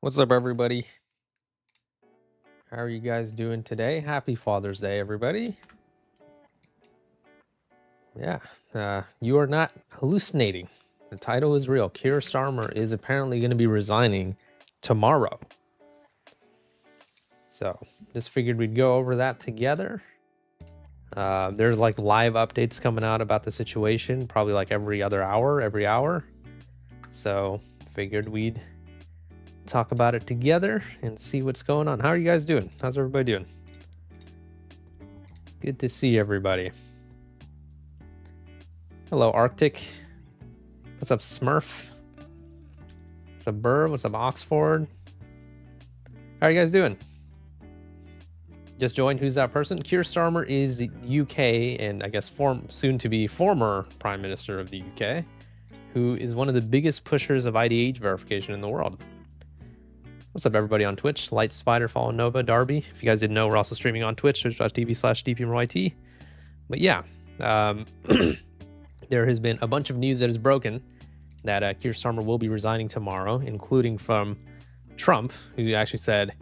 What's up, everybody? How are you guys doing today? Happy Father's Day, everybody. Yeah, you are not hallucinating. The title is real. Keir Starmer is apparently going to be resigning tomorrow. So, just figured we'd go over that together. There's like live updates coming out about the situation, probably like every hour. So, figured we'd talk about it together and see what's going on. How are you guys doing? How's everybody doing? Good to see everybody. Hello, Arctic. What's up, Smurf? What's up, Burr? What's up, Oxford? How are you guys doing? Just joined. Who's that person? Keir Starmer is the UK and I guess soon to be former Prime Minister of the UK, who is one of the biggest pushers of ID age verification in the world. What's up, everybody on Twitch? Light Spider, Follow Nova, Darby. If you guys didn't know, we're also streaming on Twitch, twitch.tv/dpmyt. But yeah, there has been a bunch of news that is broken that Keir Starmer will be resigning tomorrow, including from Trump, who actually said,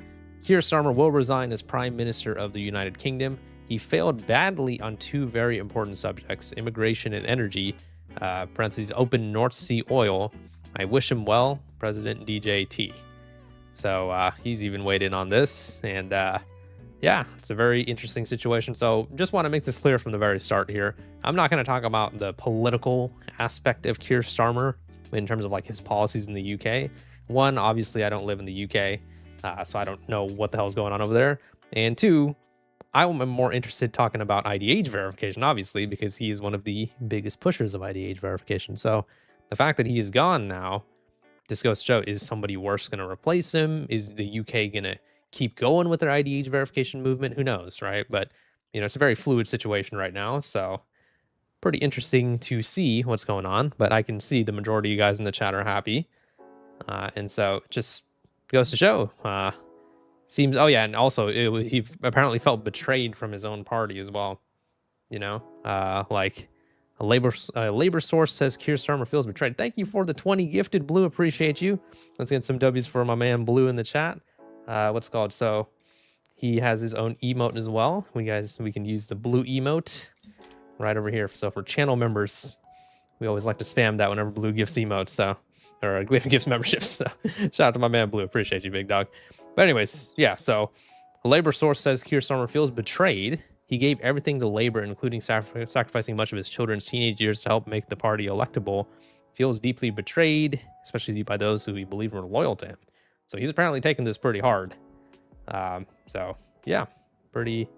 Keir Starmer will resign as Prime Minister of the United Kingdom. He failed badly on two very important subjects, immigration and energy, parentheses, open North Sea oil. I wish him well, President DJT. So he's even weighed in on this, and yeah, it's a very interesting situation. So just want to make this clear from the very start here. I'm not going to talk about the political aspect of Keir Starmer in terms of like his policies in the UK. One, obviously I don't live in the UK, so I don't know what the hell's going on over there. And two, I'm more interested talking about ID age verification, obviously, because he is one of the biggest pushers of ID age verification. So the fact that he is gone now, this goes to show, is somebody worse going to replace him? Is the UK going to keep going with their ID age verification movement? Who knows, right? But, you know, it's a very fluid situation right now. So pretty interesting to see what's going on. But I can see the majority of you guys in the chat are happy. And so just goes to show. Seems, oh yeah, and also he apparently felt betrayed from his own party as well. You know, like a labor source says Keir Starmer feels betrayed. Thank you for the 20 gifted, Blue. Appreciate you. Let's get some W's for my man Blue in the chat. What's it called? So he has his own emote as well. We can use the Blue emote right over here. So for channel members, we always like to spam that whenever Blue gives emotes. So or gives memberships. So shout out to my man Blue. Appreciate you, big dog. But anyways, yeah. So a labor source says Keir Starmer feels betrayed. He gave everything to Labour, including sacrificing much of his children's teenage years to help make the party electable. Feels deeply betrayed, especially by those who he believed were loyal to him. So he's apparently taken this pretty hard. So yeah, pretty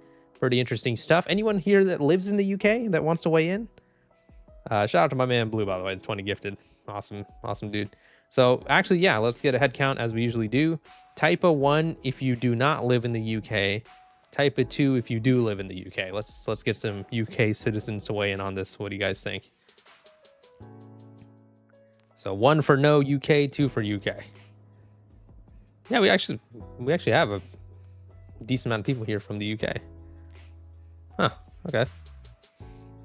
interesting stuff. Anyone here that lives in the UK that wants to weigh in? Shout out to my man Blue, by the way, the 20 gifted. Awesome dude. So actually, yeah, let's get a head count as we usually do. Type a 1 if you do not live in the UK. Type a 2 if you do live in the UK. Let's get some UK citizens to weigh in on this. What do you guys think? So 1 for no UK, 2 for UK. Yeah, we actually have a decent amount of people here from the UK. Huh, okay.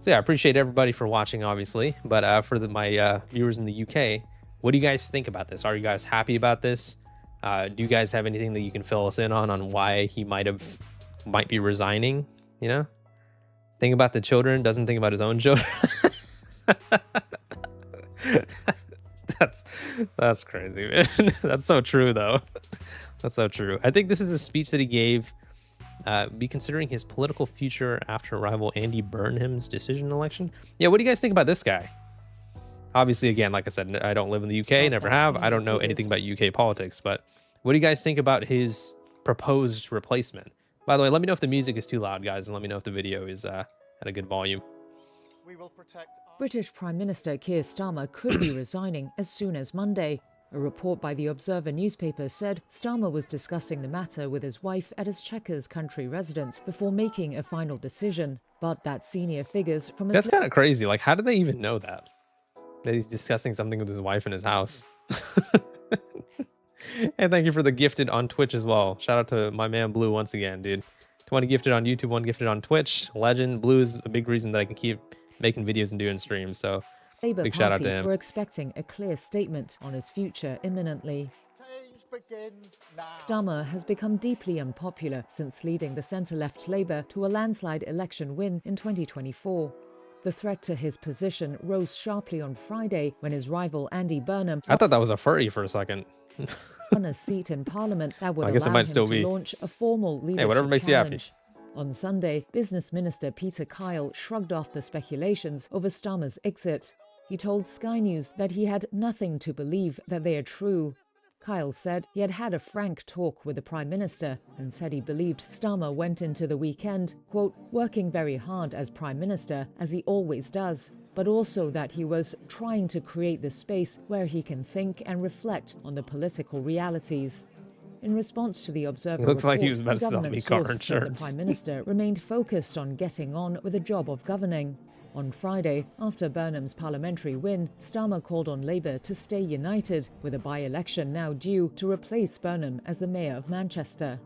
So yeah, I appreciate everybody for watching, obviously. But for my viewers in the UK, what do you guys think about this? Are you guys happy about this? Do you guys have anything that you can fill us in on why he might be resigning? You know, think about the children, doesn't think about his own children. that's crazy, man. That's so true, though. That's so true. I think this is a speech that he gave, be considering his political future after rival Andy Burnham's decision election. Yeah, what do you guys think about this guy? Obviously, again, like I said, I don't live in the UK, never have. I don't know anything about UK politics, but what do you guys think about his proposed replacement? By the way, let me know if the music is too loud, guys, and let me know if the video is at a good volume. We will protect British Prime Minister Keir Starmer could be resigning as soon as Monday. A report by the Observer newspaper said Starmer was discussing the matter with his wife at his Chequers country residence before making a final decision. But that senior figures from... That's kind of crazy. Like, how do they even know that? That he's discussing something with his wife in his house. And thank you for the gifted on Twitch as well. Shout out to my man Blue once again, dude. 20 gifted on YouTube, 1 gifted on Twitch. Legend. Blue is a big reason that I can keep making videos and doing streams. So Labour big shout out Party to him. were expecting a clear statement on his future imminently. begins now. Starmer has become deeply unpopular since leading the centre-left Labour to a landslide election win in 2024. The threat to his position rose sharply on Friday when his rival Andy Burnham I thought that was a furry for a second. won a seat in Parliament that would I guess it allow might him still to be. launch a formal Hey, whatever leadership makes you happy. challenge. On Sunday, Business Minister Peter Kyle shrugged off the speculations over Starmer's exit. He told Sky News that he had nothing to believe that they are true. Kyle said he had had a frank talk with the Prime Minister and said he believed Starmer went into the weekend, quote, working very hard as Prime Minister, as he always does, but also that he was trying to create the space where he can think and reflect on the political realities. In response to the Observer It looks report, like he was about the to sell government me car source said the insurance. Prime Minister remained focused on getting on with the job of governing. On Friday, after Burnham's parliamentary win, Starmer called on Labour to stay united, with a by-election now due to replace Burnham as the Mayor of Manchester.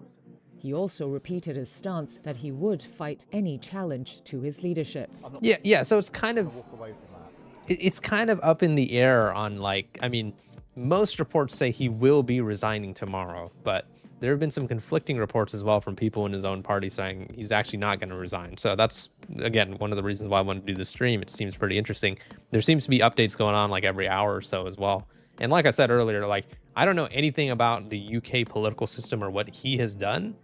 He also repeated his stance that he would fight any challenge to his leadership. Yeah. So it's kind of Walk away from that. it's kind of up in the air on, like, I mean, most reports say he will be resigning tomorrow, but there have been some conflicting reports as well from people in his own party saying he's actually not going to resign. So that's, again, one of the reasons why I wanted to do this stream. It seems pretty interesting. There seems to be updates going on like every hour or so as well. And like I said earlier, like, I don't know anything about the UK political system or what he has done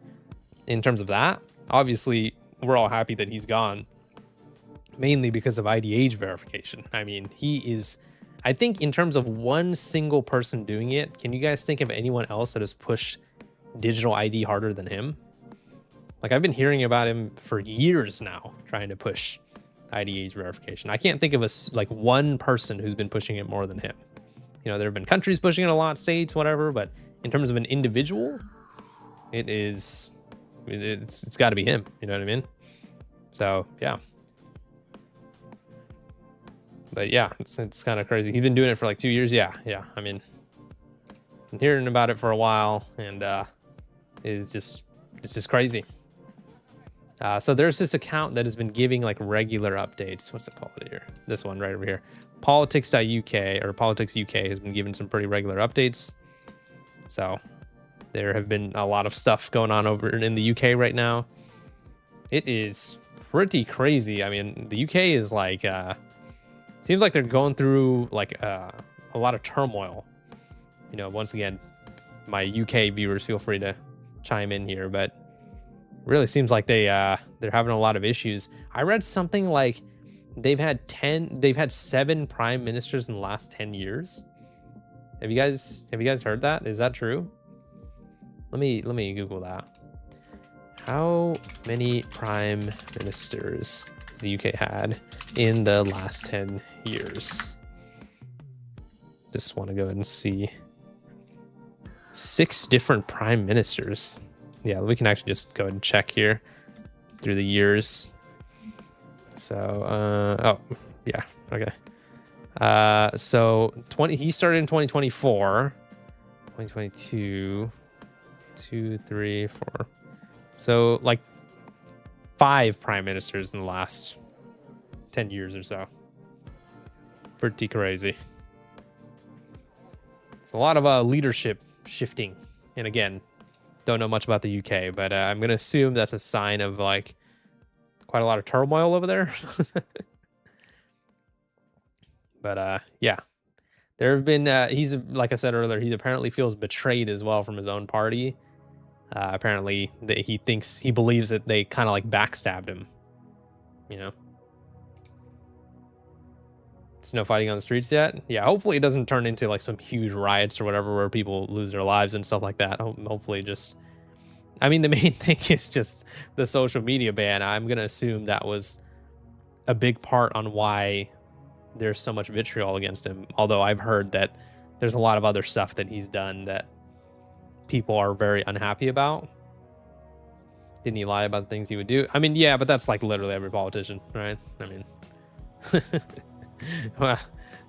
in terms of that. Obviously, we're all happy that he's gone, mainly because of IDH verification. I mean, he is, I think in terms of one single person doing it, can you guys think of anyone else that has pushed digital ID harder than him? Like, I've been hearing about him for years now, trying to push IDH verification. I can't think of like one person who's been pushing it more than him. You know, there have been countries pushing it a lot, states, whatever, but in terms of an individual, it's got to be him. You know what I mean? So yeah. But yeah, it's kind of crazy. He's been doing it for like 2 years. Yeah. I mean, been hearing about it for a while, and it's just crazy. So there's this account that has been giving like regular updates. What's it called here? This one right over here. Politics.uk or Politics UK has been giving some pretty regular updates. So there have been a lot of stuff going on over in the UK right now. It is pretty crazy. I mean, the UK is like, seems like they're going through like a lot of turmoil. You know, once again, my UK viewers, feel free to chime in here, but really seems like they're having a lot of issues. I read something like they've had 7 prime ministers in the last 10 years. Have you guys heard that? Is that true? Let me Google that. How many prime ministers has the UK had in the last 10 years? Just want to go ahead and see. 6 different prime ministers. Yeah, we can actually just go ahead and check here through the years. So, oh, yeah, okay. So he started in 2024, 2022, 2, 3, 4. So like 5 prime ministers in the last 10 years or so. Pretty crazy. It's a lot of leadership shifting. And again, don't know much about the UK, but I'm going to assume that's a sign of like quite a lot of turmoil over there. But yeah, there have been, he's, like I said earlier, he apparently feels betrayed as well from his own party. Apparently he believes that they kind of like backstabbed him, you know. It's no fighting on the streets yet. Yeah, hopefully it doesn't turn into like some huge riots or whatever where people lose their lives and stuff like that. Hopefully just, I mean, the main thing is just the social media ban. I'm going to assume that was a big part on why there's so much vitriol against him. Although I've heard that there's a lot of other stuff that he's done that people are very unhappy about. Didn't he lie about the things he would do? I mean, yeah, but that's like literally every politician, right? I mean, well,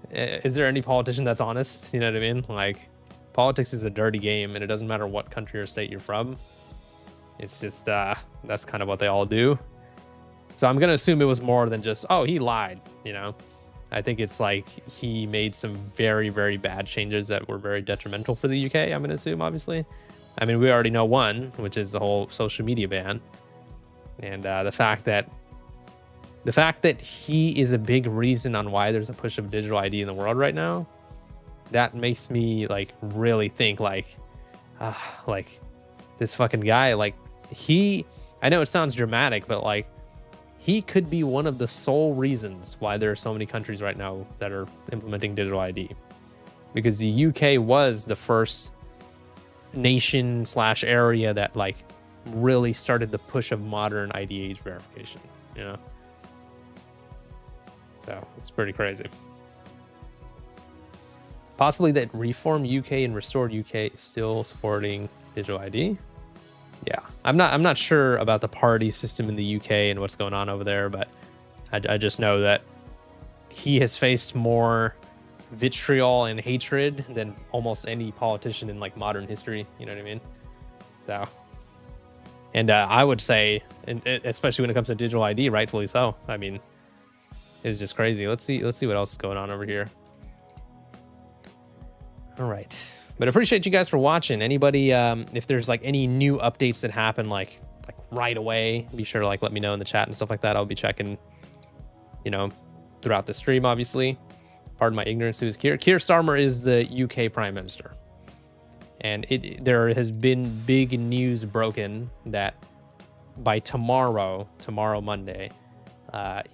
is there any politician that's honest? You know what I mean? Like, politics is a dirty game, and it doesn't matter what country or state you're from. It's just, that's kind of what they all do. So I'm going to assume it was more than just, oh, he lied, you know? I think it's like he made some very, very bad changes that were very detrimental for the UK, I'm going to assume, obviously. I mean, we already know one, which is the whole social media ban. And the fact that he is a big reason on why there's a push of digital ID in the world right now, that makes me like really think like this fucking guy, like I know it sounds dramatic, but like he could be one of the sole reasons why there are so many countries right now that are implementing digital ID, because the UK was the first nation / area that like really started the push of modern ID age verification, you know? So it's pretty crazy. Possibly that Reform UK and Restored UK is still supporting digital ID. Yeah, I'm not sure about the party system in the UK and what's going on over there, but I just know that he has faced more vitriol and hatred than almost any politician in like modern history. You know what I mean? So, and I would say, and especially when it comes to digital ID, rightfully so. I mean, it's just crazy. Let's see what else is going on over here. All right. But I appreciate you guys for watching. Anybody, if there's like any new updates that happen like right away, be sure to like let me know in the chat and stuff like that. I'll be checking, you know, throughout the stream, obviously. Pardon my ignorance, who is Keir? Keir Starmer is the UK Prime Minister. And there has been big news broken that by tomorrow, Monday,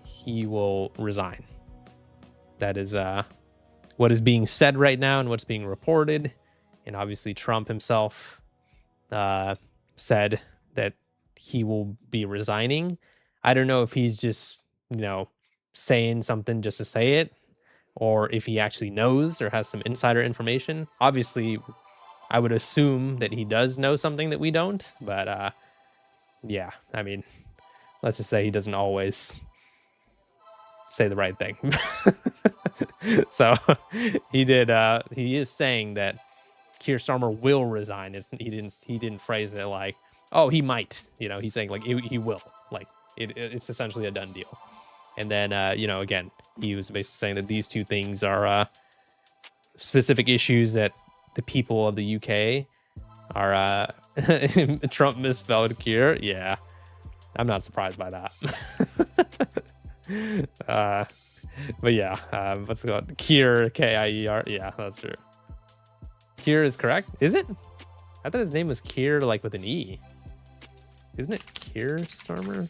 he will resign. That is what is being said right now and what's being reported. And obviously Trump himself said that he will be resigning. I don't know if he's just, you know, saying something just to say it, or if he actually knows or has some insider information. Obviously, I would assume that he does know something that we don't. But yeah, I mean, let's just say he doesn't always say the right thing. So he is saying that Keir Starmer will resign. He didn't phrase it like, oh, he might, you know, he's saying like he will, like it's essentially a done deal. And then you know, again, he was basically saying that these two things are specific issues that the people of the UK are Trump misspelled Keir. Yeah, I'm not surprised by that. But yeah, what's it called? Keir, K-I-E-R. Yeah, that's true. Keir is correct. Is it? I thought his name was Keir, like with an E. Isn't it Keir Starmer?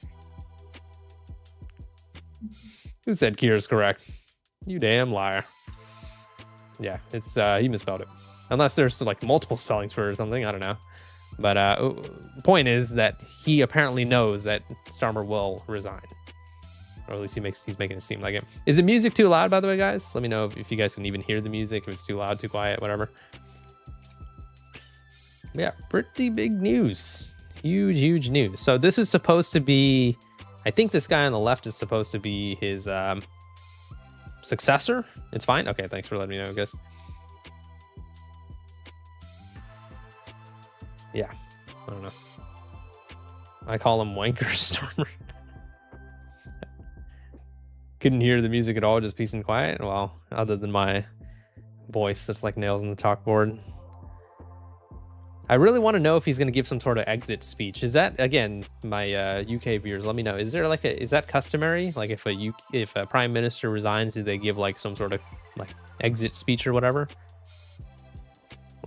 Who said Keir is correct? You damn liar. Yeah, it's he misspelled it. Unless there's like multiple spellings for it or something. I don't know. But point is that he apparently knows that Starmer will resign. Or at least he's making it seem like it. Is the music too loud, by the way, guys? Let me know if you guys can even hear the music, if it's too loud, too quiet, whatever. Yeah, pretty big news. Huge news. So this is supposed to be, I think this guy on the left is supposed to be his successor. It's fine? Okay, thanks for letting me know, guys. Yeah, I don't know. I call him Wanker Starmer. Couldn't hear the music at all, just peace and quiet. Well, other than my voice that's like nails on the chalkboard. I really want to know if he's going to give some sort of exit speech. Is that, again, my UK viewers, let me know. Is there like is that customary? Like if a prime minister resigns, do they give like some sort of like exit speech or whatever?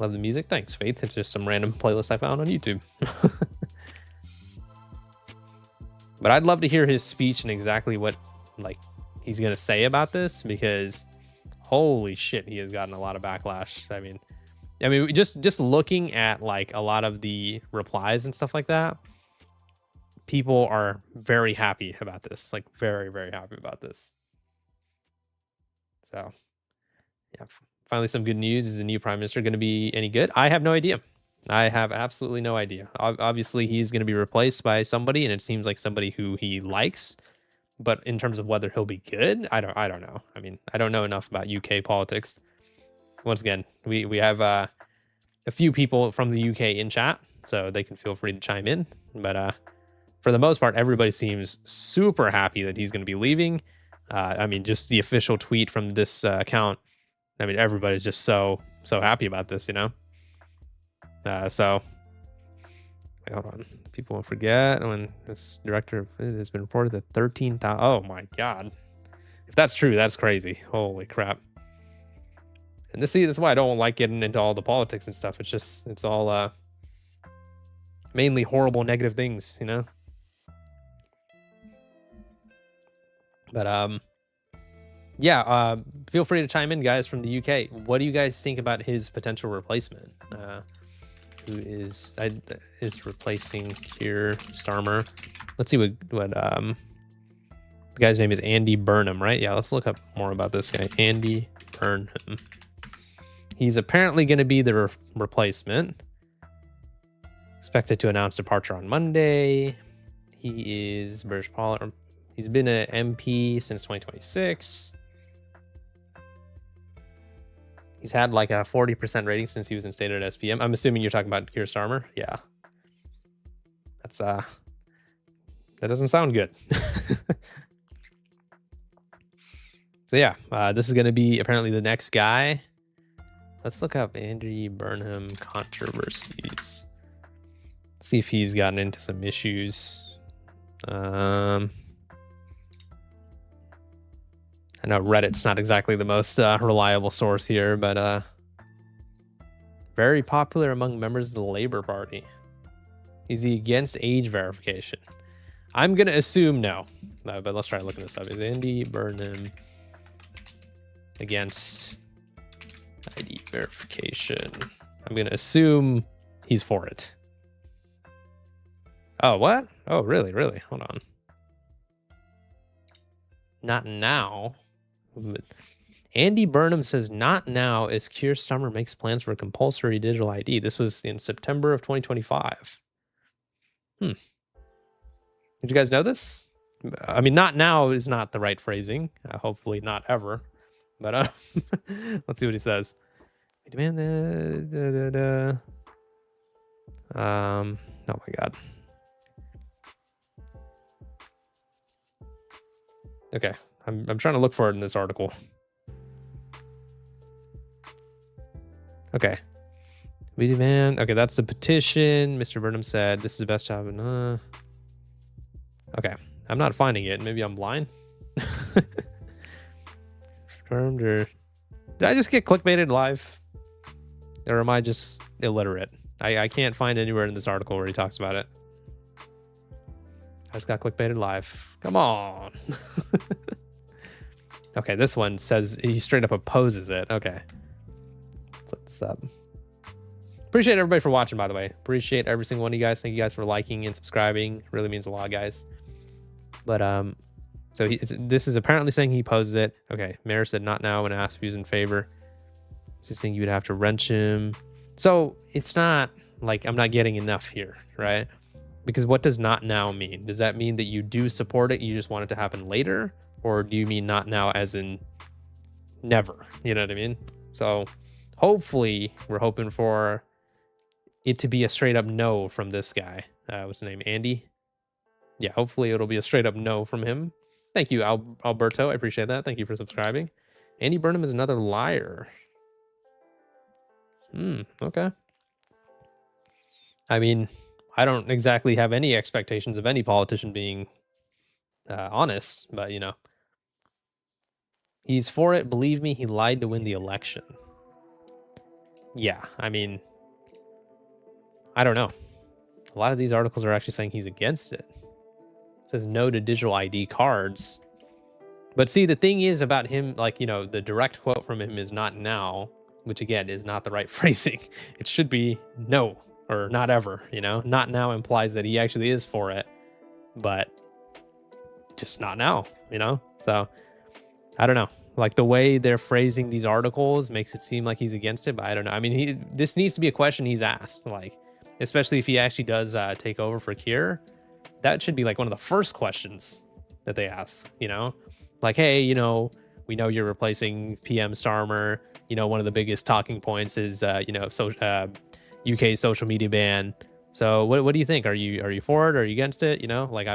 Love the music. Thanks, Faith. It's just some random playlist I found on YouTube. But I'd love to hear his speech and exactly what like he's going to say about this, because holy shit, he has gotten a lot of backlash. I mean, just looking at like a lot of the replies and stuff like that, people are very happy about this, like very, very happy about this. So yeah, finally some good news. Is the new prime minister going to be any good? I have no idea. I have absolutely no idea. Obviously, he's going to be replaced by somebody, and it seems like somebody who he likes. But in terms of whether he'll be good, I don't know. I mean, I don't know enough about UK politics. Once again, we have a few people from the UK in chat, so they can feel free to chime in. But for the most part, everybody seems super happy that he's going to be leaving. I mean, just the official tweet from this account. I mean, everybody's just so happy about this, you know. So wait, hold on. People won't forget when this director it has been reported that 13,000. Oh my god, if that's true, that's crazy. Holy crap. And this is why I don't like getting into all the politics and stuff. It's all mainly horrible, negative things, you know. But yeah, feel free to chime in, guys, from the UK. What do you guys think about his potential replacement? Who is replacing Keir Starmer? Let's see what the guy's name is. Andy Burnham, right? Yeah, let's look up more about this guy, Andy Burnham. He's apparently going to be the replacement. Expected to announce departure on Monday. He is British Parliament. He's been an MP since 2026. He's had like a 40% rating since he was instated at SPM. I'm assuming you're talking about Keir Starmer. Yeah. That's that doesn't sound good. So yeah, this is going to be apparently the next guy. Let's look up Andy Burnham controversies. See if he's gotten into some issues. I know Reddit's not exactly the most reliable source here, but very popular among members of the Labour Party. Is he against age verification? I'm going to assume no, but let's try looking this up. Is Andy Burnham against ID verification? I'm going to assume he's for it. Oh, what? Oh, really? Really? Hold on. Not now. Andy Burnham says not now as Keir Starmer makes plans for a compulsory digital ID. This was in September of 2025. Did you guys know this? I mean, not now is not the right phrasing. Hopefully not ever. But let's see what he says. We demand oh my god. Okay, I'm trying to look for it in this article. Okay. We demand. Okay, that's the petition. Mr. Burnham said this is the best job. And okay, I'm not finding it. Maybe I'm blind. Confirmed or did I just get clickbaited live? Or am I just illiterate? I can't find anywhere in this article where he talks about it. I just got clickbaited live. Come on. Okay, this one says he straight up opposes it. Okay. Let's appreciate everybody for watching, by the way. Appreciate every single one of you guys. Thank you guys for liking and subscribing. Really means a lot, guys. But so this is apparently saying he opposes it. Okay, Mayor said not now when asked if he was in favor. Just think you would have to wrench him. So it's not like I'm not getting enough here, right? Because what does not now mean? Does that mean that you do support it, you just want it to happen later? Or do you mean not now as in never? You know what I mean? So hopefully we're hoping for it to be a straight up no from this guy. What's his name? Andy? Yeah, hopefully it'll be a straight up no from him. Thank you, Alberto. I appreciate that. Thank you for subscribing. Andy Burnham is another liar. Okay. I mean, I don't exactly have any expectations of any politician being honest, but you know, he's for it. Believe me, he lied to win the election. Yeah, I mean, I don't know. A lot of these articles are actually saying he's against it. It says no to digital ID cards. But see, the thing is about him, like, you know, the direct quote from him is not now, which again is not the right phrasing. It should be no or not ever, you know. Not now implies that he actually is for it, but just not now, you know. So I don't know. Like the way they're phrasing these articles makes it seem like he's against it, but I don't know. I mean, this needs to be a question he's asked, like, especially if he actually does take over for Keir. That should be like one of the first questions that they ask, you know, like, hey, you know, we know you're replacing PM Starmer. You know, one of the biggest talking points is, you know, UK social media ban. So what do you think? Are you for it? Or are you against it? You know, like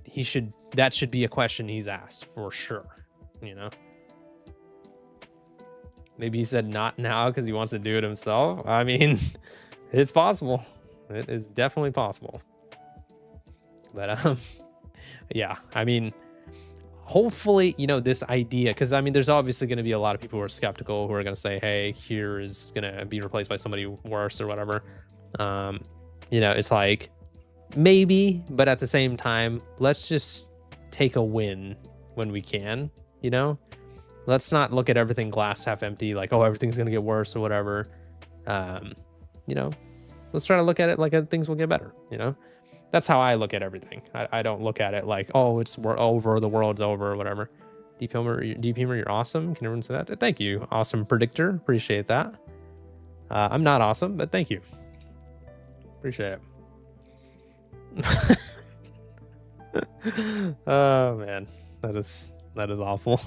he should that should be a question he's asked for sure. Maybe he said not now because he wants to do it himself. I mean, it's possible. It is definitely possible. But yeah, I mean, hopefully, this idea, because I mean, there's obviously going to be a lot of people who are skeptical, who are going to say, hey, here is going to be replaced by somebody worse or whatever. It's like, maybe, but at the same time, let's just take a win when we can. Let's not look at everything glass half empty, like, oh, everything's going to get worse or whatever. Let's try to look at it like things will get better. That's how I look at everything. I don't look at it like, oh, we're over, the world's over or whatever. Deep Humor, you're awesome. Can everyone say that? Thank you, awesome predictor. Appreciate that. I'm not awesome, but thank you. Appreciate it. Oh man, that is awful.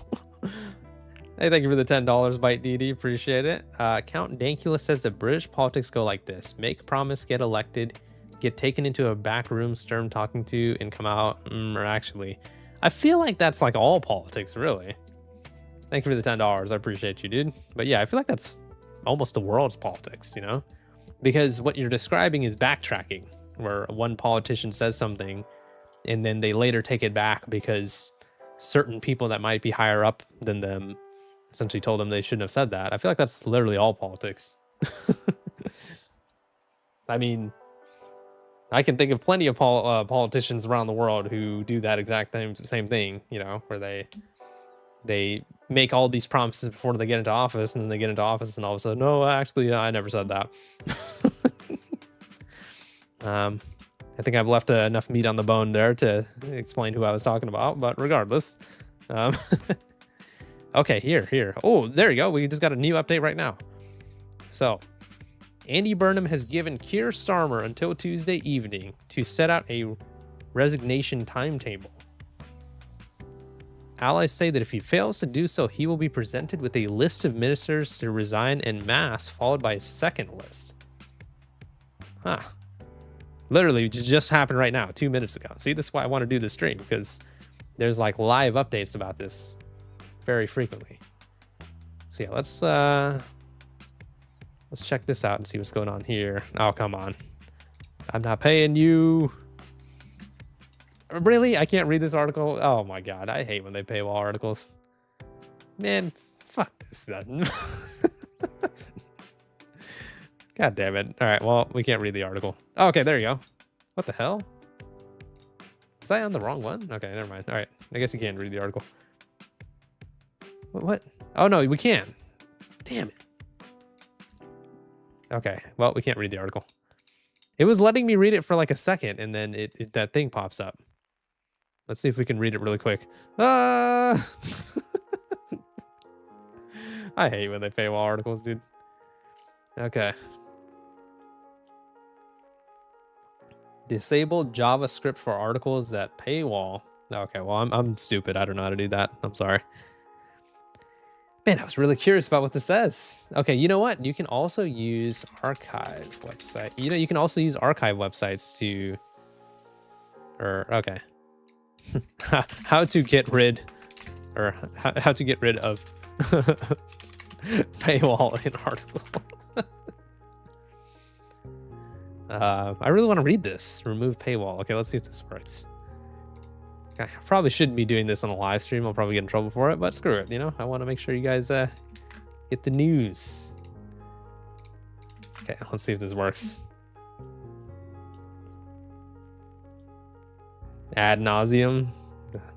Hey, thank you for the $10, Bite DD. Appreciate it. Count Dankula says that British politics go like this: make promise, get elected, get taken into a back room, Sturm talking to, and come out. Or actually, I feel like that's like all politics, really. Thank you for the $10. I appreciate you, dude. But yeah, I feel like that's almost the world's politics, because what you're describing is backtracking, where one politician says something and then they later take it back because certain people that might be higher up than them essentially told them they shouldn't have said that. I feel like that's literally all politics. I mean, I can think of plenty of politicians around the world who do that exact same thing, where they make all these promises before they get into office, and then they get into office and all of a sudden, no, actually, I never said that. I think I've left enough meat on the bone there to explain who I was talking about, but regardless. Okay, here. Oh, there you go. We just got a new update right now. So, Andy Burnham has given Keir Starmer until Tuesday evening to set out a resignation timetable. Allies say that if he fails to do so, he will be presented with a list of ministers to resign en masse, followed by a second list. Huh. Literally, it just happened right now, 2 minutes ago. See, this is why I want to do this stream, because there's like live updates about this very frequently. So yeah, let's check this out and see what's going on here. Oh, come on. I'm not paying you. Really? I can't read this article? Oh my god, I hate when they paywall articles. Man, fuck this then. God damn it. All right, well, we can't read the article. Oh, okay, there you go. What the hell? Was I on the wrong one? Okay, never mind. All right, I guess you can't read the article. What? Oh, no, we can. Damn it. Okay, well, we can't read the article. It was letting me read it for like a second, and then that thing pops up. Let's see if we can read it really quick. I hate when they paywall articles, dude. Okay. Disable JavaScript for articles that paywall. Okay, well, I'm stupid. I don't know how to do that. I'm sorry. Man, I was really curious about what this says. Okay, you know what? You can also use archive website. You can also use archive websites to... okay. How to get rid... how to get rid of paywall in article. I really want to read this. Remove paywall. Okay, let's see if this works. I probably shouldn't be doing this on a live stream. I'll probably get in trouble for it, but screw it. I want to make sure you guys get the news. Okay, let's see if this works. Ad nauseum.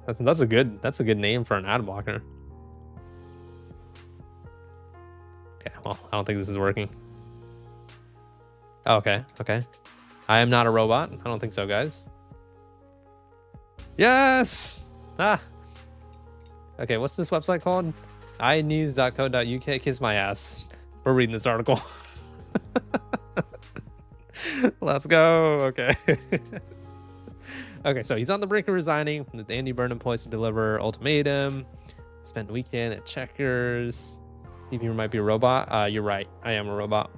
That's a good name for an ad blocker. Okay, well, I don't think this is working. Oh, okay. I am not a robot. I don't think so, guys. Yes! Okay, what's this website called? inews.co.uk. Kiss my ass. We're reading this article. Let's go. Okay. Okay, so he's on the brink of resigning. Andy Burnham poised to deliver ultimatum. Spent the weekend at Checkers. Think you might be a robot. You're right. I am a robot.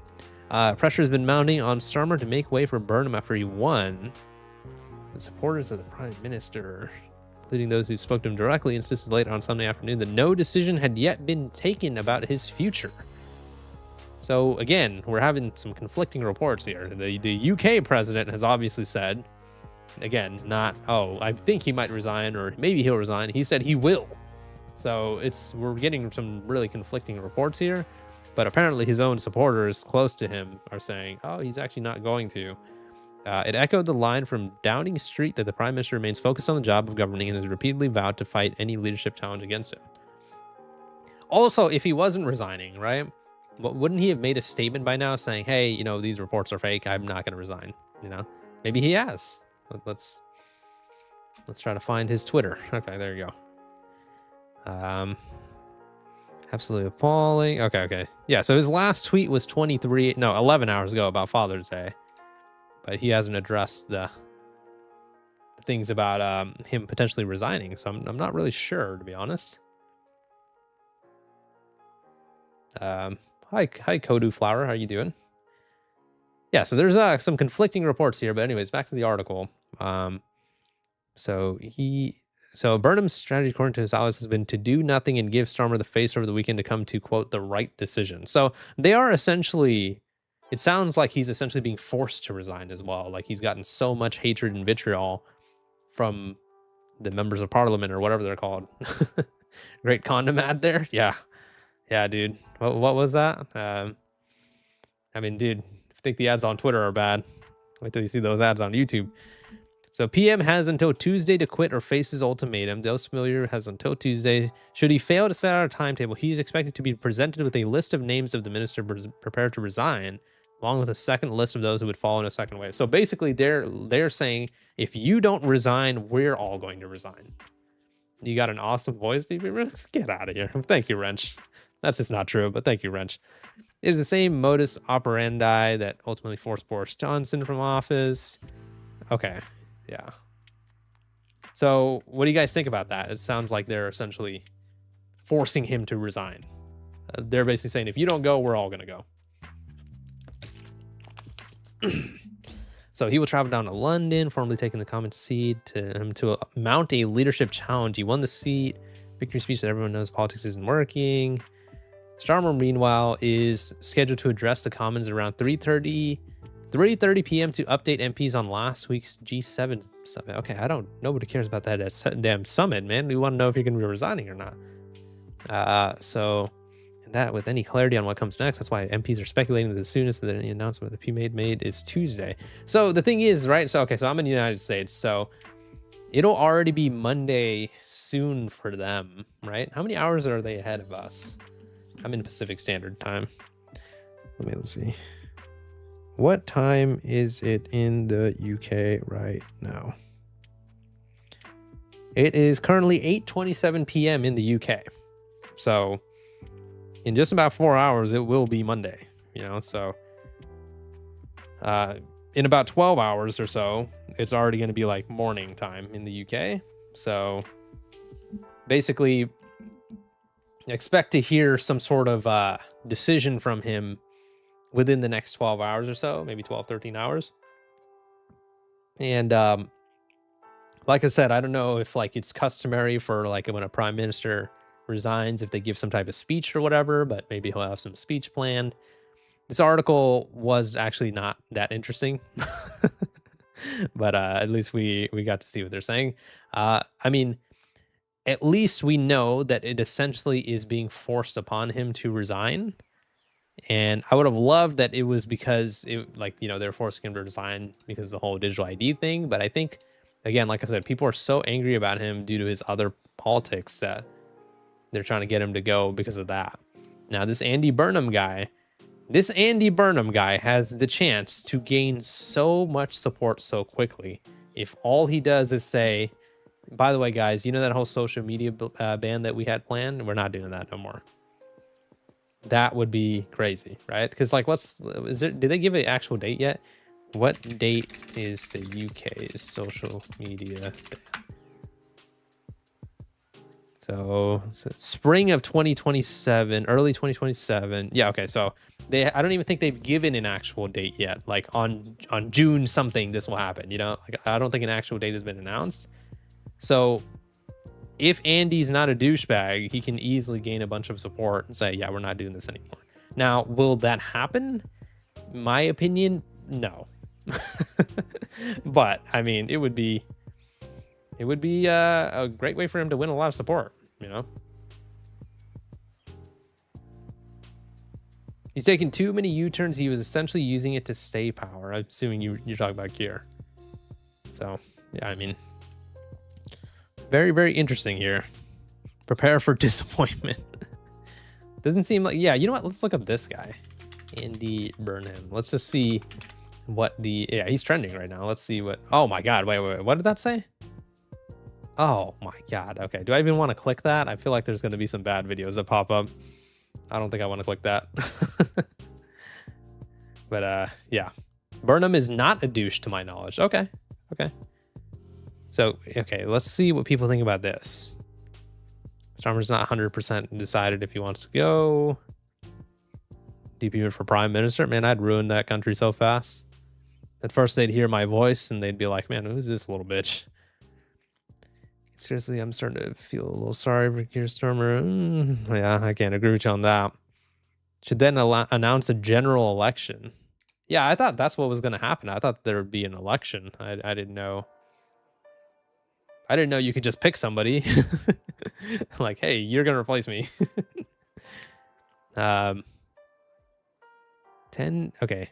Pressure has been mounting on Starmer to make way for Burnham after he won. The supporters of the Prime Minister including those who spoke to him directly, insisted later on Sunday afternoon that no decision had yet been taken about his future. So again, we're having some conflicting reports here. The UK president has obviously said, again, not, oh, I think he might resign or maybe he'll resign. He said he will. So we're getting some really conflicting reports here. But apparently his own supporters close to him are saying, oh, he's actually not going to. It echoed the line from Downing Street that the prime minister remains focused on the job of governing and has repeatedly vowed to fight any leadership challenge against him. Also, if he wasn't resigning, right, wouldn't he have made a statement by now saying, hey, you know, these reports are fake, I'm not going to resign? You know, maybe he has. Let's try to find his Twitter. Okay, there you go. Absolutely appalling. Okay. Yeah, so his last tweet was 11 hours ago about Father's Day. But he hasn't addressed the things about him potentially resigning. So I'm not really sure, to be honest. Hi, Kodu Flower. How you doing? Yeah, so there's some conflicting reports here. But anyways, back to the article. So Burnham's strategy, according to his allies, has been to do nothing and give Starmer the face over the weekend to come to, quote, the right decision. So they are essentially, it sounds like he's essentially being forced to resign as well. Like he's gotten so much hatred and vitriol from the members of parliament or whatever they're called. Great condom ad there. Yeah, dude. What was that? I mean, dude, if you think the ads on Twitter are bad, wait till you see those ads on YouTube. So PM has until Tuesday to quit or face his ultimatum. Those familiar has until Tuesday. Should he fail to set out a timetable, he's expected to be presented with a list of names of the minister prepared to resign, along with a second list of those who would fall in a second wave. So basically, they're saying, if you don't resign, we're all going to resign. You got an awesome voice, DB. Get out of here. Thank you, Wrench. That's just not true, but thank you, Wrench. It is the same modus operandi that ultimately forced Boris Johnson from office. Okay. Yeah. So what do you guys think about that? It sounds like they're essentially forcing him to resign. They're basically saying, if you don't go, we're all going to go. So he will travel down to London, formally taking the common seat to mount a leadership challenge. He won the seat. Victory speech that everyone knows politics isn't working. Starmer, meanwhile, is scheduled to address the Commons around 3:30 p.m. to update MPs on last week's G7 summit. Okay, nobody cares about that damn summit, man. We want to know if you're going to be resigning or not. So that with any clarity on what comes next, that's why MPs are speculating that the soonest that any announcement the P made is Tuesday. So the thing is, right? So I'm in the United States, so it'll already be Monday soon for them, right? How many hours are they ahead of us? I'm in Pacific Standard Time. Let's see. What time is it in the UK right now? It is currently 8:27 p.m. in the UK. So in just about 4 hours, it will be Monday, so in about 12 hours or so, it's already going to be like morning time in the UK. So basically, expect to hear some sort of decision from him within the next 12 hours or so, maybe 12, 13 hours. And like I said, I don't know if it's customary for when a prime minister resigns, if they give some type of speech or whatever, but maybe he'll have some speech planned. This article was actually not that interesting, but at least we got to see what they're saying. I mean, at least we know that it essentially is being forced upon him to resign. And I would have loved that it was because they're forcing him to resign because of the whole digital ID thing. But I think, again, like I said, people are so angry about him due to his other politics that they're trying to get him to go because of that. Now, this Andy Burnham guy has the chance to gain so much support so quickly. If all he does is say, by the way, guys, that whole social media ban that we had planned? We're not doing that no more. That would be crazy, right? Because did they give an actual date yet? What date is the UK's social media ban? So spring of 2027, early 2027. Yeah, okay. So I don't even think they've given an actual date yet. On June something, this will happen. I don't think an actual date has been announced. So if Andy's not a douchebag, he can easily gain a bunch of support and say, yeah, we're not doing this anymore. Now, will that happen? My opinion, no. But I mean, it would be a great way for him to win a lot of support, you know. He's taking too many U-turns. He was essentially using it to stay power. I'm assuming you're talking about Keir. So yeah, I mean, very, very interesting here. Prepare for disappointment. Doesn't seem like, yeah, you know what? Let's look up this guy, Andy Burnham. Let's just see what yeah, he's trending right now. Let's see what, oh my God, wait. What did that say? Oh my God. Okay. Do I even want to click that? I feel like there's going to be some bad videos that pop up. I don't think I want to click that. But yeah, Burnham is not a douche to my knowledge. Okay. So, okay, let's see what people think about this. Starmer's not 100% decided if he wants to go. DP for prime minister. Man, I'd ruin that country so fast. At first, they'd hear my voice and they'd be like, man, who's this little bitch? Seriously, I'm starting to feel a little sorry for Keir Starmer. Yeah, I can't agree with you on that. Should then announce a general election. Yeah, I thought that's what was going to happen. I thought there would be an election. I didn't know. I didn't know you could just pick somebody. Like, hey, you're going to replace me. 10. Okay.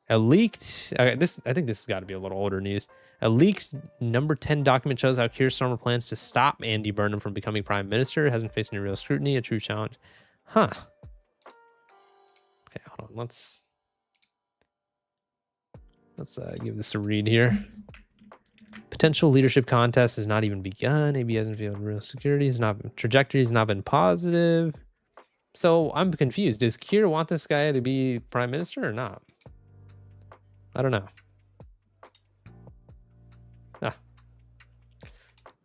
A leaked. Okay, I think this has got to be a little older news. A leaked number 10 document shows how Keir Starmer plans to stop Andy Burnham from becoming prime minister. Hasn't faced any real scrutiny, a true challenge. Huh. Okay, hold on. Let's give this a read here. Potential leadership contest has not even begun. AB hasn't felt real security. Trajectory has not been positive. So I'm confused. Does Keir want this guy to be prime minister or not? I don't know.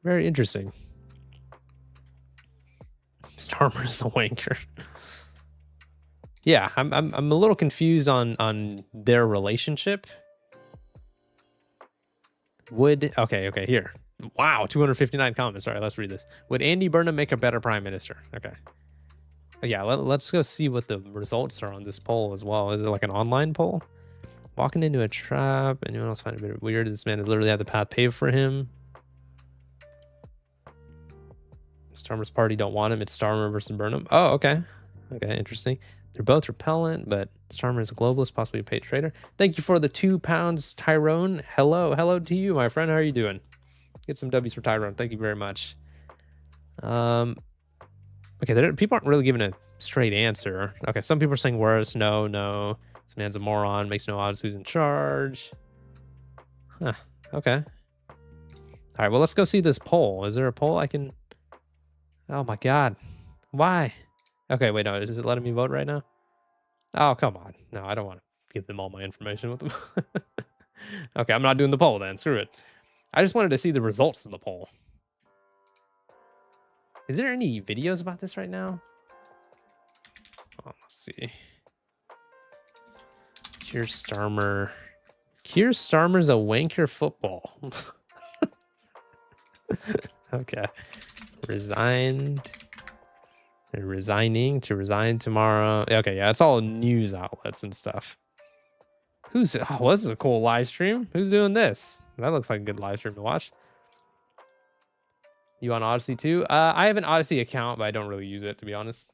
Very interesting. Starmer's a wanker. Yeah, I'm a little confused on their relationship. Okay, here. Wow, 259 comments. All right, let's read this. Would Andy Burnham make a better prime minister? Okay. Yeah, let's go see what the results are on this poll as well. Is it like an online poll? Walking into a trap. Anyone else find it a bit weird? This man has literally had the path paved for him. Starmer's party don't want him. It's Starmer versus Burnham. Oh, okay. Okay, interesting. They're both repellent, but Starmer is a globalist, possibly a paid trader. Thank you for the £2, Tyrone. Hello to you, my friend. How are you doing? Get some W's for Tyrone. Thank you very much. Okay, people aren't really giving a straight answer. Okay, some people are saying worse. No. This man's a moron. Makes no odds who's in charge. Huh. Okay. All right, well, let's go see this poll. Is there a poll I can... Oh, my God. Why? Okay, wait, no. Is it letting me vote right now? Oh, come on. No, I don't want to give them all my information with them. Okay, I'm not doing the poll then. Screw it. I just wanted to see the results of the poll. Is there any videos about this right now? Oh, let's see. Keir Starmer. Keir Starmer's a wanker football. Okay. Resigned. They're resigning to resign tomorrow. Okay, yeah, it's all news outlets and stuff. Oh, this is a cool live stream. Who's doing this? That looks like a good live stream to watch. You on Odyssey too? I have an Odyssey account, but I don't really use it, to be honest.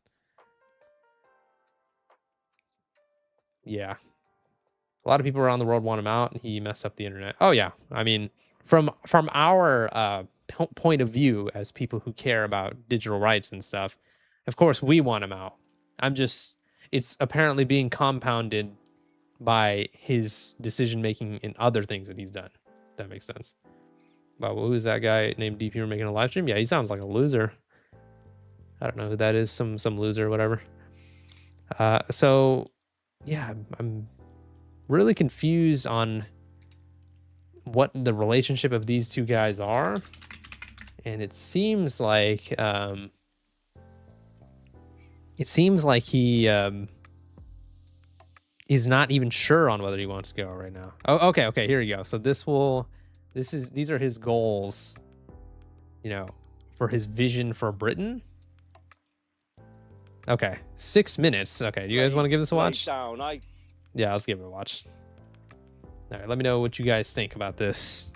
Yeah. A lot of people around the world want him out, and he messed up the internet. Oh, yeah. I mean, from our point of view as people who care about digital rights and stuff, of course, we want him out. It's apparently being compounded by his decision-making in other things that he's done. If that makes sense. But who is that guy named DP making a live stream? Yeah, he sounds like a loser. I don't know who that is. Some loser or whatever. So, yeah, I'm really confused on what the relationship of these two guys are. And it seems like he is not even sure on whether he wants to go right now. Oh, okay, here you go. So these are his goals, for his vision for Britain. Okay, 6 minutes. Okay, you guys want to give this a watch? Yeah, let's give it a watch. All right, let me know what you guys think about this.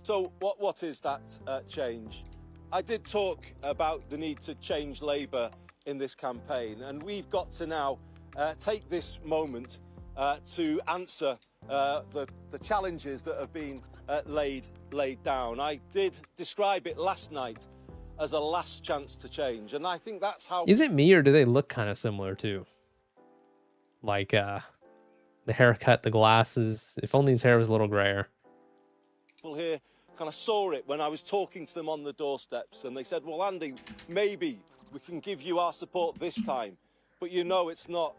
So what is that change? I did talk about the need to change Labour in this campaign, and we've got to now take this moment to answer the challenges that have been laid down. I did describe it last night as a last chance to change, and I think that's how... Is it me, or do they look kind of similar too? Like the haircut, the glasses. If only his hair was a little grayer. People here kind of saw it when I was talking to them on the doorsteps, and they said, well, Andy, maybe we can give you our support this time, but you know it's not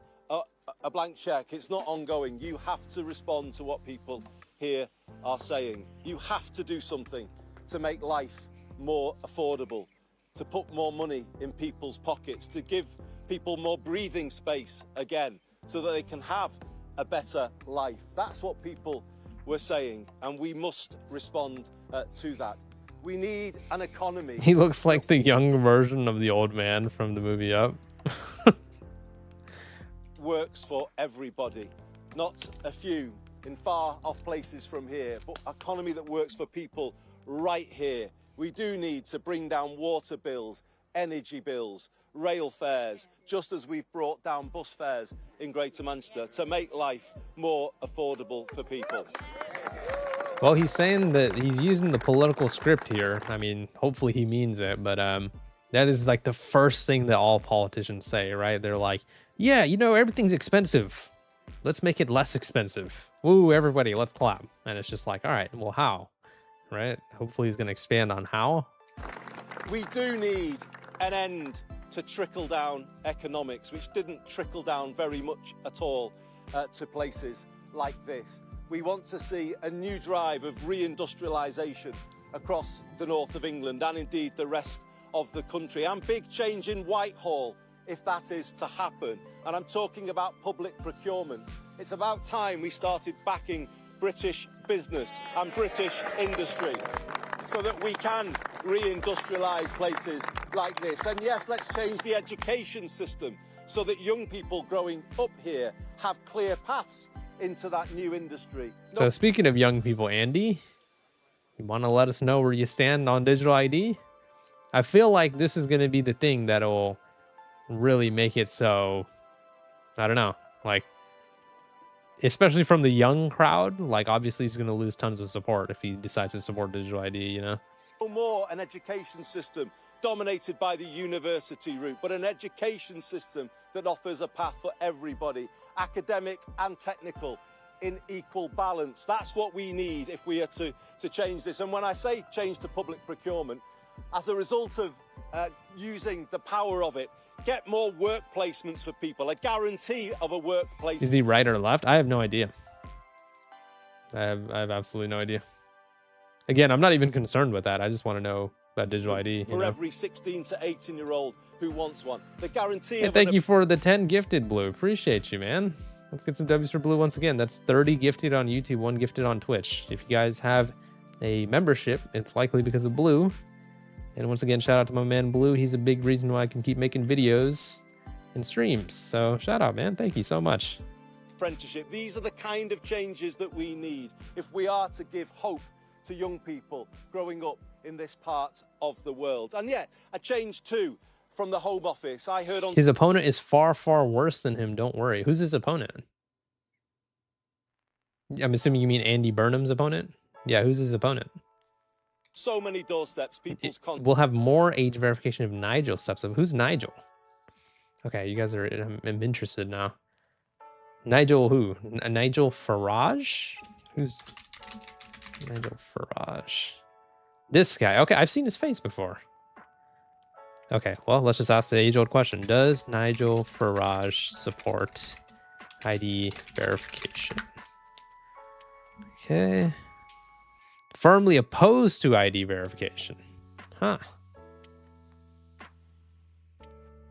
a blank check, it's not ongoing. You have to respond to what people here are saying. You have to do something to make life more affordable, to put more money in people's pockets, to give people more breathing space again, so that they can have a better life. That's what people were saying, and we must respond to that. We need an economy. He looks like the young version of the old man from the movie Up. Works for everybody, not a few in far off places from here, but an economy that works for people right here. We do need to bring down water bills, energy bills, rail fares, just as we've brought down bus fares in Greater Manchester, to make life more affordable for people. Well, he's saying that he's using the political script here. I mean, hopefully he means it, but that is like the first thing that all politicians say, right? They're like, yeah, you know, everything's expensive. Let's make it less expensive. Woo, everybody, let's clap. And it's just like, all right, well, how? Right? Hopefully he's going to expand on how. We do need an end to trickle-down economics, which didn't trickle down very much at all to places like this. We want to see a new drive of reindustrialisation across the north of England and indeed the rest of the country, and big change in Whitehall if that is to happen. And I'm talking about public procurement. It's about time we started backing British business and British industry so that we can reindustrialise places like this. And yes, let's change the education system so that young people growing up here have clear paths into that new industry. So speaking of young people, Andy, you want to let us know where you stand on digital ID? I feel like this is going to be the thing that'll really make it so, I don't know, like, especially from the young crowd, like obviously he's going to lose tons of support if he decides to support digital ID, you know? No more an education system dominated by the university route, but an education system that offers a path for everybody, academic and technical, in equal balance. That's what we need if we are to change this. And when I say change to public procurement, as a result of using the power of it, get more work placements for people, a guarantee of a workplace. Is he right or left? I have no idea. I have absolutely no idea. Again, I'm not even concerned with that. I just want to know about digital ID. For every 16 to 18-year-old who wants one. The guarantee of... Thank you for the 10 gifted, Blue. Appreciate you, man. Let's get some W's for Blue once again. That's 30 gifted on YouTube, 1 gifted on Twitch. If you guys have a membership, it's likely because of Blue. And once again, shout out to my man Blue. He's a big reason why I can keep making videos and streams. So shout out, man. Thank you so much. Apprenticeship. These are the kind of changes that we need if we are to give hope to young people growing up in this part of the world. And yet, a change too from the Home Office. I heard on... His opponent is far, far worse than him. Don't worry. Who's his opponent? I'm assuming you mean Andy Burnham's opponent? Yeah, who's his opponent? So many doorsteps, people's... We'll have more age verification if Nigel steps up. Who's Nigel? Okay, you guys are... I'm interested now. Nigel who? Nigel Farage? Who's... Nigel Farage? This guy. Okay, I've seen his face before. Okay, well, let's just ask the age-old question. Does Nigel Farage support ID verification? Okay. Firmly opposed to ID verification. Huh.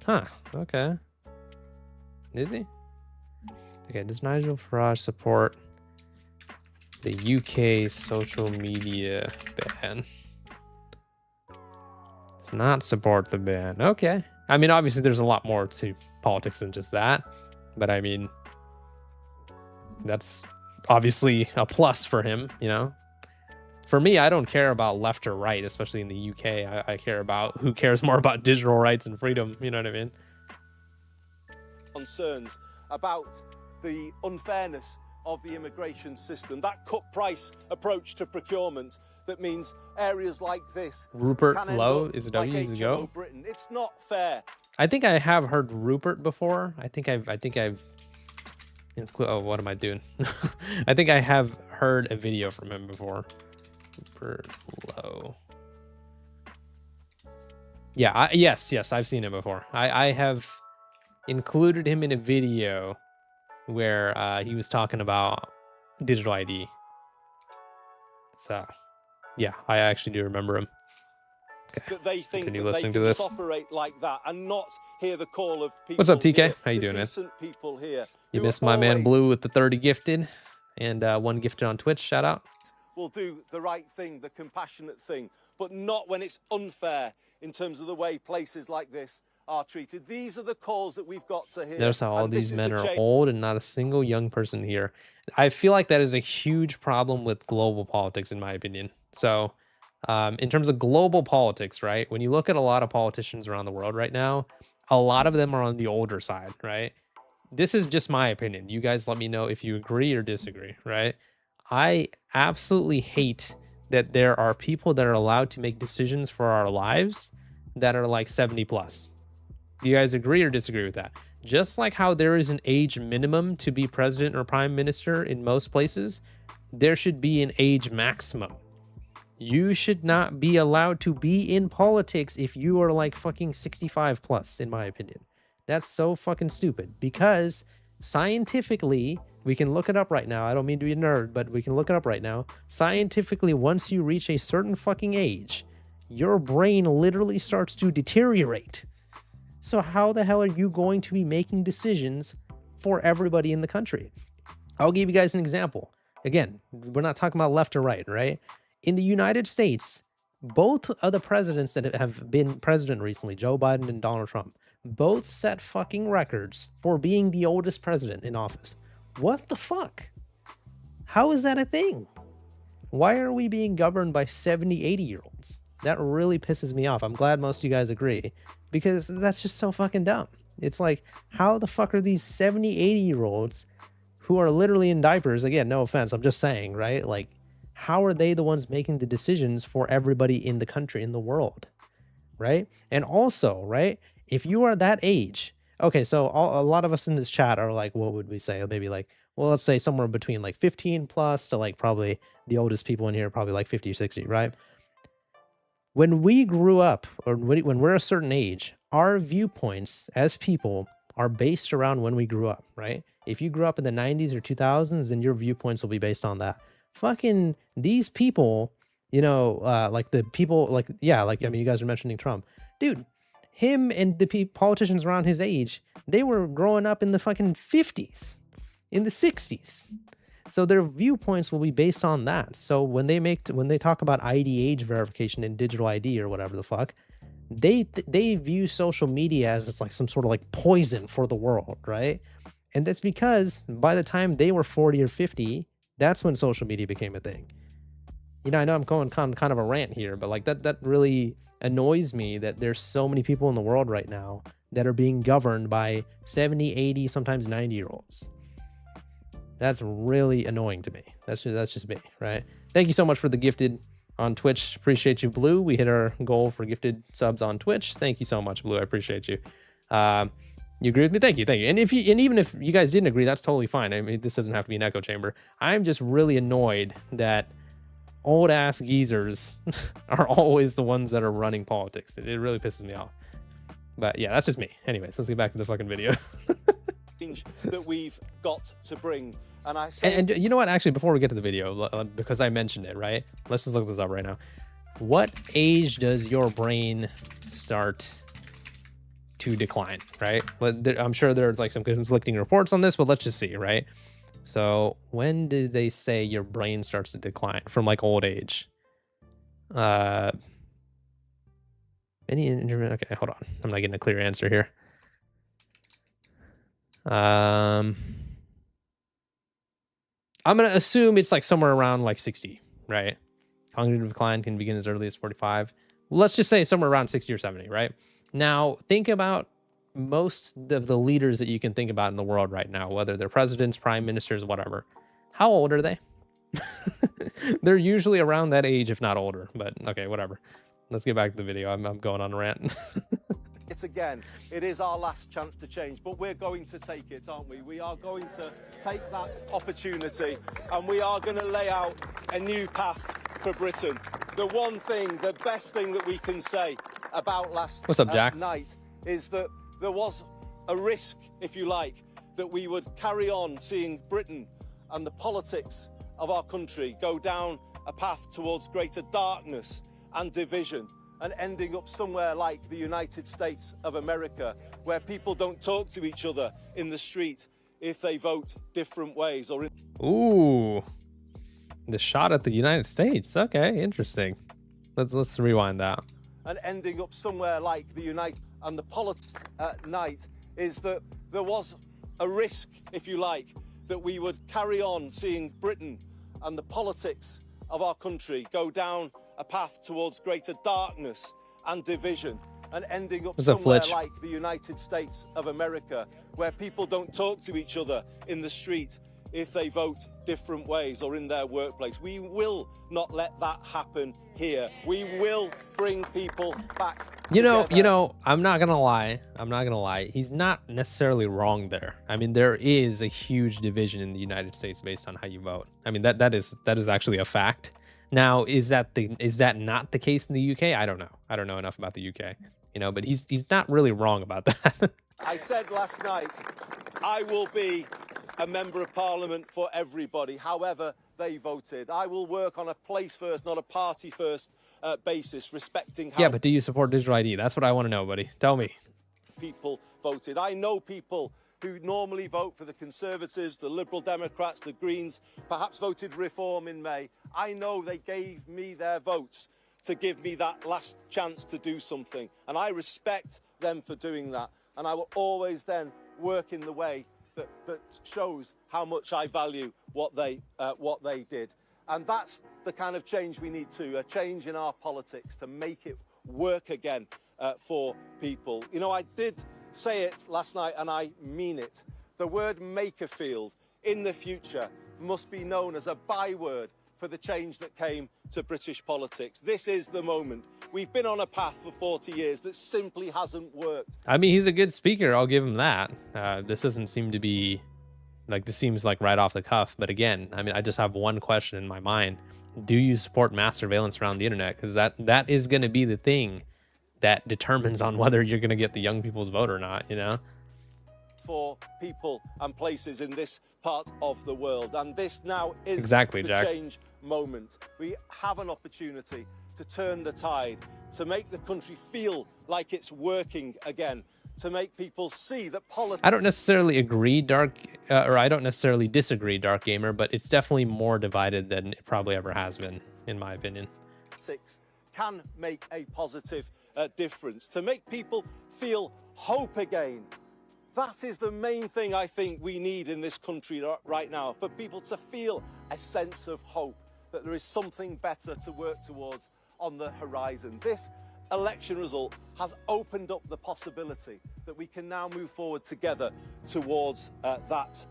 Huh. Okay. Is he? Okay, does Nigel Farage support the UK social media ban? To not support the ban. Okay. I mean, obviously, there's a lot more to politics than just that. But I mean, that's obviously a plus for him, you know? For me, I don't care about left or right, especially in the UK. I care about who cares more about digital rights and freedom. You know what I mean? Concerns about the unfairness of the immigration system, that cut price approach to procurement that means areas like this. Rupert can end Lowe up is it like W? Is it HMO go? Britain. It's not fair. I think I have heard Rupert before. I think I've. Oh, what am I doing? I think I have heard a video from him before. Rupert Lowe. Yeah. Yes. I've seen him before. I have included him in a video where he was talking about digital ID. So, yeah, I actually do remember him. Okay, That they think continue that they listening can to just this. operate like that and not hear the call of people. What's up, TK? Here, How you the doing, man? decent people here. You who missed my man always Blue with the 30 gifted and 1 gifted on Twitch. Shout out. will do the right thing, the compassionate thing, but not when it's unfair in terms of the way places like this are treated. These are the calls that we've got to hear. Notice how all and this these is men the are change. old and not a single young person here. I feel like that is a huge problem with global politics, in my opinion. So, in terms of global politics, right? When you look at a lot of politicians around the world right now, a lot of them are on the older side, right? This is just my opinion. You guys let me know if you agree or disagree, right? I absolutely hate that there are people that are allowed to make decisions for our lives that are like 70 plus. Do you guys agree or disagree with that? Just like how there is an age minimum to be president or prime minister in most places, there should be an age maximum. You should not be allowed to be in politics if you are like fucking 65 plus, in my opinion. That's so fucking stupid because scientifically, we can look it up right now. I don't mean to be a nerd, but we can look it up right now. Scientifically, once you reach a certain fucking age, your brain literally starts to deteriorate. So how the hell are you going to be making decisions for everybody in the country? I'll give you guys an example. Again, we're not talking about left or right, right? In the United States, both of the presidents that have been president recently, Joe Biden and Donald Trump, both set fucking records for being the oldest president in office. What the fuck? How is that a thing? Why are we being governed by 70, 80-year-olds? That really pisses me off. I'm glad most of you guys agree because that's just so fucking dumb. It's like, how the fuck are these 70, 80-year-olds who are literally in diapers? Again, no offense, I'm just saying, right? Like, how are they the ones making the decisions for everybody in the country, in the world, right? And also, right, if you are that age, okay, so a lot of us in this chat are like, what would we say? Maybe like, well, let's say somewhere between like 15 plus to like probably the oldest people in here, probably like 50 or 60, right? When we grew up, or when we're a certain age, our viewpoints as people are based around when we grew up, right? If you grew up in the 90s or 2000s, then your viewpoints will be based on that. Fucking these people, you know, like the people, like, yeah, like, I mean, you guys are mentioning Trump. Dude, him and the politicians around his age, they were growing up in the fucking 50s, in the 60s. So their viewpoints will be based on that. So when they talk about ID age verification and digital ID or whatever the fuck, they view social media as it's like some sort of like poison for the world, right? And that's because by the time they were 40 or 50, that's when social media became a thing. You know, I know I'm going kind of a rant here, but like that really annoys me that there's so many people in the world right now that are being governed by 70, 80, sometimes 90-year-olds. That's really annoying to me. That's just me, right? Thank you so much for the gifted on Twitch. Appreciate you, Blue. We hit our goal for gifted subs on Twitch. Thank you so much, Blue. I appreciate you. You agree with me? Thank you. And even if you guys didn't agree, that's totally fine. I mean, this doesn't have to be an echo chamber. I'm just really annoyed that old ass geezers are always the ones that are running politics. It really pisses me off. But yeah, that's just me. Anyways, let's get back to the fucking video. That we've got to bring. And I say, and you know what? Actually, before we get to the video, because I mentioned it, right? Let's just look this up right now. What age does your brain start to decline, right? I'm sure there's like some conflicting reports on this, but let's just see, right? So when did they say your brain starts to decline from like old age? And Any interview? Okay, hold on. I'm not getting a clear answer here. I'm gonna assume it's like somewhere around like 60, right? Cognitive decline can begin as early as 45. Let's just say somewhere around 60 or 70, right? Now, think about most of the leaders that you can think about in the world right now, whether they're presidents, prime ministers, whatever. How old are they? They're usually around that age, if not older. But okay, whatever. Let's get back to the video. I'm going on a rant. It's again, it is our last chance to change, but we're going to take it, aren't we? We are going to take that opportunity and we are going to lay out a new path for Britain. The one thing, the best thing that we can say about last What's up, Jack? Night is that there was a risk, if you like, that we would carry on seeing Britain and the politics of our country go down a path towards greater darkness and division, and ending up somewhere like the United States of America, where people don't talk to each other in the street if they vote different ways. Or Ooh, the shot at the United States. Okay, interesting. Let's rewind that. And ending up somewhere like the United, and the politics at night is that there was a risk, if you like, that we would carry on seeing Britain and the politics of our country go down a path towards greater darkness and division, and ending up somewhere like the United States of America, where people don't talk to each other in the street if they vote different ways or in their workplace. We will not let that happen here. We will bring people back together. You know, I'm not gonna lie. He's not necessarily wrong there. I mean, there is a huge division in the United States based on how you vote. I mean, that is actually a fact. Now, is that not the case in the UK? I don't know. I don't know enough about the UK, you know, but he's not really wrong about that. I said last night, I will be a member of parliament for everybody, however they voted. I will work on a place first, not a party first basis, respecting how... Yeah, but do you support digital ID? That's what I want to know, buddy. Tell me. People voted. I know people who normally vote for the Conservatives, the Liberal Democrats, the Greens, perhaps voted Reform in May. I know they gave me their votes to give me that last chance to do something. And I respect them for doing that. And I will always then work in the way that shows how much I value what they did. And that's the kind of change we need to, a change in our politics to make it work again for people. You know, I did say it last night and I mean it. The word Makerfield in the future must be known as a byword for the change that came to British politics. This is the moment. We've been on a path for 40 years that simply hasn't worked. I mean, he's a good speaker. I'll give him that. This doesn't seem to be like, this seems like right off the cuff. But again, I mean, I just have one question in my mind. Do you support mass surveillance around the internet? Because that is going to be the thing that determines on whether you're going to get the young people's vote or not, you know? For people and places in this part of the world. And this now is exactly, the Jack. Change moment. We have an opportunity to turn the tide, to make the country feel like it's working again, to make people see that politics... I don't necessarily agree, I don't necessarily disagree, Dark Gamer, but it's definitely more divided than it probably ever has been, in my opinion. Can make a positive difference, to make people feel hope again. That is the main thing I think we need in this country right now, for people to feel a sense of hope, that there is something better to work towards on the horizon. This election result has opened up the possibility that we can now move forward together towards that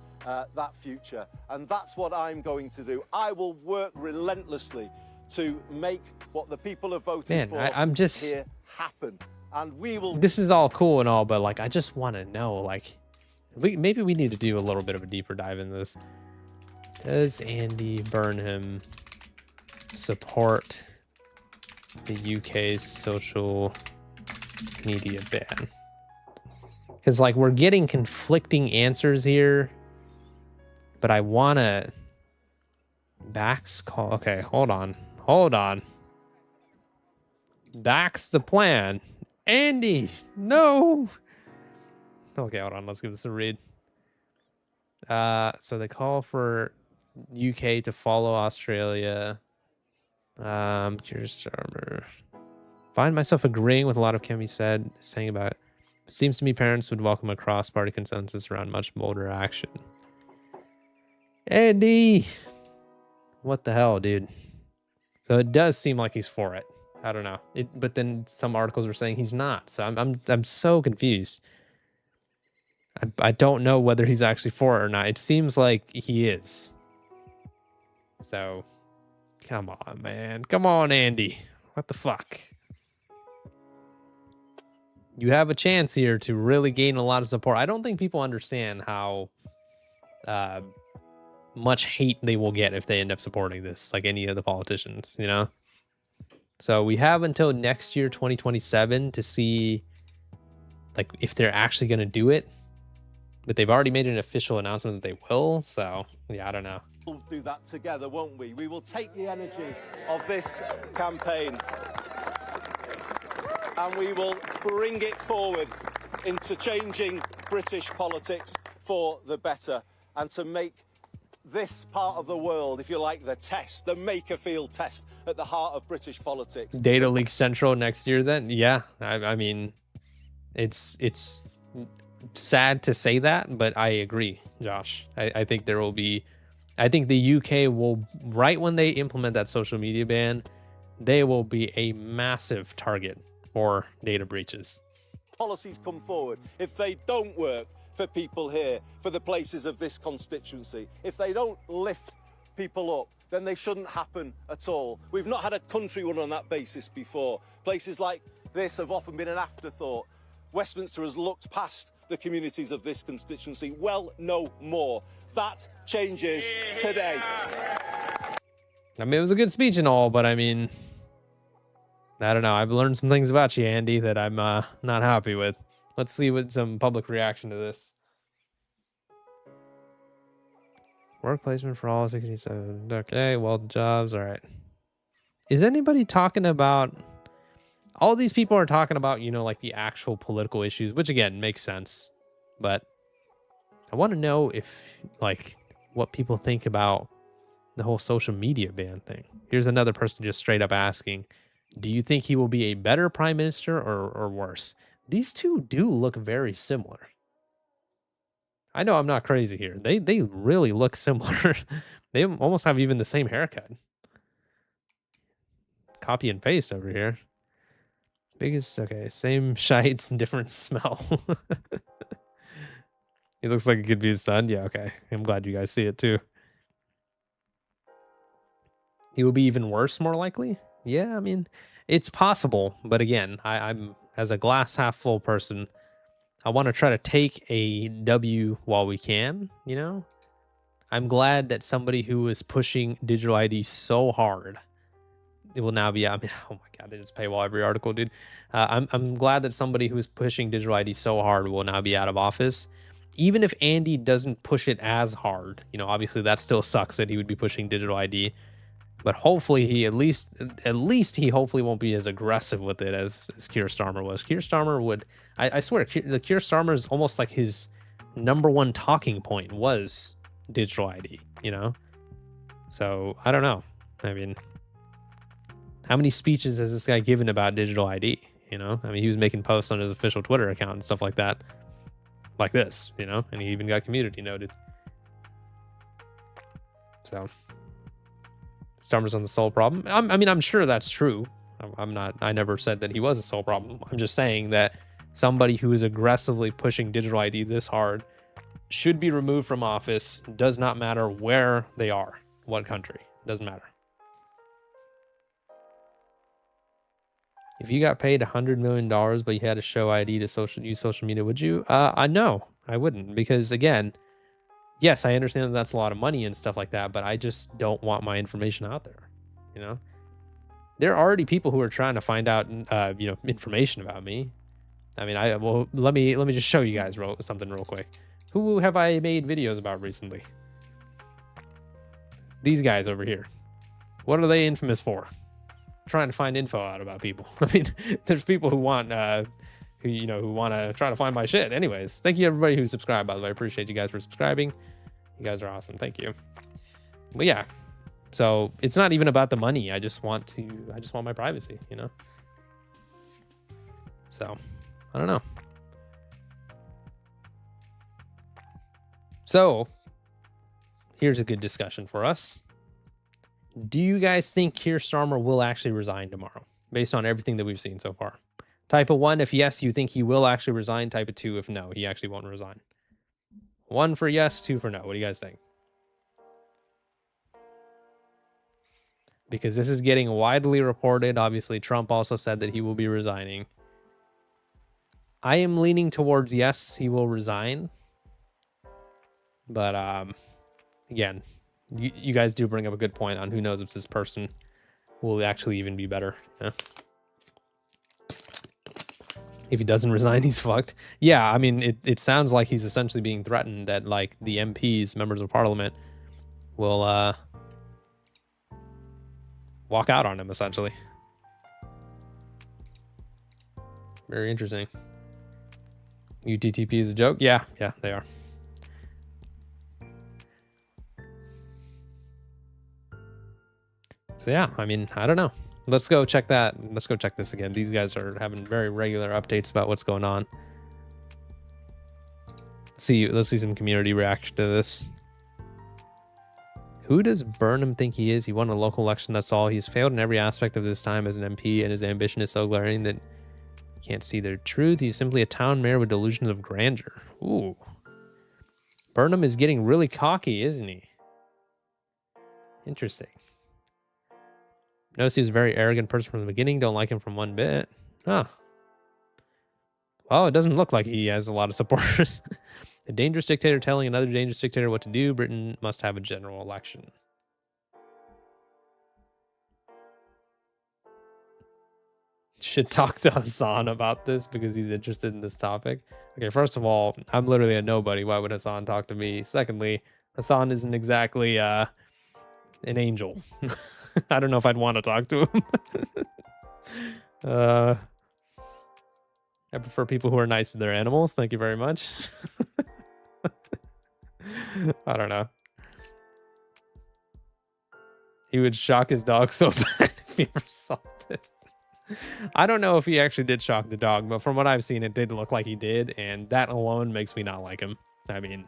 future. And that's what I'm going to do. I will work relentlessly to make what the people have voted for I'm just here happen. And we will... This is all cool and all, but like, I just want to know, like, maybe we need to do a little bit of a deeper dive in this. Does Andy Burnham support the UK's social media ban? Because like, we're getting conflicting answers here, but I want to... Backs call... Okay, hold on. Backs the plan. Andy, no. Okay, hold on. Let's give this a read. So they call for UK to follow Australia. Keir Starmer. Find myself agreeing with a lot of Kemi said, saying about, it seems to me parents would welcome a cross-party consensus around much bolder action. Andy! What the hell, dude? So it does seem like he's for it. I don't know. But then some articles are saying he's not. So I'm so confused. I don't know whether he's actually for it or not. It seems like he is. So, come on, man. Come on, Andy. What the fuck? You have a chance here to really gain a lot of support. I don't think people understand how much hate they will get if they end up supporting this, like any of the politicians, you know? So we have until next year, 2027, to see like if they're actually going to do it. But they've already made an official announcement that they will. So, yeah, I don't know. We'll do that together, won't we? We will take the energy of this campaign and we will bring it forward into changing British politics for the better and to make this part of the world, if you like, the test, the make-a-field test at the heart of British politics. Data leak central next year then? Yeah, I mean, it's sad to say that, but I agree, Josh. I think there will be, I think the UK will, right when they implement that social media ban, they will be a massive target for data breaches. Policies come forward. If they don't work for people here, for the places of this constituency, if they don't lift people up, then they shouldn't happen at all. We've not had a country run on that basis before. Places like this have often been an afterthought. Westminster has looked past the communities of this constituency. Well, no more. That changes today. I mean, it was a good speech and all, but I mean, I don't know. I've learned some things about you, Andy, that I'm not happy with. Let's see what some public reaction to this. Work placement for all 67. Okay, well, jobs. All right. Is anybody talking about... All these people are talking about, you know, like the actual political issues, which again makes sense. But I want to know if, like, what people think about the whole social media ban thing. Here's another person just straight up asking, do you think he will be a better prime minister or worse? These two do look very similar. I know I'm not crazy here. They really look similar. They almost have even the same haircut. Copy and paste over here. Biggest, okay, same shites, different smell. He looks like it could be his son. Yeah, okay. I'm glad you guys see it too. He will be even worse, more likely. Yeah, I mean, it's possible. But again, I'm as a glass half full person, I want to try to take a W while we can, you know? I'm glad that somebody who is pushing digital ID so hard, it will now be, I mean, oh my God, they just paywall every article, dude. I'm glad that somebody who is pushing digital ID so hard will now be out of office. Even if Andy doesn't push it as hard, you know, obviously that still sucks that he would be pushing digital ID. But hopefully he at least he hopefully won't be as aggressive with it as Keir Starmer was. Keir Starmer would, I swear, the Keir Starmer is almost like his #1 talking point was digital ID, you know? So I don't know. I mean, how many speeches has this guy given about digital ID? You know, I mean, he was making posts on his official Twitter account and stuff like that, like this, you know, and he even got community noted. So Starmer's on the sole problem. I mean, I'm sure that's true. I never said that he was a sole problem. I'm just saying that somebody who is aggressively pushing digital ID this hard should be removed from office. Does not matter where they are, what country, doesn't matter. If you got paid $100 million, but you had to show ID to use social media, would you? No, I wouldn't, because again, yes, I understand that that's a lot of money and stuff like that, but I just don't want my information out there. You know, there are already people who are trying to find out, you know, information about me. I mean, well, let me just show you guys something real quick. Who have I made videos about recently? These guys over here. What are they infamous for? Trying to find info out about people. I mean, there's people who want, who want to try to find my shit. Anyways, thank you everybody who subscribed, by the way. I appreciate you guys for subscribing. You guys are awesome. Thank you. But yeah, so it's not even about the money. I just want my privacy, you know? So, I don't know. So, here's a good discussion for us. Do you guys think Keir Starmer will actually resign tomorrow, based on everything that we've seen so far? Type of 1, if yes, you think he will actually resign. Type of 2, if no, he actually won't resign. 1 for yes, 2 for no. What do you guys think? Because this is getting widely reported. Obviously, Trump also said that he will be resigning. I am leaning towards yes, he will resign. But again, you guys do bring up a good point on who knows if this person will actually even be better. Yeah. If he doesn't resign, he's fucked. Yeah, I mean, it sounds like he's essentially being threatened that, like, the MPs, members of parliament, will walk out on him, essentially. Very interesting. UTTP is a joke? Yeah, they are. So yeah, I mean, I don't know. Let's go check that. Let's go check this again. These guys are having very regular updates about what's going on. Let's see some community reaction to this. Who does Burnham think he is? He won a local election, that's all. He's failed in every aspect of his time as an MP, and his ambition is so glaring that you can't see their truth. He's simply a town mayor with delusions of grandeur. Ooh. Burnham is getting really cocky, isn't he? Interesting. Notice he was a very arrogant person from the beginning. Don't like him from one bit. Huh. Well, it doesn't look like he has a lot of supporters. A dangerous dictator telling another dangerous dictator what to do. Britain must have a general election. Should talk to Hassan about this because he's interested in this topic. Okay, first of all, I'm literally a nobody. Why would Hassan talk to me? Secondly, Hassan isn't exactly an angel. I don't know if I'd want to talk to him. I prefer people who are nice to their animals. Thank you very much. I don't know. He would shock his dog so bad if he ever saw this. I don't know if he actually did shock the dog, but from what I've seen, it did look like he did, and that alone makes me not like him. I mean,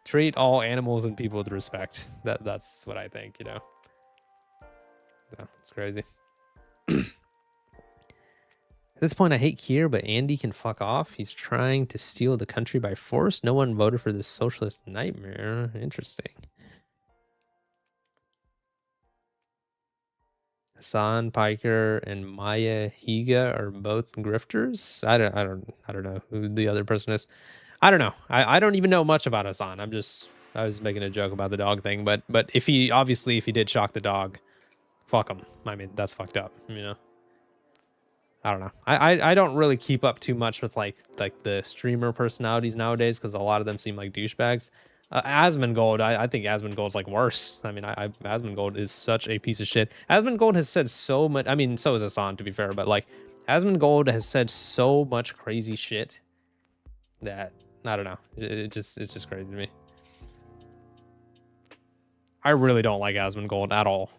treat all animals and people with respect. That's what I think, you know. No, it's crazy. At this point, I hate Keir, but Andy can fuck off. He's trying to steal the country by force. No one voted for this socialist nightmare. Interesting. Hassan Piker and Maya Higa are both grifters. I don't know who the other person is. I don't know. I don't even know much about Hassan. I was making a joke about the dog thing, but if he did shock the dog, fuck him. I mean, that's fucked up, you know. I don't know. I don't really keep up too much with like the streamer personalities nowadays because a lot of them seem like douchebags. Asmongold, I think Asmongold's like worse. I mean, Asmongold is such a piece of shit. Asmongold has said so much. I mean, so is Hassan, to be fair, but like Asmongold has said so much crazy shit that I don't know. It's just crazy to me. I really don't like Asmongold at all.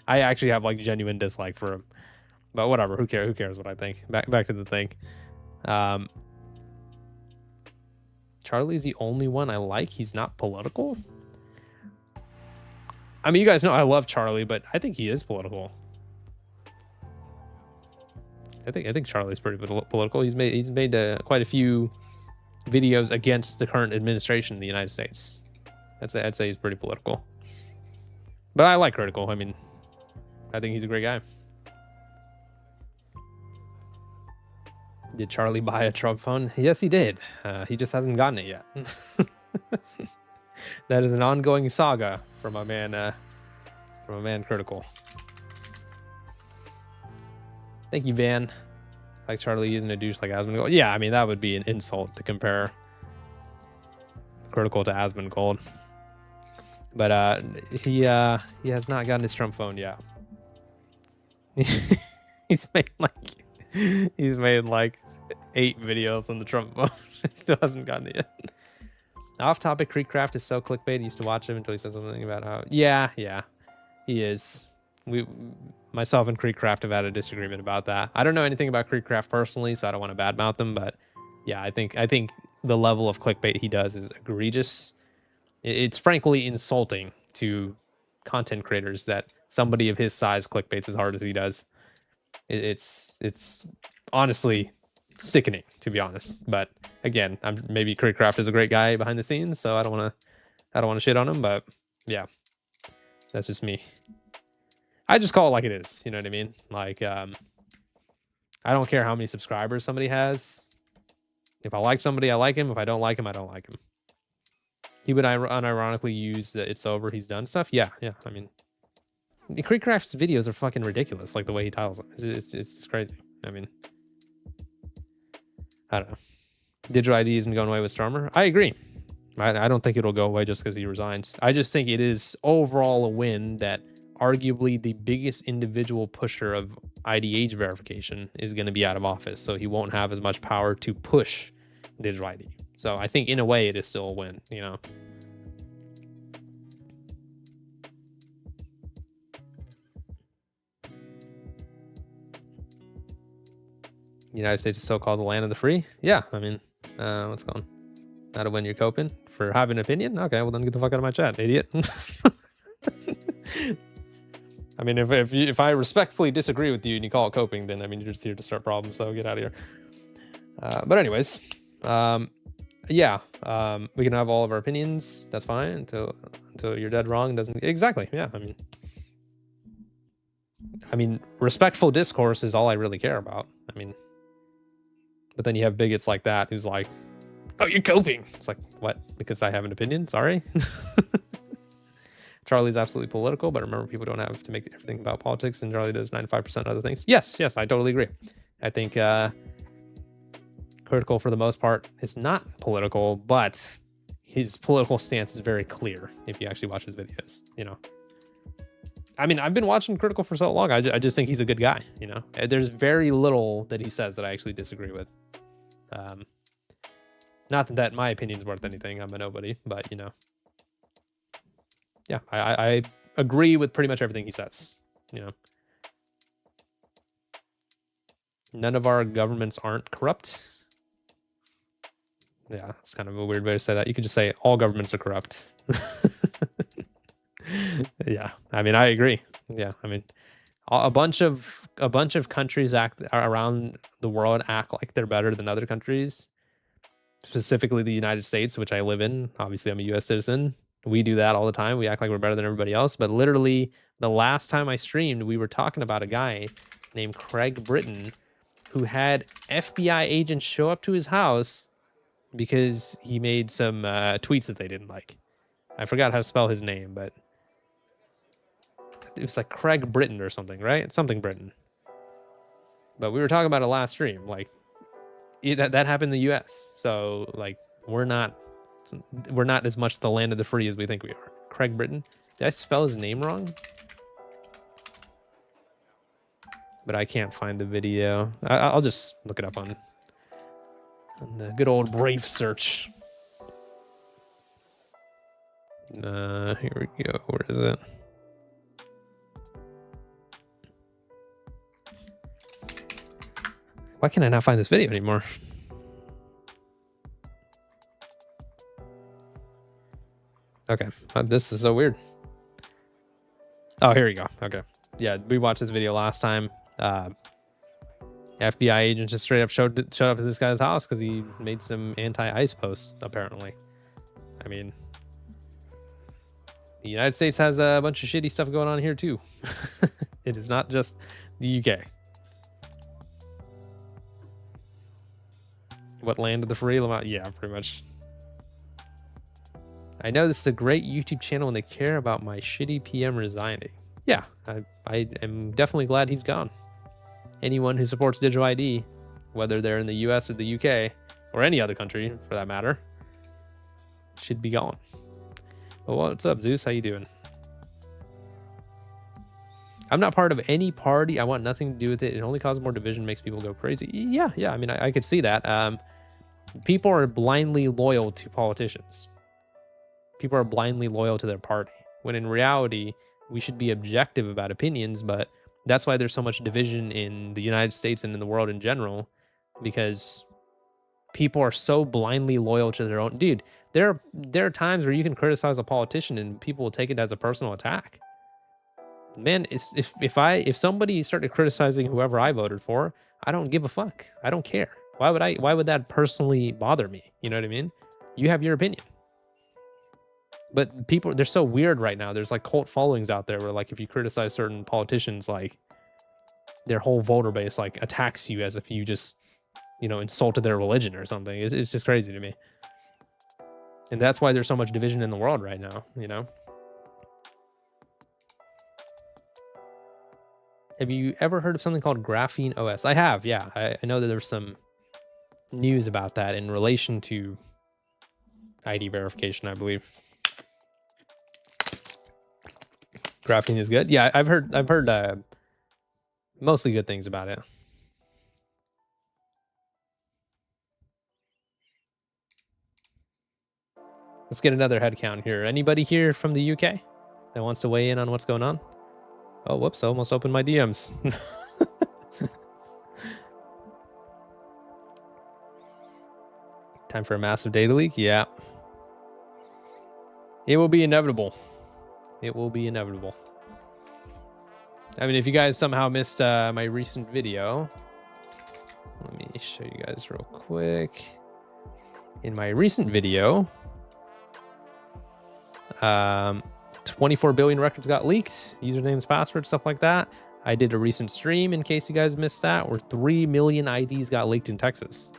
I actually have like genuine dislike for him. But whatever, who cares what I think? Back to the thing. Charlie's the only one I like. He's not political. I mean, you guys know I love Charlie, but I think he is political. I think Charlie's pretty political. He's made quite a few videos against the current administration in the United States. I'd say he's pretty political. But I like Critical. I mean, I think he's a great guy. Did Charlie buy a Trump phone? Yes, he did. He just hasn't gotten it yet. That is an ongoing saga from a man Critical. Thank you, Van. Like Charlie using a douche like Asmongold. Yeah, I mean, that would be an insult to compare Critical to Asmongold. But he has not gotten his Trump phone yet. He's made like 8 videos on the Trump phone. Still hasn't gotten it yet. Off topic, Creekcraft is so clickbait. I used to watch him until he said something about how he is. myself and Creekcraft have had a disagreement about that. I don't know anything about Creekcraft personally, so I don't want to badmouth them, but yeah, I think the level of clickbait he does is egregious. It's frankly insulting to content creators that somebody of his size clickbaits as hard as he does. It's honestly sickening, to be honest. But again, maybe Creekcraft is a great guy behind the scenes, so I don't want to shit on him. But yeah, that's just me. I just call it like it is. You know what I mean? Like, I don't care how many subscribers somebody has. If I like somebody, I like him. If I don't like him, I don't like him. He would unironically use It's Over, He's Done stuff. Yeah. I mean, Creekcraft's videos are fucking ridiculous, like the way he titles them. It's just crazy. I mean, I don't know. Digital ID isn't going away with Starmer. I agree. I don't think it'll go away just because he resigns. I just think it is overall a win that arguably the biggest individual pusher of ID age verification is going to be out of office, so he won't have as much power to push digital ID. So I think in a way it is still a win, you know. The United States is so-called the land of the free. Yeah, I mean, what's going on? Not a win, you're coping for having an opinion. Okay, well then get the fuck out of my chat, idiot. I mean, if I respectfully disagree with you and you call it coping, then I mean you're just here to start problems. So get out of here. But anyways, yeah, we can have all of our opinions. That's fine until you're dead wrong. Doesn't exactly. Yeah, I mean, respectful discourse is all I really care about. I mean, but then you have bigots like that who's like, oh, you're coping. It's like, what? Because I have an opinion? Sorry. Charlie's absolutely political, but remember, people don't have to make everything about politics, and Charlie does 95% other things. Yes, I totally agree. I think Critical, for the most part, is not political, but his political stance is very clear if you actually watch his videos, you know. I mean, I've been watching Critical for so long. I just think he's a good guy, you know. There's very little that he says that I actually disagree with. Not that my opinion's worth anything. I'm a nobody, but, you know. Yeah, I agree with pretty much everything he says, you know. None of our governments aren't corrupt. Yeah, it's kind of a weird way to say that. You could just say all governments are corrupt. Yeah, I mean, I agree. Yeah, I mean, a bunch of countries around the world act like they're better than other countries, specifically the United States, which I live in. Obviously, I'm a U.S. citizen. We do that all the time. We act like we're better than everybody else. But literally, the last time I streamed, we were talking about a guy named Craig Britton who had FBI agents show up to his house because he made some tweets that they didn't like. I forgot how to spell his name, but it was like Craig Britton or something, right? It's something Britton. But we were talking about it last stream. Like, that happened in the U.S. So, like, we're not as much the land of the free as we think we are. Craig Britton. Did I spell his name wrong? But I can't find the video. I'll just look it up on the good old Brave search. Here we go. Where is it? Why can I not find this video anymore? Okay, this is so weird. Oh, here we go. Okay, yeah, we watched this video last time. FBI agents just straight up showed up to this guy's house because he made some anti-ICE posts, apparently. I mean, the United States has a bunch of shitty stuff going on here too. It is not just the UK. What land of the free? Yeah, pretty much. I know this is a great YouTube channel and they care about my shitty PM resigning. Yeah, I am definitely glad he's gone. Anyone who supports digital ID, whether they're in the US or the UK, or any other country for that matter, should be gone. Well, what's up, Zeus? How you doing? I'm not part of any party. I want nothing to do with it. It only causes more division, makes people go crazy. Yeah. I mean, I could see that. People are blindly loyal to politicians. People are blindly loyal to their party, when in reality, we should be objective about opinions, but That's why there's so much division in the United States and in the world in general, because people are so blindly loyal to their own. Dude, there are times where you can criticize a politician and people will take it as a personal attack. Man, if somebody started criticizing whoever I voted for, I don't give a fuck. I don't care. Why would that personally bother me? You know what I mean? You have your opinion. But people, they're so weird right now. There's like cult followings out there where like if you criticize certain politicians, like their whole voter base like attacks you as if you just, insulted their religion or something. It's just crazy to me. And that's why there's so much division in the world right now, Have you ever heard of something called Graphene OS? I have, yeah. I know that there's some news about that in relation to ID verification, I believe. Graphene is good. Yeah, I've heard mostly good things about it. Let's get another head count here. Anybody here from the UK that wants to weigh in on what's going on? Oh, whoops, I almost opened my DMs. Time for a massive data leak? Yeah. It will be inevitable. It will be inevitable. I mean, if you guys somehow missed my recent video, let me show you guys real quick. In my recent video, 24 billion records got leaked, usernames, passwords, stuff like that. I did a recent stream, in case you guys missed that, where 3 million IDs got leaked in Texas.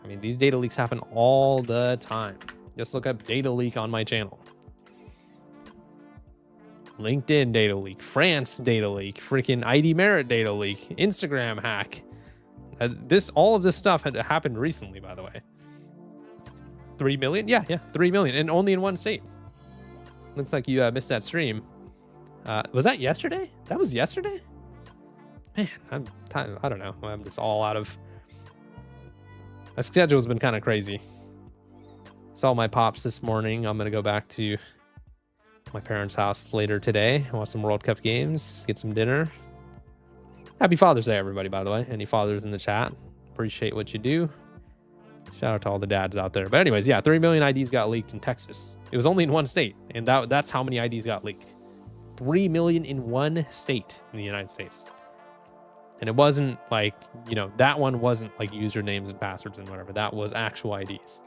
I mean, these data leaks happen all the time. Just look up data leak on my channel. LinkedIn data leak, France data leak, freaking ID merit data leak, Instagram hack. All of this stuff had happened recently, by the way. 3 million? Yeah, 3 million, and only in one state. Looks like you missed that stream. Was that yesterday? That was yesterday? Man, I don't know. I'm just all out of... My schedule's been kind of crazy. Saw my pops this morning. I'm going to go back to my parents' house later today. Watch some World Cup games. Get some dinner. Happy Father's Day, everybody, by the way. Any fathers in the chat? Appreciate what you do. Shout out to all the dads out there. But anyways, yeah, 3 million IDs got leaked in Texas. It was only in one state, and that's how many IDs got leaked. 3 million in one state in the United States. And it wasn't like, that one wasn't like usernames and passwords and whatever. That was actual IDs.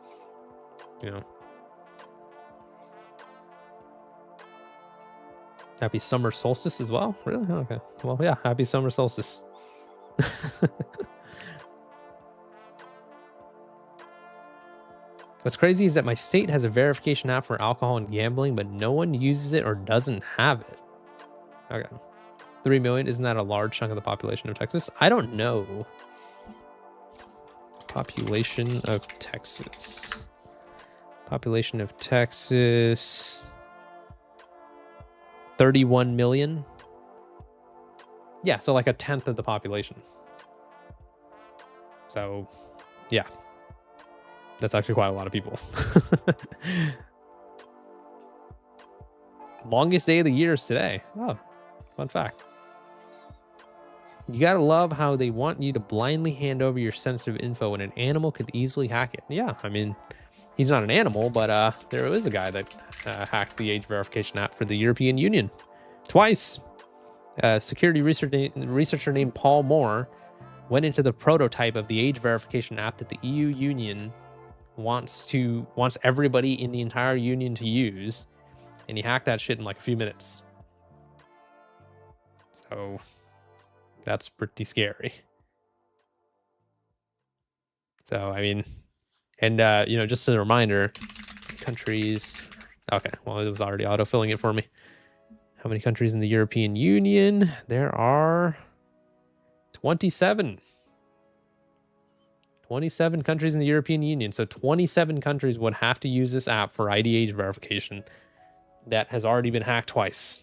Happy summer solstice as well? Really? Okay. Well, yeah, happy summer solstice. What's crazy is that my state has a verification app for alcohol and gambling, but no one uses it or doesn't have it. Okay. 3 million, isn't that a large chunk of the population of Texas? I don't know. Population of Texas. Population of Texas. 31 million. Yeah, so like a tenth of the population. So, yeah. That's actually quite a lot of people. Longest day of the year is today. Oh, fun fact. You gotta love how they want you to blindly hand over your sensitive info when an animal could easily hack it. Yeah, I mean, he's not an animal, but there is a guy that hacked the age verification app for the European Union twice. Security researcher named Paul Moore went into the prototype of the age verification app that the EU Union wants everybody in the entire union to use, and he hacked that shit in like a few minutes. So that's pretty scary. So I mean, and just as a reminder, countries. Okay, well, it was already autofilling it for me. How many countries in the European Union? There are 27. 27 countries in the European Union. So 27 countries would have to use this app for ID age verification that has already been hacked twice.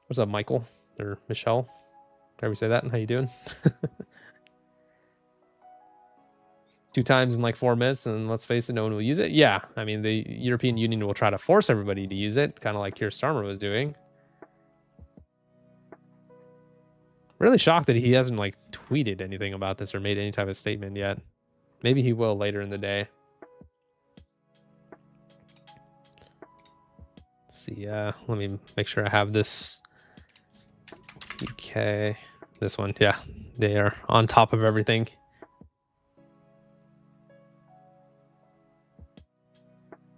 What's up, Michael? Or Michelle? How do we say that? How you doing? 2 times in like 4 minutes, and let's face it, no one will use it. Yeah, I mean, the European Union will try to force everybody to use it, kind of like Keir Starmer was doing. Really shocked that he hasn't like tweeted anything about this or made any type of statement yet. Maybe he will later in the day. Let's see, let me make sure I have this. UK, this one, yeah, they are on top of everything.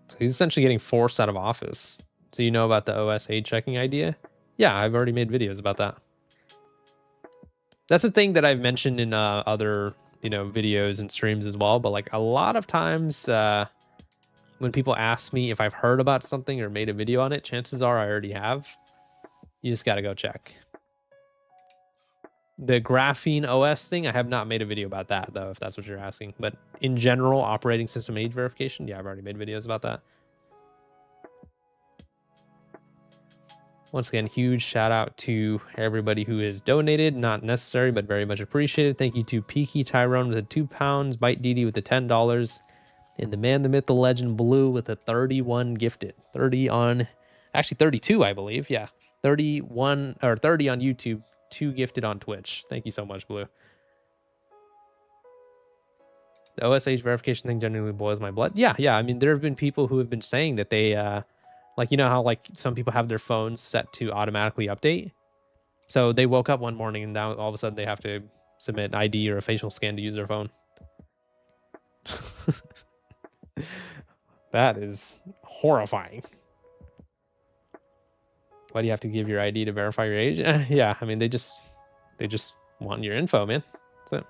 So he's essentially getting forced out of office. So you know about the OS age checking idea? Yeah, I've already made videos about that. That's a thing that I've mentioned in other, videos and streams as well. But like a lot of times when people ask me if I've heard about something or made a video on it, chances are I already have. You just got to go check. The graphene OS thing, I have not made a video about that, though, if that's what you're asking. But in general, operating system age verification, yeah, I've already made videos about that. Once again, huge shout out to everybody who has donated. Not necessary, but very much appreciated. Thank you to Peaky Tyrone with the £2, Bite Didi with the $10, and the man, the myth, the legend, Blue with the 31 gifted. 30 on, actually 32, I believe. Yeah, 31 or 30 on YouTube. 2 gifted on Twitch. Thank you so much, Blue. The OSH verification thing genuinely boils my blood. Yeah. I mean, there have been people who have been saying that they, like, you know how like some people have their phones set to automatically update. So they woke up one morning and now all of a sudden they have to submit an ID or a facial scan to use their phone. That is horrifying. Why do you have to give your ID to verify your age? Yeah, I mean, they just want your info, man. That's it.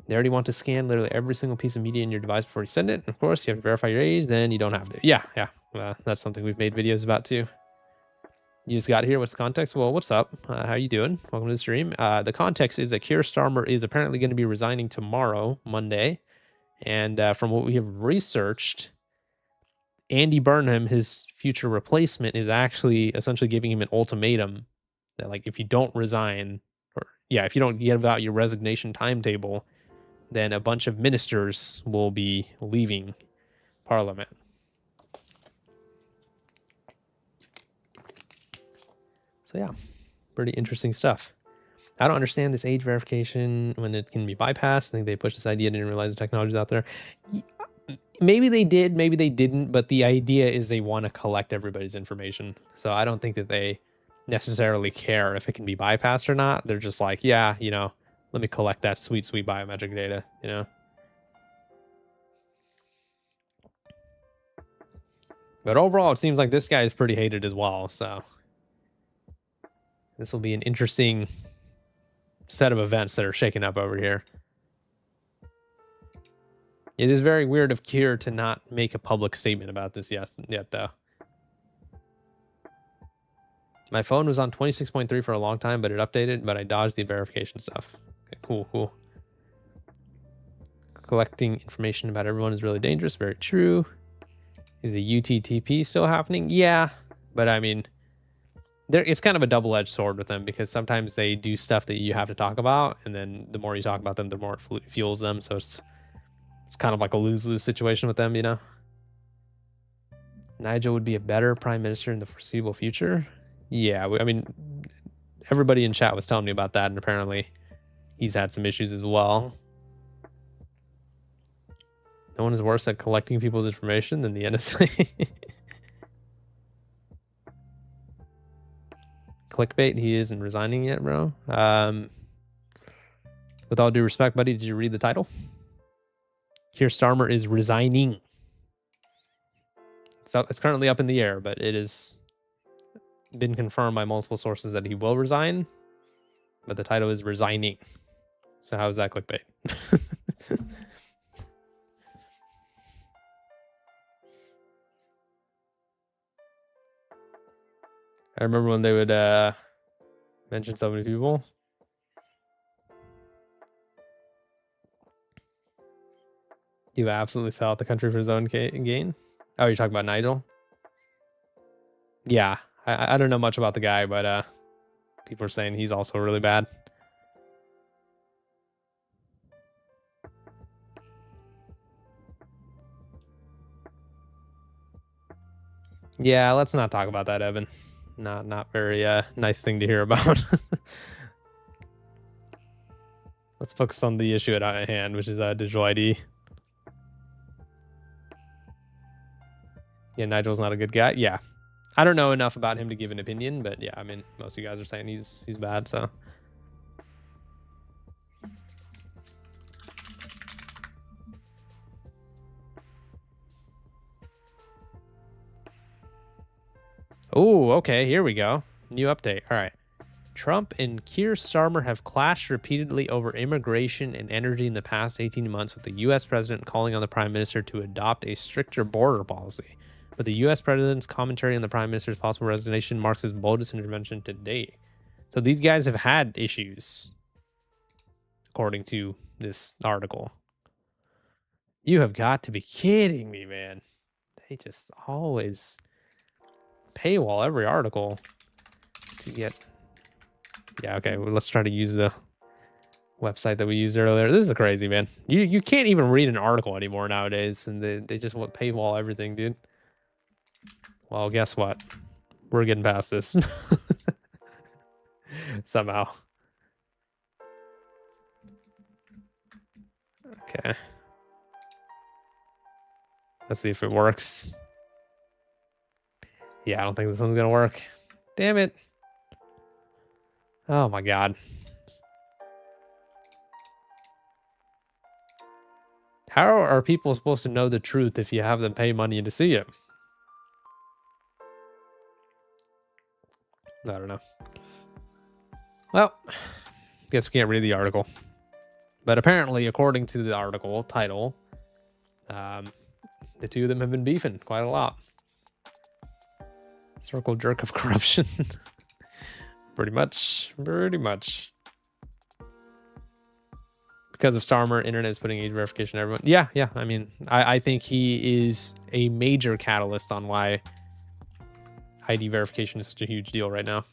They already want to scan literally every single piece of media in your device before you send it. Of course, you have to verify your age, then you don't have to. Yeah. That's something we've made videos about too. You just got here. What's the context? Well, what's up? How you doing? Welcome to the stream. The context is that Keir Starmer is apparently going to be resigning tomorrow, Monday. And from what we have researched, Andy Burnham, his future replacement, is actually essentially giving him an ultimatum that, like, if you don't resign, if you don't give out your resignation timetable, then a bunch of ministers will be leaving Parliament. So yeah, pretty interesting stuff. I don't understand this age verification when it can be bypassed. I think they pushed this idea, didn't realize the technology's out there. Maybe they did, maybe they didn't, but the idea is they want to collect everybody's information. So I don't think that they necessarily care if it can be bypassed or not. They're just like, yeah, let me collect that sweet biometric data, But overall, it seems like this guy is pretty hated as well, so this will be an interesting set of events that are shaking up over here. It is very weird of Keir to not make a public statement about this yet, though. My phone was on 26.3 for a long time, but it updated, but I dodged the verification stuff. Okay, cool. Collecting information about everyone is really dangerous. Very true. Is the UTTP still happening? Yeah, but I mean, it's kind of a double-edged sword with them because sometimes they do stuff that you have to talk about, and then the more you talk about them, the more it fuels them. So it's kind of like a lose-lose situation with them, Nigel would be a better prime minister in the foreseeable future. Yeah, I mean, everybody in chat was telling me about that, and apparently he's had some issues as well. No one is worse at collecting people's information than the NSA. Clickbait, he isn't resigning yet, bro. With all due respect, buddy, did you read the title? Keir Starmer is resigning. So it's currently up in the air, but it has been confirmed by multiple sources that he will resign. But the title is resigning. So how is that clickbait? I remember when they would mention so many people. You absolutely sell out the country for his own gain. Oh, you're talking about Nigel? Yeah, I don't know much about the guy, but people are saying he's also really bad. Yeah, let's not talk about that, Evan. Not very nice thing to hear about. Let's focus on the issue at hand, which is digital ID. Yeah, Nigel's not a good guy. Yeah, I don't know enough about him to give an opinion, but yeah, I mean, most of you guys are saying he's bad, so. Oh, okay, here we go. New update. All right. Trump and Keir Starmer have clashed repeatedly over immigration and energy in the past 18 months, with the U.S. president calling on the prime minister to adopt a stricter border policy. But the U.S. president's commentary on the prime minister's possible resignation marks his boldest intervention to date. So these guys have had issues, according to this article. You have got to be kidding me, man. They just always paywall every article to get... Yeah, okay, well, let's try to use the website that we used earlier. This is crazy, man. You can't even read an article anymore nowadays, and they just want paywall everything, dude. Well, guess what? We're getting past this. Somehow. Okay. Let's see if it works. Yeah, I don't think this one's gonna work. Damn it. Oh my god. How are people supposed to know the truth if you have them pay money to see it? I don't know. Well, guess we can't read the article. But apparently, according to the article title, the two of them have been beefing quite a lot. Circle jerk of corruption. Pretty much. Because of Starmer, internet is putting age verification on everyone. Yeah. I mean, I think he is a major catalyst on why ID verification is such a huge deal right now.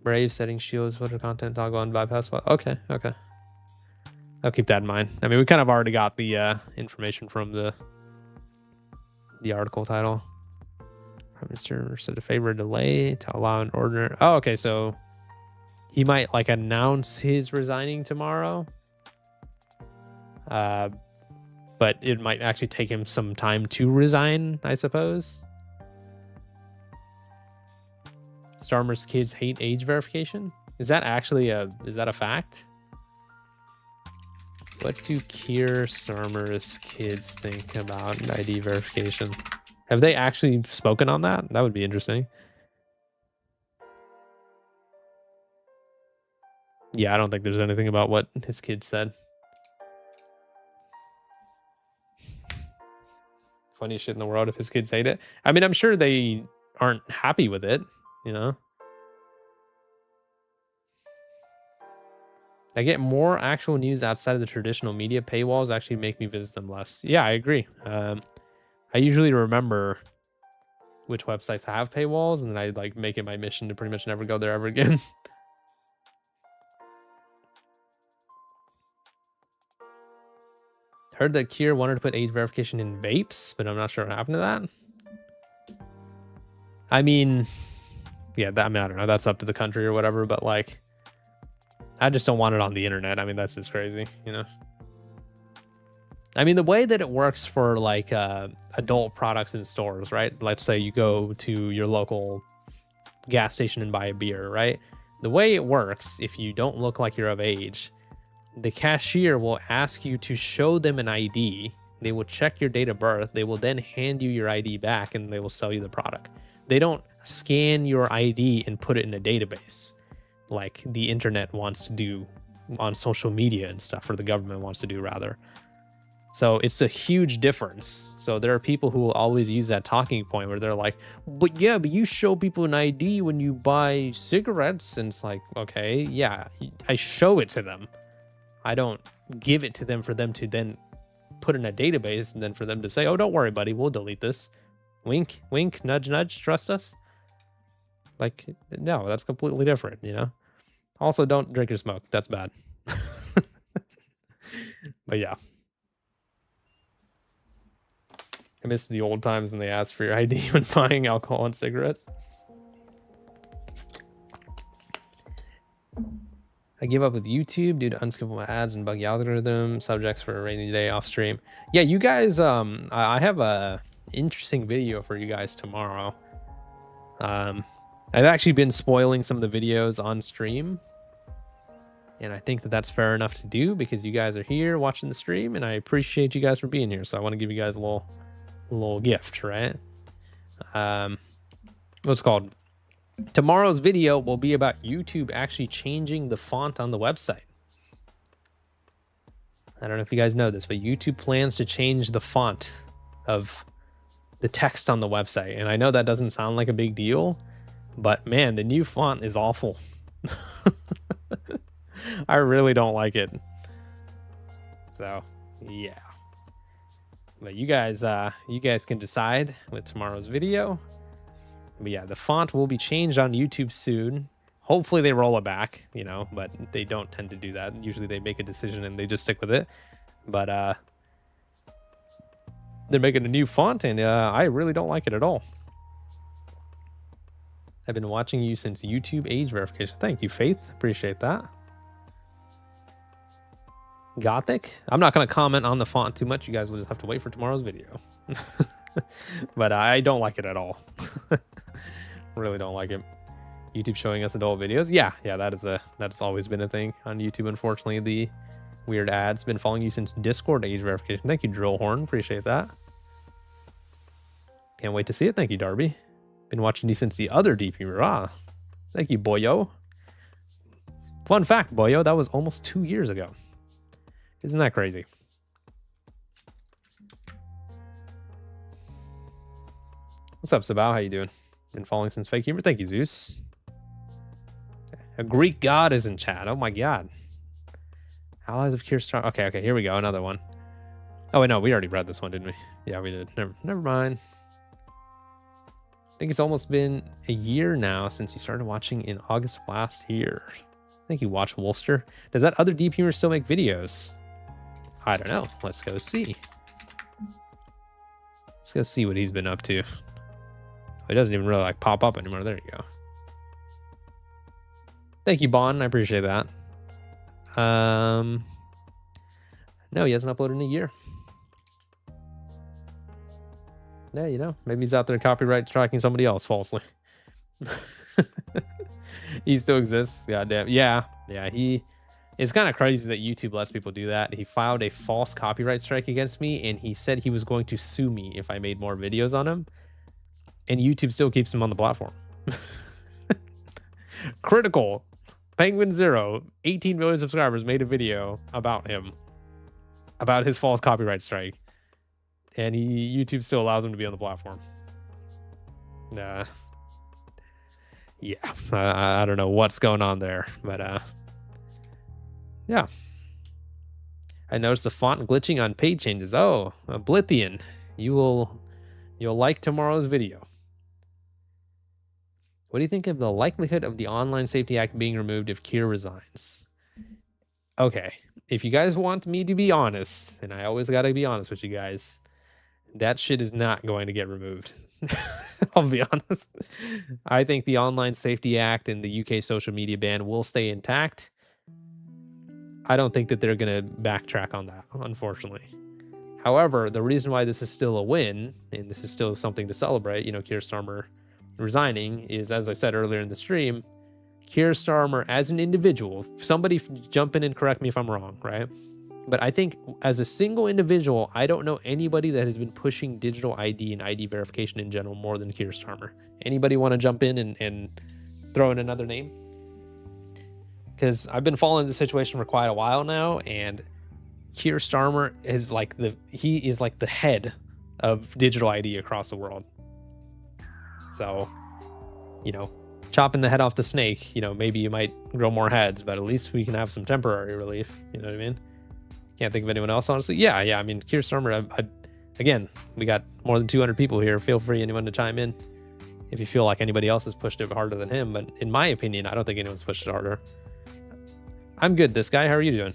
Brave setting shields, filter content, toggle on bypass. Okay. I'll keep that in mind. I mean, we kind of already got the information from the article title. Prime Minister said to favor a delay to allow an order. Oh, okay. So he might like announce his resigning tomorrow. But it might actually take him some time to resign, I suppose. Starmer's kids hate age verification. Is that actually is that a fact? What do Keir Starmer's kids think about ID verification? Have they actually spoken on that? That would be interesting. Yeah, I don't think there's anything about what his kids said. Funniest shit in the world if his kids hate it. I mean, I'm sure they aren't happy with it, you know? I get more actual news outside of the traditional media. Paywalls actually make me visit them less. Yeah, I agree. I usually remember which websites have paywalls, and then I like make it my mission to pretty much never go there ever again. Heard that Keir wanted to put age verification in vapes, but I'm not sure what happened to that. I mean, yeah, I mean, I don't know. That's up to the country or whatever, but like, I just don't want it on the internet. I mean, that's just crazy, you know? I mean, the way that it works for like adult products in stores, right? Let's say you go to your local gas station and buy a beer, right? The way it works, if you don't look like you're of age, the cashier will ask you to show them an ID. They will check your date of birth. They will then hand you your ID back and they will sell you the product. They don't scan your ID and put it in a database like the internet wants to do on social media and stuff, or the government wants to do rather. So it's a huge difference. So there are people who will always use that talking point where they're like, but you show people an ID when you buy cigarettes. And it's like, okay, yeah, I show it to them. I don't give it to them for them to then put in a database and then for them to say, oh, don't worry, buddy, we'll delete this. Wink, wink, nudge, nudge, trust us. Like, no, that's completely different, you know? Also, don't drink or smoke. That's bad. But yeah. I miss the old times when they asked for your ID when buying alcohol and cigarettes. I give up with YouTube due to unskippable ads and buggy algorithm. Subjects for a rainy day off stream. Yeah, you guys, I have a interesting video for you guys tomorrow. I've actually been spoiling some of the videos on stream, and I think that that's fair enough to do because you guys are here watching the stream, and I appreciate you guys for being here. So I want to give you guys a little gift, right? What's it called? Tomorrow's video will be about YouTube actually changing the font on the website. I don't know if you guys know this, but YouTube plans to change the font of the text on the website. And I know that doesn't sound like a big deal, but man, the new font is awful. I really don't like it. So, yeah. But you guys can decide with tomorrow's video. But yeah, the font will be changed on YouTube soon. Hopefully they roll it back, you know, but they don't tend to do that. Usually they make a decision and they just stick with it. But they're making a new font, and I really don't like it at all. I've been watching you since YouTube age verification. Thank you, Faith. Appreciate that. Gothic. I'm not going to comment on the font too much. You guys will just have to wait for tomorrow's video. But I don't like it at all. Really don't like it. YouTube showing us adult videos. Yeah, that's always been a thing on YouTube. Unfortunately, the weird ads. Been following you since Discord age verification. Thank you, Drillhorn. Appreciate that. Can't wait to see it. Thank you, Darby. Been watching you since the other DP. Ah, thank you, Boyo. Fun fact, Boyo, that was almost 2 years ago. Isn't that crazy? What's up, Sabao? How you doing? Been following since Fake Humor. Thank you, Zeus. A Greek god is in chat. Oh my god. Allies of Keir Starmer. Okay, here we go. Another one. Oh wait, no, we already read this one, didn't we? Yeah, we did. Never mind. I think it's almost been a year now since you started watching in August of last year. Thank you, Watch Wolfster. Does that other deep humor still make videos? I don't know. Let's go see. Let's go see what he's been up to. It doesn't even really like pop up anymore. There you go. Thank you, Bon. I appreciate that. No, he hasn't uploaded in a year. Yeah, you know, maybe he's out there copyright striking somebody else falsely. He still exists. Goddamn. Yeah. It's kind of crazy that YouTube lets people do that. He filed a false copyright strike against me, and he said he was going to sue me if I made more videos on him. And YouTube still keeps him on the platform. Critical. Penguin Zero, 18 million subscribers, made a video about him, about his false copyright strike, and YouTube still allows him to be on the platform. Yeah, I don't know what's going on there, but yeah. I noticed the font glitching on page changes. Oh, Oblivion, you'll like tomorrow's video. What do you think of the likelihood of the Online Safety Act being removed if Keir resigns? Okay, if you guys want me to be honest, and I always gotta be honest with you guys, that shit is not going to get removed. I'll be honest. I think the Online Safety Act and the UK social media ban will stay intact. I don't think that they're going to backtrack on that, unfortunately. However, the reason why this is still a win, and this is still something to celebrate, you know, Keir Starmer resigning, is, as I said earlier in the stream, Keir Starmer as an individual, somebody jump in and correct me if I'm wrong, right? But I think as a single individual, I don't know anybody that has been pushing digital ID and ID verification in general more than Keir Starmer. Anybody want to jump in and throw in another name? Because I've been following the situation for quite a while now, and Keir Starmer is like the head of digital ID across the world. So, you know, chopping the head off the snake, you know, maybe you might grow more heads, but at least we can have some temporary relief. You know what I mean? Can't think of anyone else, honestly. Yeah. I mean, Keir Starmer, again, we got more than 200 people here. Feel free, anyone, to chime in if you feel like anybody else has pushed it harder than him. But in my opinion, I don't think anyone's pushed it harder. I'm good, this guy. How are you doing?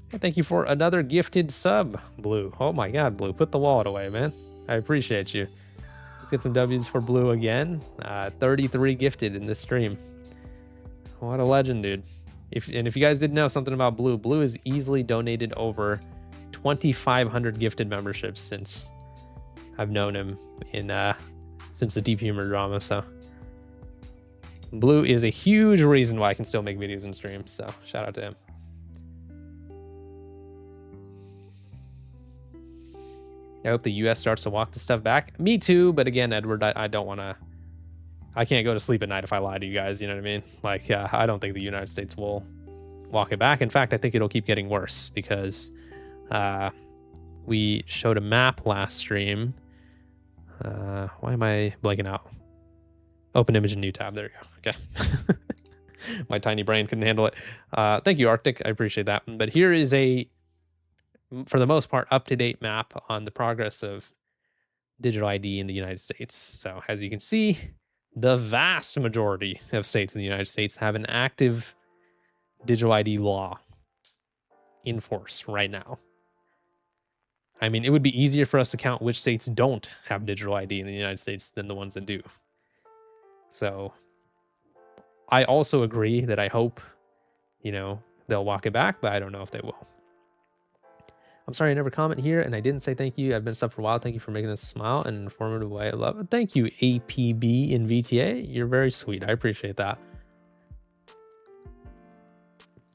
Thank you for another gifted sub, Blue. Oh my God, Blue, put the wallet away, man. I appreciate you. Let's get some W's for Blue again. 33 gifted in this stream. What a legend, dude. If you guys didn't know something about Blue, Blue has easily donated over 2,500 gifted memberships since I've known him since the Deep Humor drama. So Blue is a huge reason why I can still make videos and streams. So shout out to him. I hope the U.S. starts to walk this stuff back. Me too, but again, Edward, I don't want to. I can't go to sleep at night if I lie to you guys. You know what I mean? Like, I don't think the United States will walk it back. In fact, I think it'll keep getting worse because we showed a map last stream. Why am I blanking out? Open image in new tab. There you go. Okay. My tiny brain couldn't handle it. Thank you, Arctic. I appreciate that. But here is a, for the most part, up-to-date map on the progress of digital ID in the United States. So as you can see, the vast majority of states in the United States have an active digital ID law in force right now. I mean, it would be easier for us to count which states don't have digital ID in the United States than the ones that do. So I also agree that I hope, they'll walk it back, but I don't know if they will. I'm sorry I never comment here, and I didn't say thank you. I've been stuck for a while. Thank you for making us smile in an informative way. I love it. Thank you, APB in VTA. You're very sweet. I appreciate that.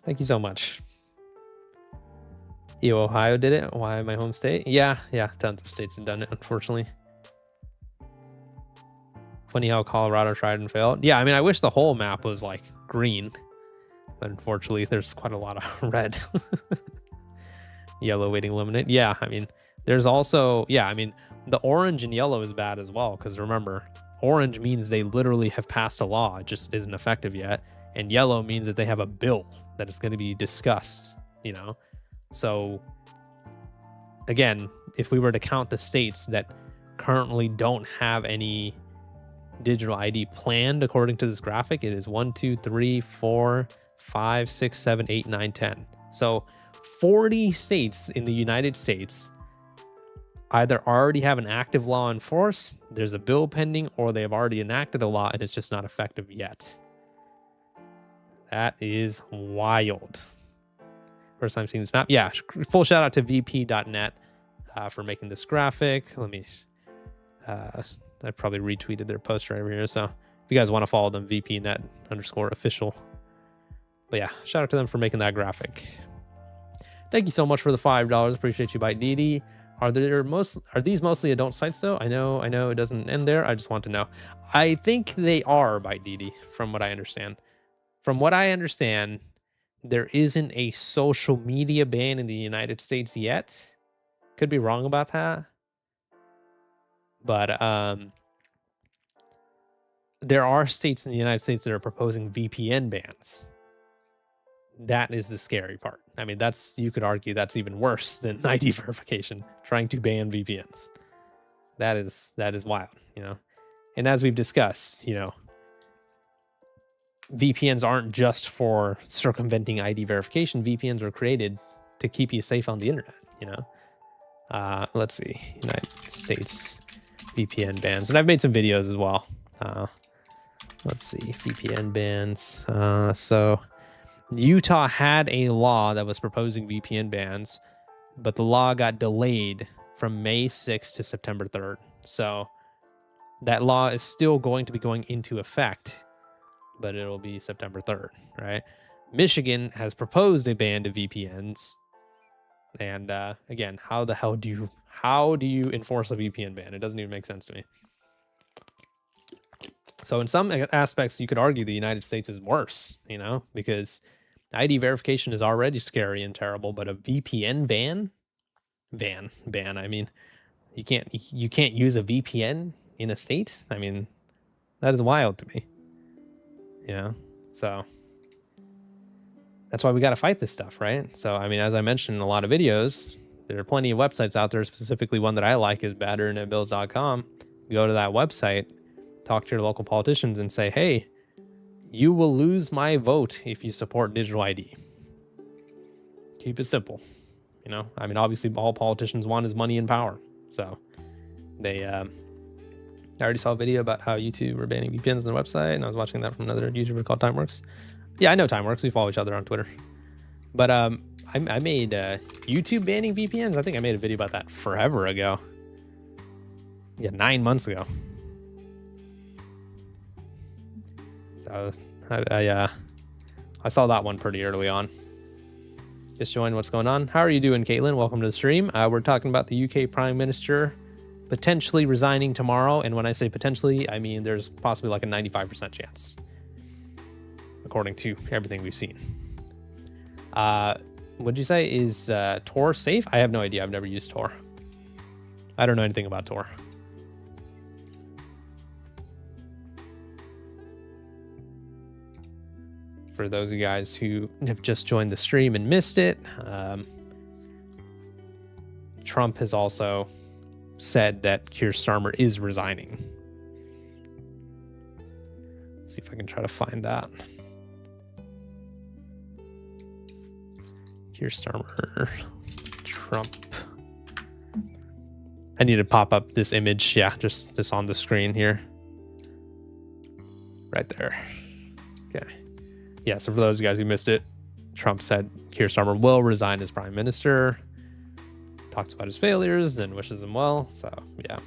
Thank you so much. Ohio did it. Why my home state? Yeah, tons of states have done it, unfortunately. Funny how Colorado tried and failed. Yeah, I mean, I wish the whole map was like green, but unfortunately there's quite a lot of red. Yellow waiting eliminate. Yeah, I mean, there's also, the orange and yellow is bad as well, because remember, orange means they literally have passed a law, it just isn't effective yet, and yellow means that they have a bill that is going to be discussed, So again, if we were to count the states that currently don't have any digital ID planned according to this graphic, it is 1, 2, 3, 4, 5, 6, 7, 8, 9, 10. So 40 states in the United States either already have an active law in force, there's a bill pending, or they have already enacted a law and it's just not effective yet. That is wild. First time seeing this map. Yeah, full shout out to vp.net for making this graphic. Let me, I probably retweeted their post right over here. So if you guys want to follow them, vpnet_official. But yeah, shout out to them for making that graphic. Thank you so much for the $5. Appreciate you, Bite Didi. Are these mostly adult sites though? I know it doesn't end there. I just want to know. I think they are, Bite Didi, from what I understand. From what I understand, there isn't a social media ban in the United States yet. Could be wrong about that. But there are states in the United States that are proposing VPN bans. That is the scary part. I mean, you could argue that's even worse than ID verification, trying to ban VPNs. That is wild, And as we've discussed, VPNs aren't just for circumventing ID verification. VPNs were created to keep you safe on the internet, Let's see, United States VPN bans. And I've made some videos as well. Let's see, VPN bans. So Utah had a law that was proposing VPN bans, but the law got delayed from May 6th to September 3rd. So that law is still going to be going into effect, but it'll be September 3rd, right? Michigan has proposed a ban to VPNs. And again, how do you enforce a VPN ban? It doesn't even make sense to me. So in some aspects, you could argue the United States is worse, because ID verification is already scary and terrible, but a VPN ban. I mean, you can't use a VPN in a state. I mean, that is wild to me. So that's why we got to fight this stuff, right? So, I mean, as I mentioned in a lot of videos, there are plenty of websites out there. Specifically, one that I like is badinternetbills.com. Go to that website, talk to your local politicians and say, hey, you will lose my vote if you support digital ID. Keep it simple. I mean, obviously all politicians want is money and power. So I already saw a video about how YouTube were banning VPNs on the website, and I was watching that from another YouTuber called Timeworks. Yeah, I know Timeworks. We follow each other on Twitter. But I made YouTube banning VPNs. I think I made a video about that forever ago. Yeah, 9 months ago. So I saw that one pretty early on. Just joined. What's going on? How are you doing, Caitlin? Welcome to the stream. We're talking about the UK Prime Minister potentially resigning tomorrow. And when I say potentially, I mean there's possibly like a 95% chance, according to everything we've seen. What'd you say? Is Tor safe? I have no idea. I've never used Tor. I don't know anything about Tor. For those of you guys who have just joined the stream and missed it, Trump has also said that Keir Starmer is resigning. Let's see if I can try to find that. Keir Starmer, Trump. I need to pop up this image. Yeah, just on the screen here. Right there. Okay. Yeah, so for those of you guys who missed it, Trump said Keir Starmer will resign as prime minister. Talks about his failures and wishes him well. So, yeah.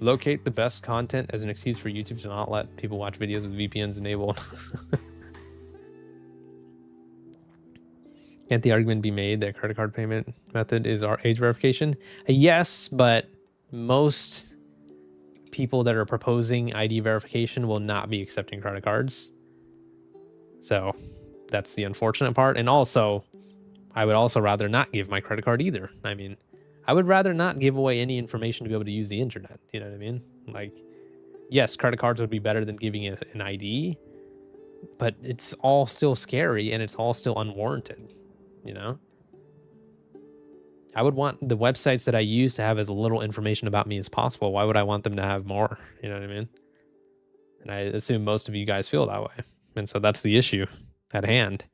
Locate the best content as an excuse for YouTube to not let people watch videos with VPNs enabled. Can't the argument be made that credit card payment method is our age verification? Yes, but most people that are proposing ID verification will not be accepting credit cards. So that's the unfortunate part. And also, I would also rather not give my credit card either. I mean, I would rather not give away any information to be able to use the internet. You know what I mean? Like, yes, credit cards would be better than giving it an ID, but it's all still scary and it's all still unwarranted, you know? I would want the websites that I use to have as little information about me as possible. Why would I want them to have more? You know what I mean? And I assume most of you guys feel that way. And so that's the issue at hand.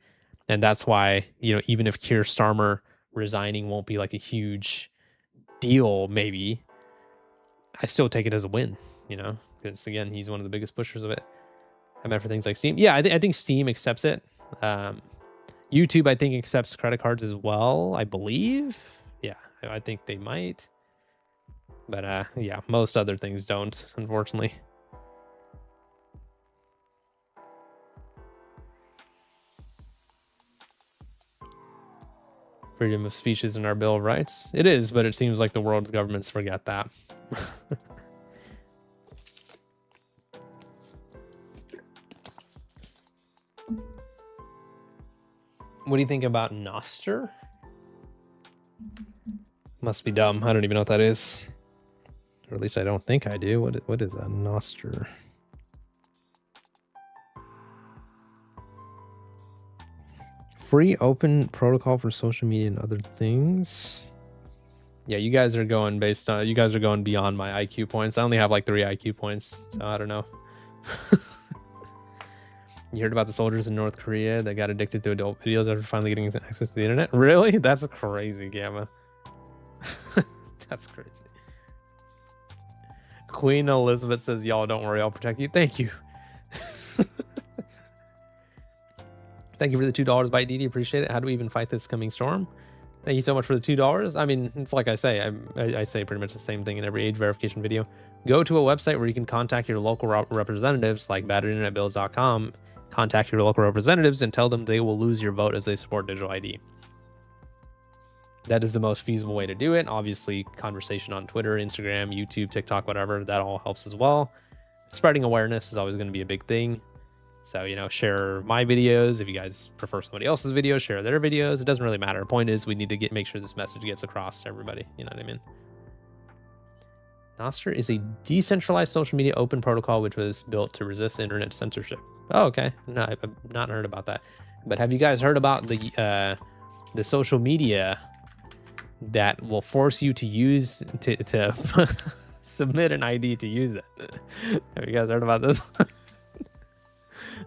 And that's why, you know, even if Keir Starmer resigning won't be like a huge deal, maybe, I still take it as a win, you know, because again, he's one of the biggest pushers of it. I meant for things like Steam. Yeah, I think Steam accepts it. YouTube, I think, accepts credit cards as well, I believe. Yeah, I think they might. But yeah, most other things don't, unfortunately. Freedom of speech is in our Bill of Rights. It is, but it seems like the world's governments forget that. What do you think about Noster? Must be dumb. I don't even know what that is. Or at least I don't think I do. What is a Noster? Free open protocol for social media and other things. Yeah, you guys are going based on, you guys are going beyond my IQ points. I only have like 3 IQ points, so I don't know. You heard about the soldiers in North Korea that got addicted to adult videos after finally getting access to the internet? Really? That's crazy, Gamma. That's crazy. Queen Elizabeth says, y'all don't worry, I'll protect you. Thank you. Thank you for the $2 by DD. Appreciate it. How do we even fight this coming storm? Thank you so much for the $2. I mean, it's like I say, I say pretty much the same thing in every age verification video. Go to a website where you can contact your local representatives, like batteredinternetbills.com. Contact your local representatives and tell them they will lose your vote as they support digital ID. That is the most feasible way to do it. Obviously, conversation on Twitter, Instagram, YouTube, TikTok, whatever, that all helps as well. Spreading awareness is always going to be a big thing. So, you know, share my videos. If you guys prefer somebody else's videos, share their videos. It doesn't really matter. The point is we need to make sure this message gets across to everybody. You know what I mean? Nostr is a decentralized social media open protocol which was built to resist internet censorship. Oh, okay. No, I've not heard about that. But have you guys heard about the social media that will force you to use to submit an ID to use it? Have you guys heard about this?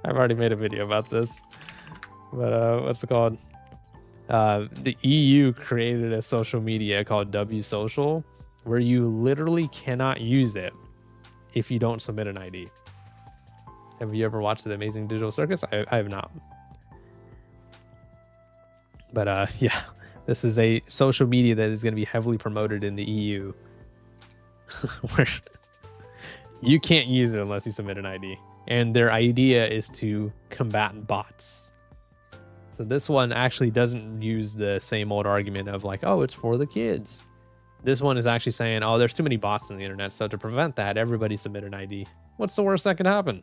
I've already made a video about this. But what's it called? The EU created a social media called W Social, where you literally cannot use it if you don't submit an ID. Have you ever watched The Amazing Digital Circus? I have not. But yeah, this is a social media that is going to be heavily promoted in the EU, where you can't use it unless you submit an ID. And their idea is to combat bots. So this one actually doesn't use the same old argument of like, oh, it's for the kids. This one is actually saying, oh, there's too many bots on the internet. So to prevent that, everybody submit an ID. What's the worst that could happen?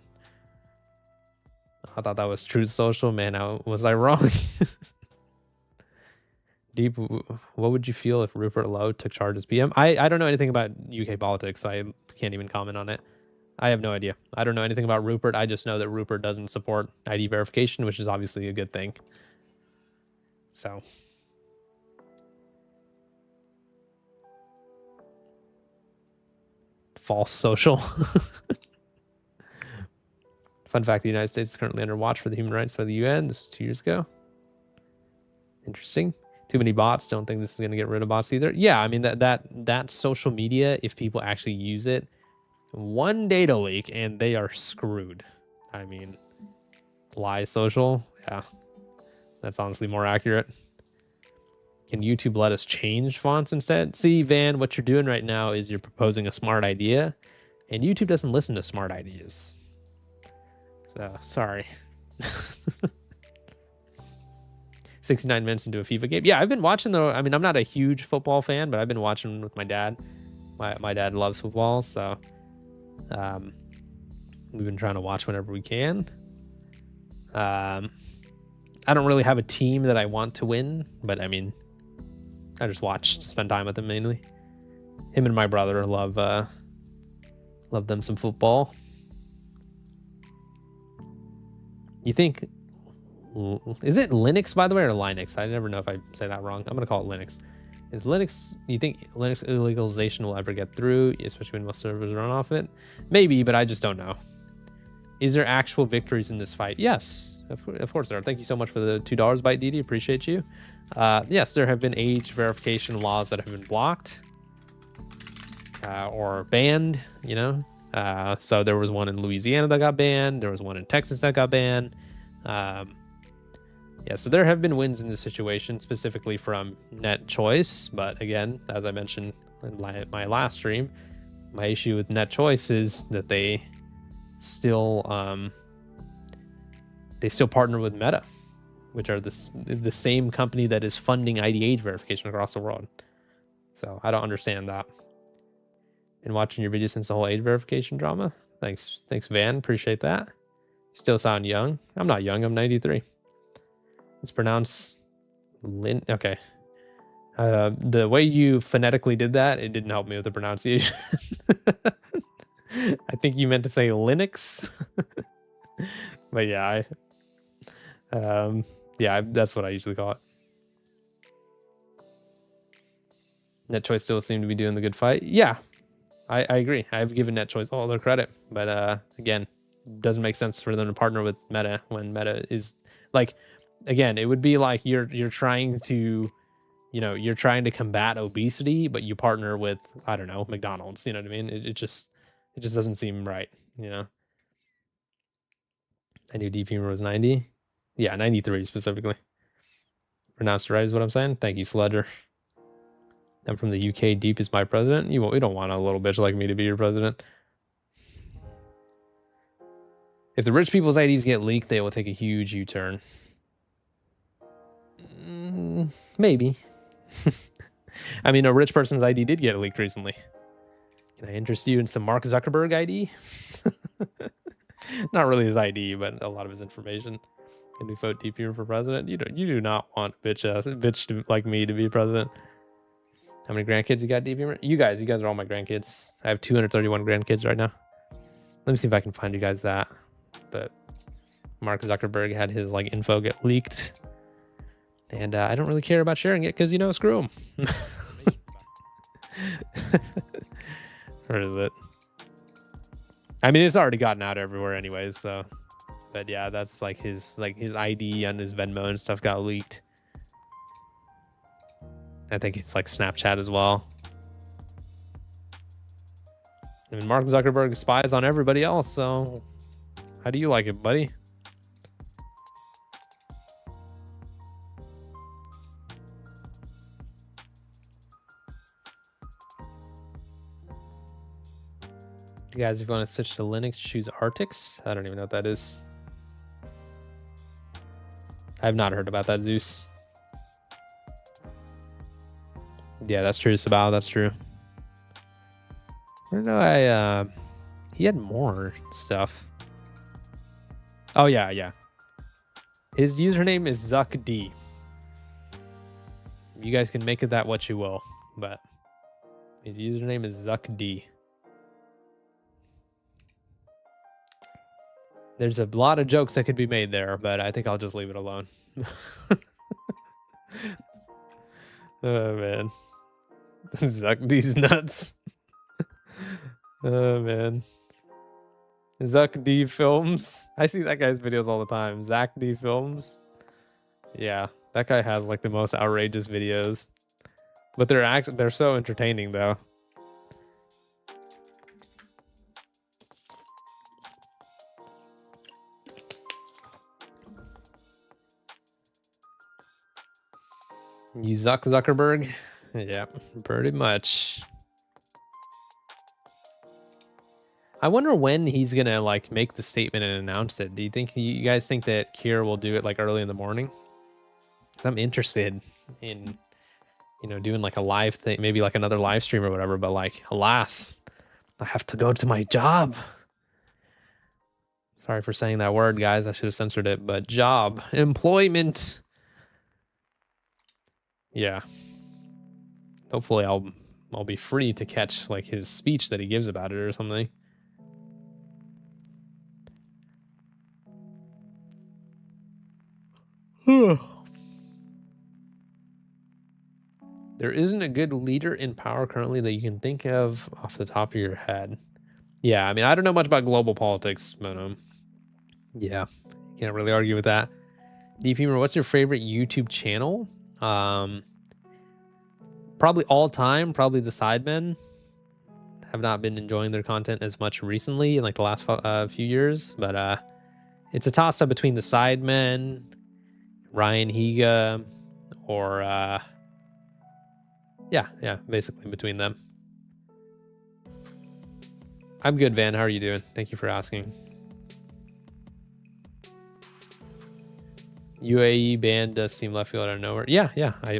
I thought that was Truth Social. Man, was I wrong? Deep, what would you feel if Rupert Lowe took charge as PM? I don't know anything about UK politics, so I can't even comment on it. I have no idea. I don't know anything about Rupert. I just know that Rupert doesn't support ID verification, which is obviously a good thing. So. False social. Fun fact, the United States is currently under watch for the human rights by the UN. This was 2 years ago. Interesting. Too many bots. Don't think this is going to get rid of bots either. Yeah, I mean, that social media, if people actually use it, one data leak and they are screwed. I mean, lie social. Yeah, that's honestly more accurate. Can YouTube let us change fonts instead? See, Van, what you're doing right now is you're proposing a smart idea, and YouTube doesn't listen to smart ideas. So, sorry. 69 minutes into a FIFA game. Yeah, I've been watching though. I mean, I'm not a huge football fan, but I've been watching with my dad. My dad loves football, so we've been trying to watch whenever we can. I don't really have a team that I want to win, but I mean, I just watch, spend time with them mainly. Him and my brother love them some football. You think, is it Linux, by the way, or Linux? I never know if I say that wrong. I'm going to call it Linux. Is Linux, you think Linux illegalization will ever get through, especially when most servers run off it? Maybe, but I just don't know. Is there actual victories in this fight? Yes, of course there are. Thank you so much for the $2, Byte DD. Appreciate you. Yes, there have been age verification laws that have been blocked or banned, you know. So there was one in Louisiana that got banned. There was one in Texas that got banned. Yeah, so there have been wins in this situation, specifically from Net Choice. But again, as I mentioned in my last stream, my issue with Net Choice is that they still partner with Meta, which are the same company that is funding ID age verification across the world. So I don't understand that. Been watching your video since the whole age verification drama. Thanks, Van. Appreciate that. Still sound young. I'm not young. I'm 93. It's pronounced Lin. Okay. The way you phonetically did that, it didn't help me with the pronunciation. I think you meant to say Linux. But yeah, that's what I usually call it. Net Choice still seem to be doing the good fight. Yeah, I agree. I've given Net Choice all their credit, but again, doesn't make sense for them to partner with Meta when Meta is like, again, it would be like you're trying to, you're trying to combat obesity, but you partner with, I don't know, McDonald's. You know what I mean? It just doesn't seem right. I knew Deep Humor was 90. Yeah, 93 specifically. Pronounced right is what I'm saying. Thank you, Sledger. I'm from the UK. Deep is my president. We don't want a little bitch like me to be your president. If the rich people's IDs get leaked, they will take a huge U-turn. Maybe. I mean, a rich person's ID did get leaked recently. Can I interest you in some Mark Zuckerberg ID? Not really his ID, but a lot of his information. Can we vote Deep Humor for president? You do not want a bitch like me to be president. How many grandkids you got, Deep Humor? You guys are all my grandkids. I have 231 grandkids right now. Let me see if I can find you guys that. But Mark Zuckerberg had his info get leaked, and I don't really care about sharing it because screw him. Or is it? I mean, it's already gotten out everywhere anyways. So, but yeah, that's his ID on his Venmo and stuff got leaked. I think it's like Snapchat as well. I mean, Mark Zuckerberg spies on everybody else, so how do you like it, buddy? You guys, if you want to switch to Linux, choose Artix. I don't even know what that is. I have not heard about that, Zeus. Yeah, that's true, Sabao. That's true. I don't know. He had more stuff. Oh yeah, yeah. His username is ZuckD. You guys can make it that what you will, but his username is ZuckD. There's a lot of jokes that could be made there, but I think I'll just leave it alone. Oh man. ZuckD's nuts. Oh man. Zuck D Films. I see that guy's videos all the time. Zach D Films. Yeah, that guy has like the most outrageous videos. But they're so entertaining though. You Zuckerberg? Yeah, pretty much. I wonder when he's gonna like make the statement and announce it. Do you think you guys think that Keir will do it like early in the morning? 'Cause I'm interested in, you know, doing like a live thing, maybe like another live stream or whatever. But like, alas, I have to go to my job. Sorry for saying that word, guys. I should have censored it. But job, employment. Yeah. Hopefully, I'll be free to catch like his speech that he gives about it or something. There isn't a good leader in power currently that you can think of off the top of your head. Yeah, I mean, I don't know much about global politics, but yeah, can't really argue with that. Deep Humor, what's your favorite YouTube channel? Probably all time, probably the Sidemen. Have not been enjoying their content as much recently in like the last few years, but it's a toss up between the Sidemen, Ryan Higa, or yeah, basically between them. I'm good, Van. How are you doing? Thank you for asking. UAE ban does seem left field out of nowhere. Yeah.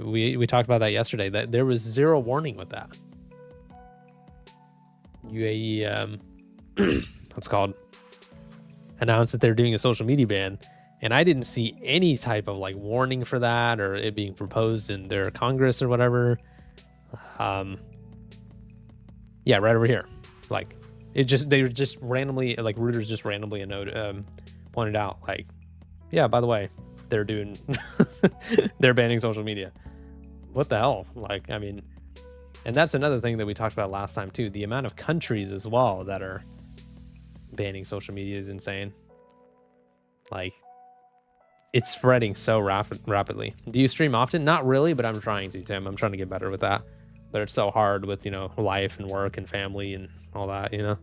We talked about that yesterday. That there was zero warning with that. UAE, what's called, announced that they're doing a social media ban, and I didn't see any type of like warning for that or it being proposed in their Congress or whatever. Yeah, right over here. Like they were just randomly, like Reuters just randomly a note pointed out like, yeah, by the way, they're doing they're banning social media. What the hell? Like, I mean, and that's another thing that we talked about last time too. The amount of countries as well that are banning social media is insane. Like, it's spreading so rapidly. Do you stream often? Not really, but I'm trying to, Tim. I'm trying to get better with that. But it's so hard with, you know, life and work and family and all that, you know?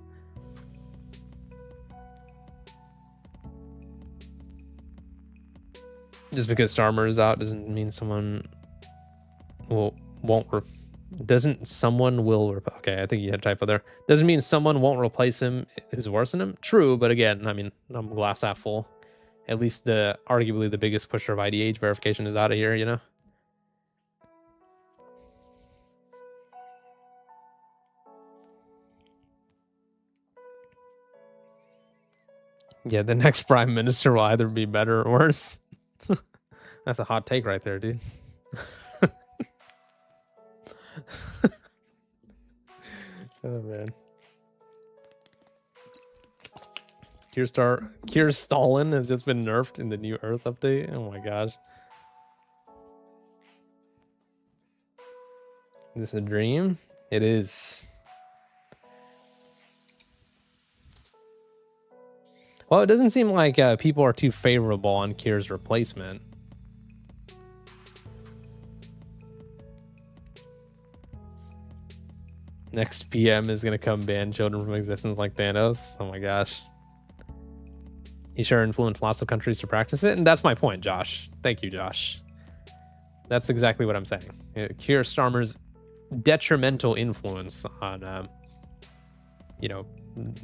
Just because Starmer is out doesn't mean someone won't. Doesn't someone will. Okay, I think you had a typo there. Doesn't mean someone won't replace him who's worse than him. True, but again, I mean, I'm glass half full. At least arguably the biggest pusher of ID age verification is out of here, you know? Yeah, the next prime minister will either be better or worse. That's a hot take right there, dude. Oh, man. Keir Stalin has just been nerfed in the new Earth update. Oh my gosh. Is this a dream? It is. Well, it doesn't seem like people are too favorable on Keir's replacement. Next PM is gonna come ban children from existence like Thanos. Oh my gosh. He sure influenced lots of countries to practice it, and that's my point, Josh. Thank you, Josh. That's exactly what I'm saying. Keir Starmer's detrimental influence on, you know,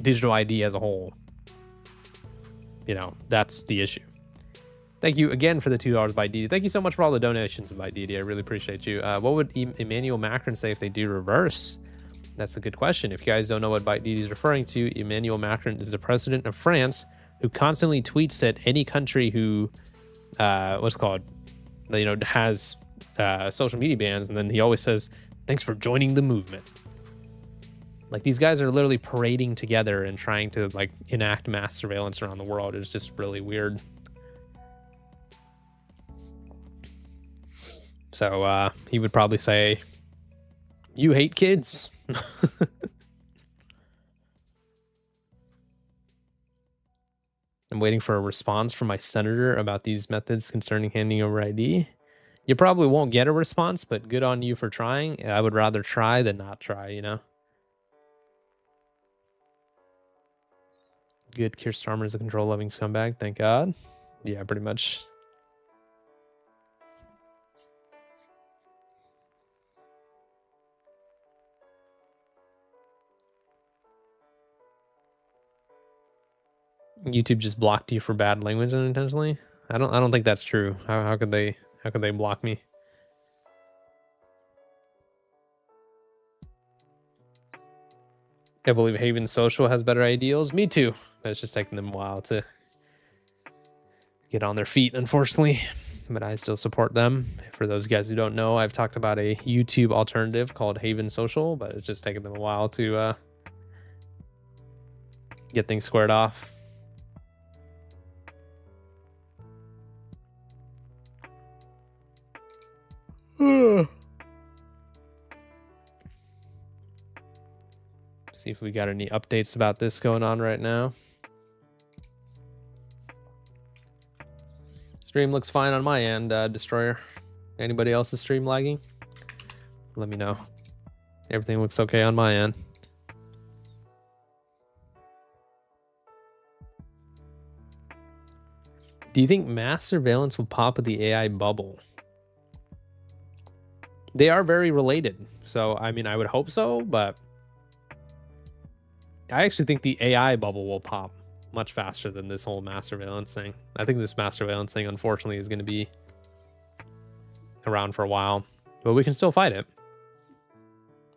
digital ID as a whole. You know, that's the issue. Thank you again for the $2 by Didi. Thank you so much for all the donations by Didi. I really appreciate you. What would Emmanuel Macron say if they do reverse? That's a good question. If you guys don't know what Byte Didi is referring to, Emmanuel Macron is the president of France who constantly tweets at any country who, what's it called, you know, has social media bans, and then he always says, "Thanks for joining the movement." Like, these guys are literally parading together and trying to like enact mass surveillance around the world. It's just really weird. So he would probably say, "You hate kids." I'm waiting for a response from my senator about these methods concerning handing over ID. You probably won't get a response, but good on you for trying. I would rather try than not try, you know? Good. Keir Starmer is a control-loving scumbag. Thank God. Yeah, pretty much. YouTube just blocked you for bad language unintentionally. I don't think that's true. How could they block me? I believe Haven Social has better ideals. Me too. But it's just taking them a while to get on their feet, unfortunately. But I still support them. For those guys who don't know, I've talked about a YouTube alternative called Haven Social, but it's just taking them a while to get things squared off. See if we got any updates about this going on right now. Stream looks fine on my end, Destroyer. Anybody else's stream lagging? Let me know. Everything looks okay on my end. Do you think mass surveillance will pop with the AI bubble? They are very related. So, I mean, I would hope so, but I actually think the AI bubble will pop much faster than this whole mass surveillance thing. I think this mass surveillance thing, unfortunately, is going to be around for a while, but we can still fight it.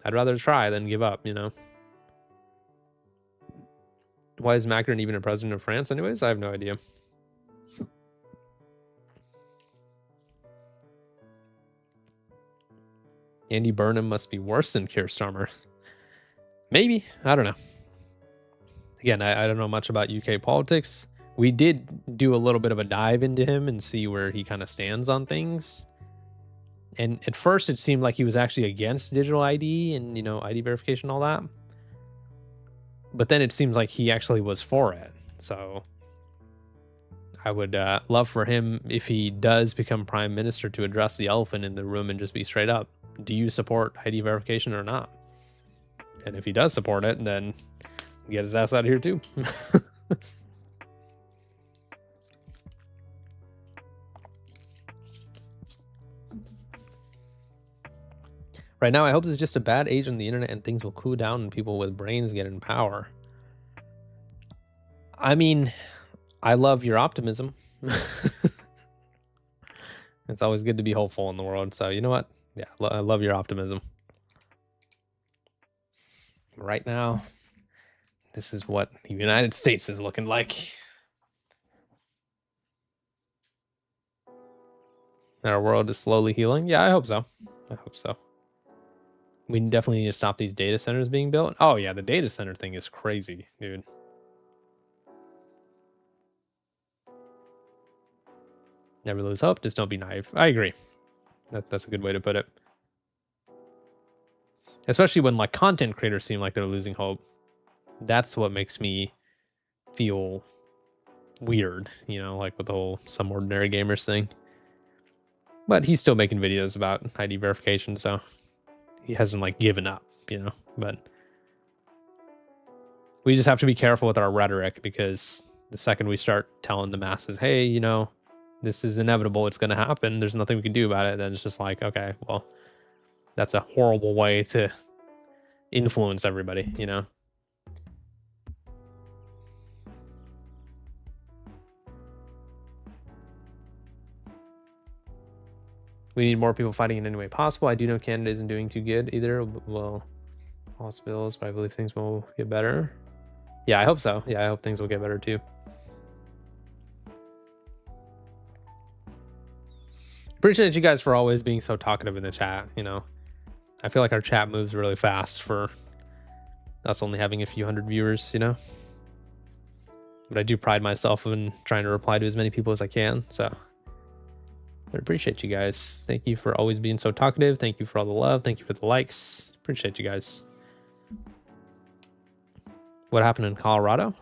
I'd rather try than give up, you know? Why is Macron even a president of France anyways? I have no idea. Andy Burnham must be worse than Keir Starmer. Maybe. I don't know. Again, I don't know much about UK politics. We did do a little bit of a dive into him and see where he kind of stands on things. And at first, it seemed like he was actually against digital ID and, you know, ID verification and all that. But then it seems like he actually was for it. So I would love for him, if he does become prime minister, to address the elephant in the room and just be straight up. Do you support ID verification or not? And if he does support it, then get his ass out of here too. Right now, I hope this is just a bad age on the internet and things will cool down and people with brains get in power. I mean, I love your optimism. It's always good to be hopeful in the world. So, you know what? Yeah, I love your optimism. Right now, this is what the United States is looking like. Our world is slowly healing. Yeah, I hope so. I hope so. We definitely need to stop these data centers being built. Oh, yeah, the data center thing is crazy, dude. Never lose hope. Just don't be naive. I agree. That's a good way to put it. Especially when, like, content creators seem like they're losing hope. That's what makes me feel weird, you know, like with the whole Some Ordinary Gamers thing. But he's still making videos about ID verification, so he hasn't, like, given up, you know. But we just have to be careful with our rhetoric, because the second we start telling the masses, hey, you know, this is inevitable, it's going to happen, there's nothing we can do about it, then it's just like, okay, well, that's a horrible way to influence everybody, you know? We need more people fighting in any way possible. I do know Canada isn't doing too good either. Well, hospitals, but I believe things will get better. Yeah, I hope so. Yeah, I hope things will get better too. Appreciate you guys for always being so talkative in the chat, you know. I feel like our chat moves really fast for us only having a few hundred viewers, you know. But I do pride myself in trying to reply to as many people as I can, so I appreciate you guys. Thank you for always being so talkative. Thank you for all the love. Thank you for the likes. Appreciate you guys. What happened in Colorado?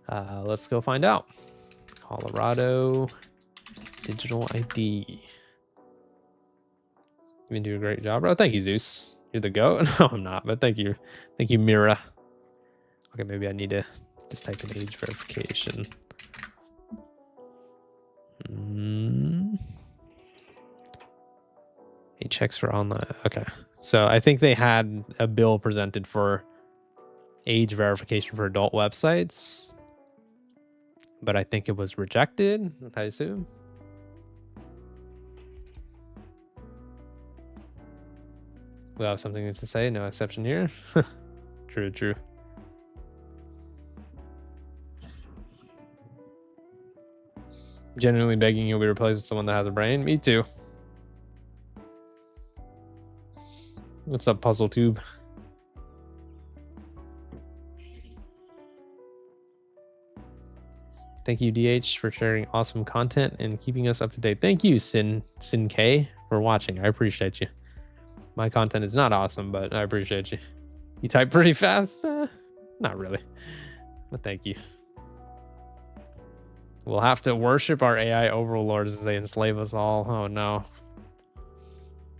Let's go find out. Colorado digital ID. You've been doing a great job, bro. Thank you, Zeus. You're the GOAT. No, I'm not, but thank you. Thank you, Mira. Okay, maybe I need to just type in age verification. He checks for online. Okay, so I think they had a bill presented for age verification for adult websites, but I think it was rejected, I assume. We'll have something to say, no exception here. True. Genuinely begging you'll be replaced with someone that has a brain. Me too. What's up, Puzzle Tube? Thank you, DH, for sharing awesome content and keeping us up to date. Thank you, Sin K, for watching. I appreciate you. My content is not awesome, but I appreciate you. You type pretty fast? Not really, but thank you. We'll have to worship our AI overlords as they enslave us all. Oh no.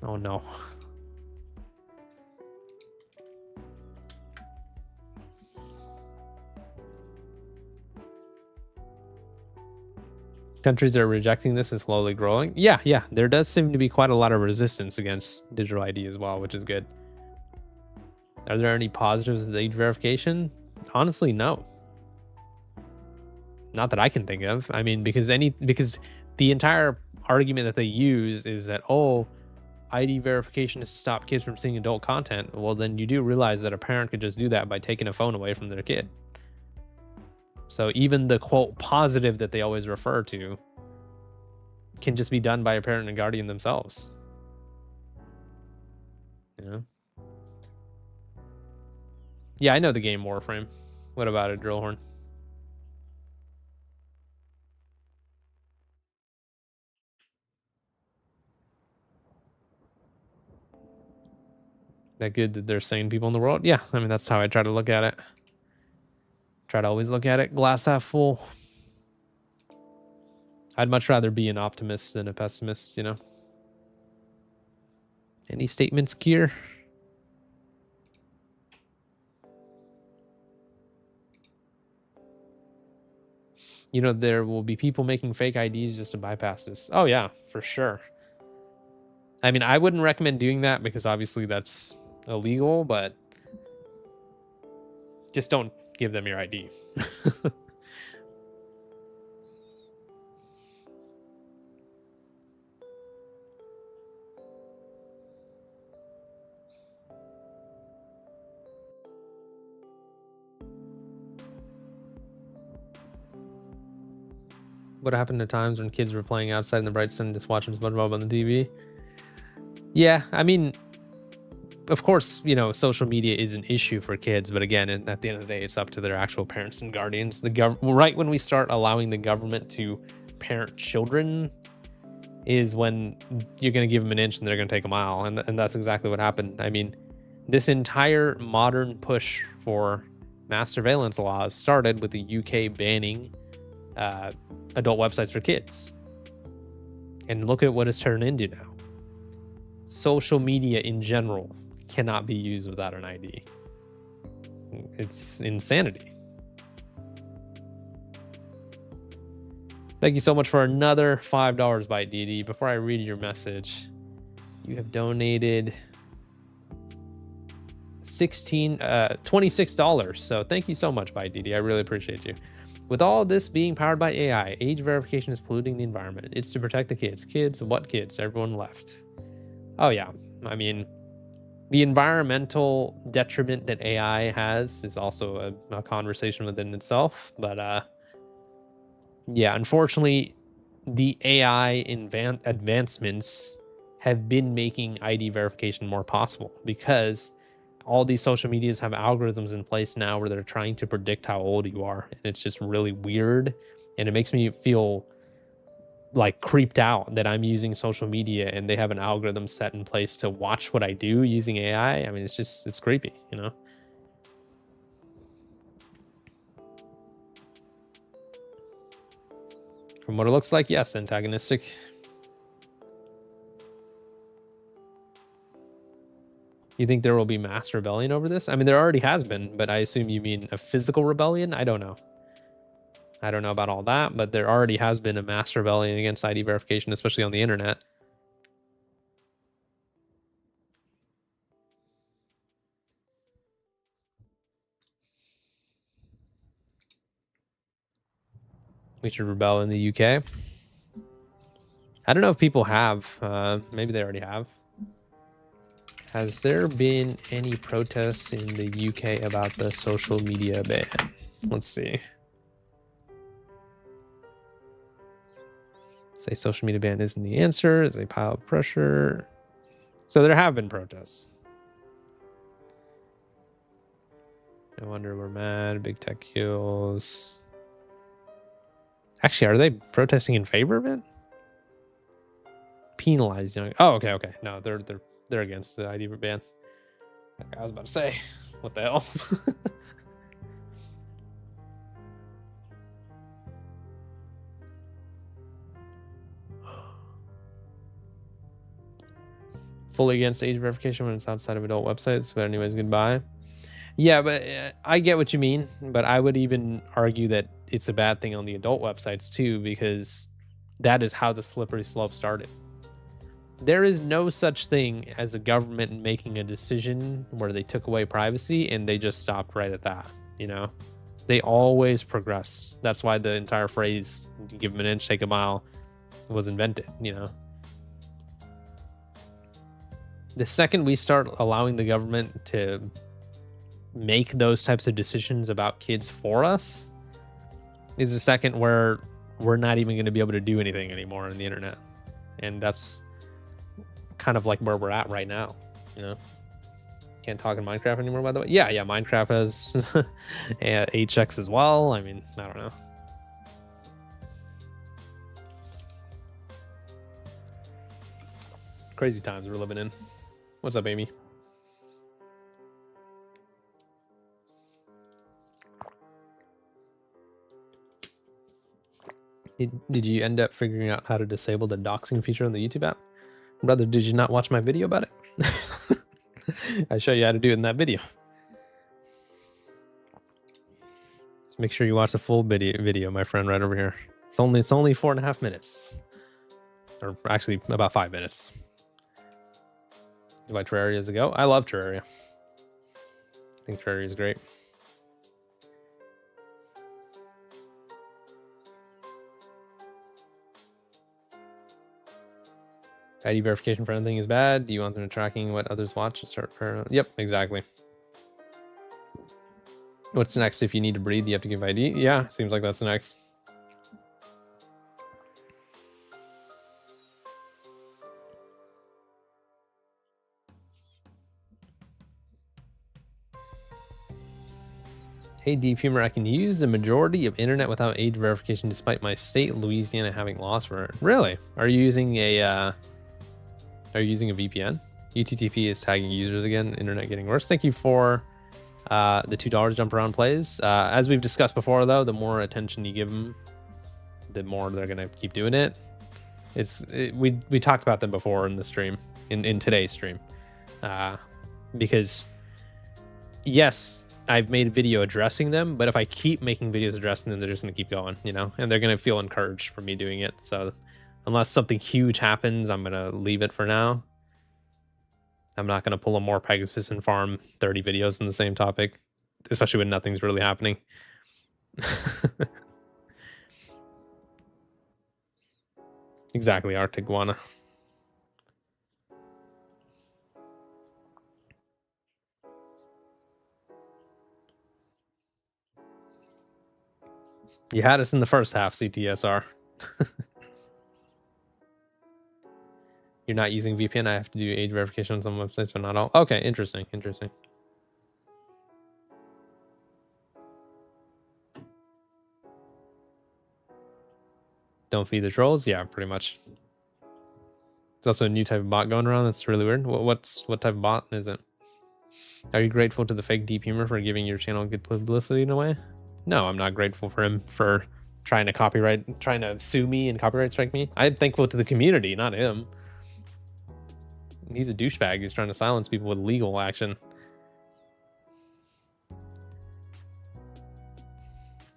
Oh no. Countries that are rejecting this is slowly growing. Yeah, there does seem to be quite a lot of resistance against digital ID as well, which is good. Are there any positives with age verification? Honestly, no. Not that I can think of. I mean, because the entire argument that they use is that, oh, ID verification is to stop kids from seeing adult content. Well, then you do realize that a parent could just do that by taking a phone away from their kid. So even the quote positive that they always refer to can just be done by a parent and guardian themselves. You know? Yeah, I know the game Warframe. What about it, Drillhorn? That good that there's sane people in the world? Yeah, I mean, that's how I try to look at it. Try to always look at it glass half full. I'd much rather be an optimist than a pessimist, you know? Any statements, Keir? You know, there will be people making fake IDs just to bypass this. Oh, yeah, for sure. I mean, I wouldn't recommend doing that because obviously that's illegal, but just don't give them your ID. What happened to times when kids were playing outside in the bright sun just watching SpongeBob on the TV? Yeah, I mean, of course, you know, social media is an issue for kids, but again, at the end of the day, it's up to their actual parents and guardians. Right when we start allowing the government to parent children is when you're going to give them an inch and they're going to take a mile, and that's exactly what happened. I mean, this entire modern push for mass surveillance laws started with the UK banning adult websites for kids, and look at what it's turned into now. Social media in general cannot be used without an ID. It's insanity. Thank you so much for another $5 by DD. Before I read your message, you have donated $26. So thank you so much by DD. I really appreciate you. With all this being powered by AI, age verification is polluting the environment. It's to protect the kids. Kids, what kids? Everyone left. Oh yeah. I mean, the environmental detriment that AI has is also a conversation within itself. But yeah, unfortunately, the AI advancements have been making ID verification more possible, because all these social medias have algorithms in place now where they're trying to predict how old you are. And it's just really weird. And it makes me feel like creeped out that I'm using social media and they have an algorithm set in place to watch what I do using AI. I mean, it's creepy, you know? From what it looks like, yes, antagonistic. You think there will be mass rebellion over this? I mean, there already has been, but I assume you mean a physical rebellion? I don't know. I don't know about all that, but there already has been a mass rebellion against ID verification, especially on the internet. We should rebel in the UK. I don't know if people have. Maybe they already have. Has there been any protests in the UK about the social media ban? Let's see. Say social media ban isn't the answer. Is a pile of pressure. So there have been protests. No wonder we're mad. Big tech kills. Actually, are they protesting in favor of it? Penalize young. Oh, okay. No, they're against the ID ban. Okay, I was about to say, what the hell? Fully against age verification when it's outside of adult websites. But anyways, goodbye. Yeah, but I get what you mean. But I would even argue that it's a bad thing on the adult websites too, because that is how the slippery slope started. There is no such thing as a government making a decision where they took away privacy and they just stopped right at that, you know? They always progress. That's why the entire phrase, give them an inch, take a mile, was invented, you know? The second we start allowing the government to make those types of decisions about kids for us is the second where we're not even going to be able to do anything anymore on the internet. And that's kind of like where we're at right now, you know? Can't talk in Minecraft anymore, by the way. Yeah, Minecraft has age checks as well. I mean, I don't know. Crazy times we're living in. What's up, Amy? Did you end up figuring out how to disable the doxing feature on the YouTube app? Brother, did you not watch my video about it? I show you how to do it in that video. Make sure you watch the full video, my friend, right over here. It's only 4.5 minutes. Or actually about 5 minutes. Why Terraria is a go. I love Terraria. I think Terraria is great. ID verification for anything is bad. Do you want them tracking what others watch and start paranoid? Yep, exactly. What's next? If you need to breathe, you have to give ID. Yeah, seems like that's next. Hey, Deep Humor, I can use the majority of internet without age verification despite my state, Louisiana, having laws for it. Really? Are you using a VPN? UTTP is tagging users again. Internet getting worse. Thank you for the $2 jump around plays. As we've discussed before, though, the more attention you give them, the more they're gonna keep doing it. We talked about them before in the stream, in today's stream. because yes, I've made a video addressing them, but if I keep making videos addressing them, they're just going to keep going, you know, and they're going to feel encouraged for me doing it. So unless something huge happens, I'm going to leave it for now. I'm not going to pull a more Pegasus and farm 30 videos on the same topic, especially when nothing's really happening. Exactly, Arctic Guana. You had us in the first half, CTSR. You're not using VPN. I have to do age verification on some websites, but not all. Okay, interesting, interesting. Don't feed the trolls. Yeah, pretty much. There's also a new type of bot going around. That's really weird. What type of bot is it? Are you grateful to the fake deep humor for giving your channel good publicity in a way? No, I'm not grateful for him for trying to sue me and copyright strike me. I'm thankful to the community, not him. He's a douchebag. He's trying to silence people with legal action.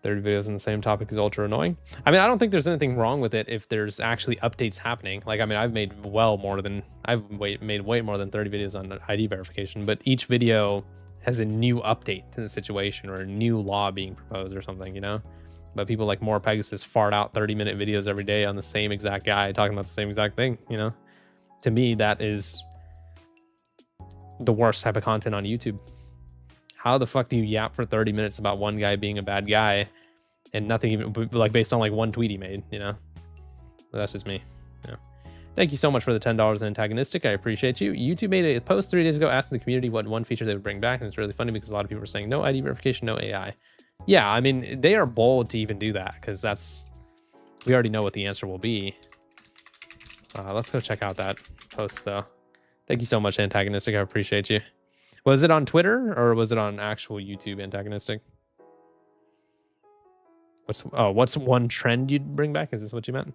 30 videos on the same topic is ultra annoying. I mean, I don't think there's anything wrong with it if there's actually updates happening. Like, I mean, I've made way more than 30 videos on ID verification, but each video has a new update to the situation or a new law being proposed or something, you know? But people like More Pegasus fart out 30-minute videos every day on the same exact guy talking about the same exact thing, you know? To me, that is the worst type of content on YouTube. How the fuck do you yap for 30 minutes about one guy being a bad guy and nothing even like based on like one tweet he made, you know? But that's just me. Yeah. Thank you so much for the $10 in antagonistic. I appreciate you. YouTube made a post 3 days ago asking the community what one feature they would bring back, and it's really funny because a lot of people are saying no ID verification, no AI. Yeah, I mean, they are bold to even do that because we already know what the answer will be. Let's go check out that post though. Thank you so much, antagonistic. I appreciate you. Was it on Twitter or was it on actual YouTube, antagonistic? What's one trend you'd bring back? Is this what you meant?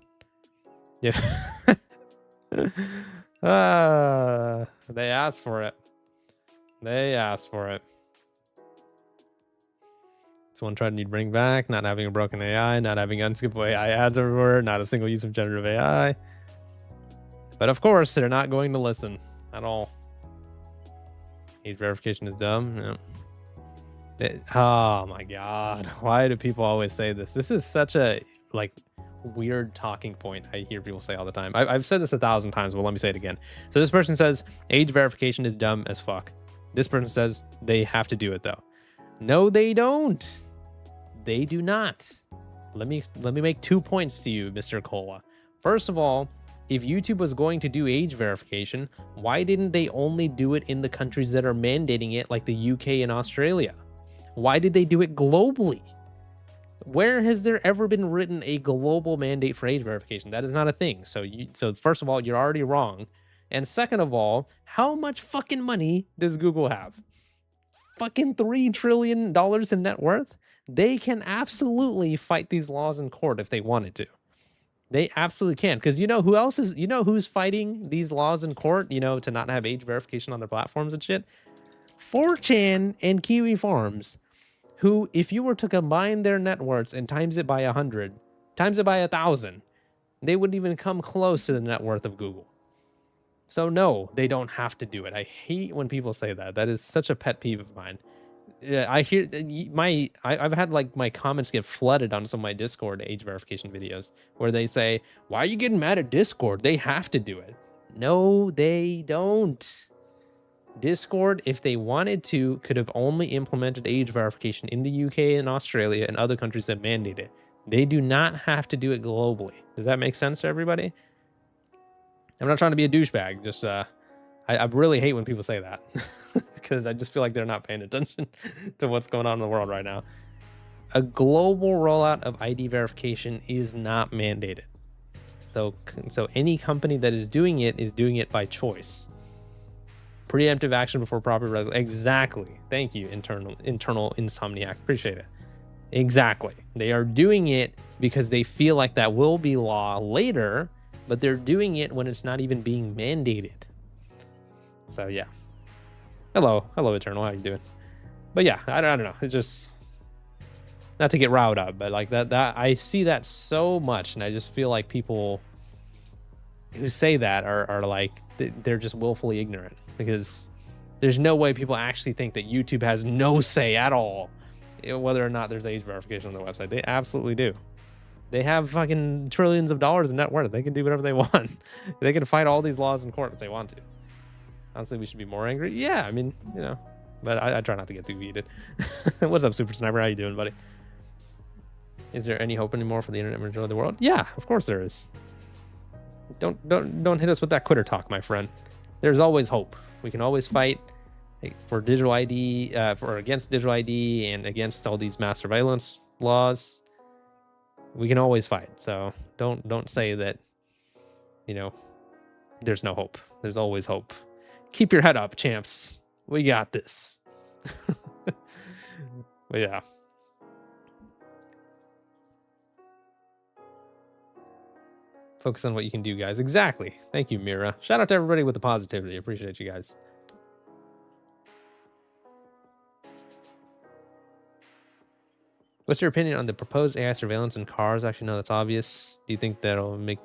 Yeah. They asked for it. They asked for it. It's one trend you'd bring back: not having a broken AI, not having unskippable AI ads everywhere, not a single use of generative AI. But of course, they're not going to listen at all. Age verification is dumb. Yeah. Oh my god, why do people always say this? This is such a weird talking point I hear people say all the time. I've said this 1,000 times, but let me say it again. So this person says age verification is dumb as fuck. This person says they have to do it though. No, they don't. They do not. Let me make 2 points to you, Mr. Cola. First of all, if YouTube was going to do age verification, why didn't they only do it in the countries that are mandating it, like the UK and Australia? Why did they do it globally? Where has there ever been written a global mandate for age verification? That is not a thing. So first of all, you're already wrong. And second of all, how much fucking money does Google have? Fucking $3 trillion in net worth? They can absolutely fight these laws in court if they wanted to. They absolutely can, because you know who else is, you know who's fighting these laws in court, you know, to not have age verification on their platforms and shit? 4chan and Kiwi Farms, who, if you were to combine their net worths and times it by 100, times it by 1,000, they wouldn't even come close to the net worth of Google. So no, they don't have to do it. I hate when people say that. That is such a pet peeve of mine. I hear I've had like my comments get flooded on some of my Discord age verification videos where they say, why are you getting mad at Discord? They have to do it. No, they don't. Discord, if they wanted to, could have only implemented age verification in the UK and Australia and other countries that mandate it. They do not have to do it globally. Does that make sense to everybody? I'm not trying to be a douchebag. Just I really hate when people say that because I just feel like they're not paying attention to what's going on in the world right now. A global rollout of ID verification is not mandated. So any company that is doing it by choice. Preemptive action before proper regulation. Exactly. Thank you, internal insomniac. Appreciate it. Exactly. They are doing it because they feel like that will be law later, but they're doing it when it's not even being mandated. So yeah. Hello, Eternal. How you doing? But yeah, I don't know. It just, not to get riled up, but like that I see that so much, and I just feel like people who say that are like they're just willfully ignorant, because there's no way people actually think that YouTube has no say at all, whether or not there's age verification on their website. They absolutely do. They have fucking trillions of dollars in net worth. They can do whatever they want. They can fight all these laws in court if they want to. Honestly, we should be more angry. Yeah, I mean, you know, but I try not to get too heated. What's up, Super Sniper? How you doing, buddy? Is there any hope anymore for the internet majority of the world? Yeah, of course there is. Don't hit us with that quitter talk, my friend. There's always hope. We can always fight for digital ID, for against digital ID and against all these mass surveillance laws. We can always fight. So don't say that, you know, there's no hope. There's always hope. Keep your head up, champs. We got this. But yeah. Focus on what you can do, guys. Exactly. Thank you, Mira. Shout out to everybody with the positivity. Appreciate you guys. What's your opinion on the proposed AI surveillance in cars? Actually, no, that's obvious. Do you think that'll make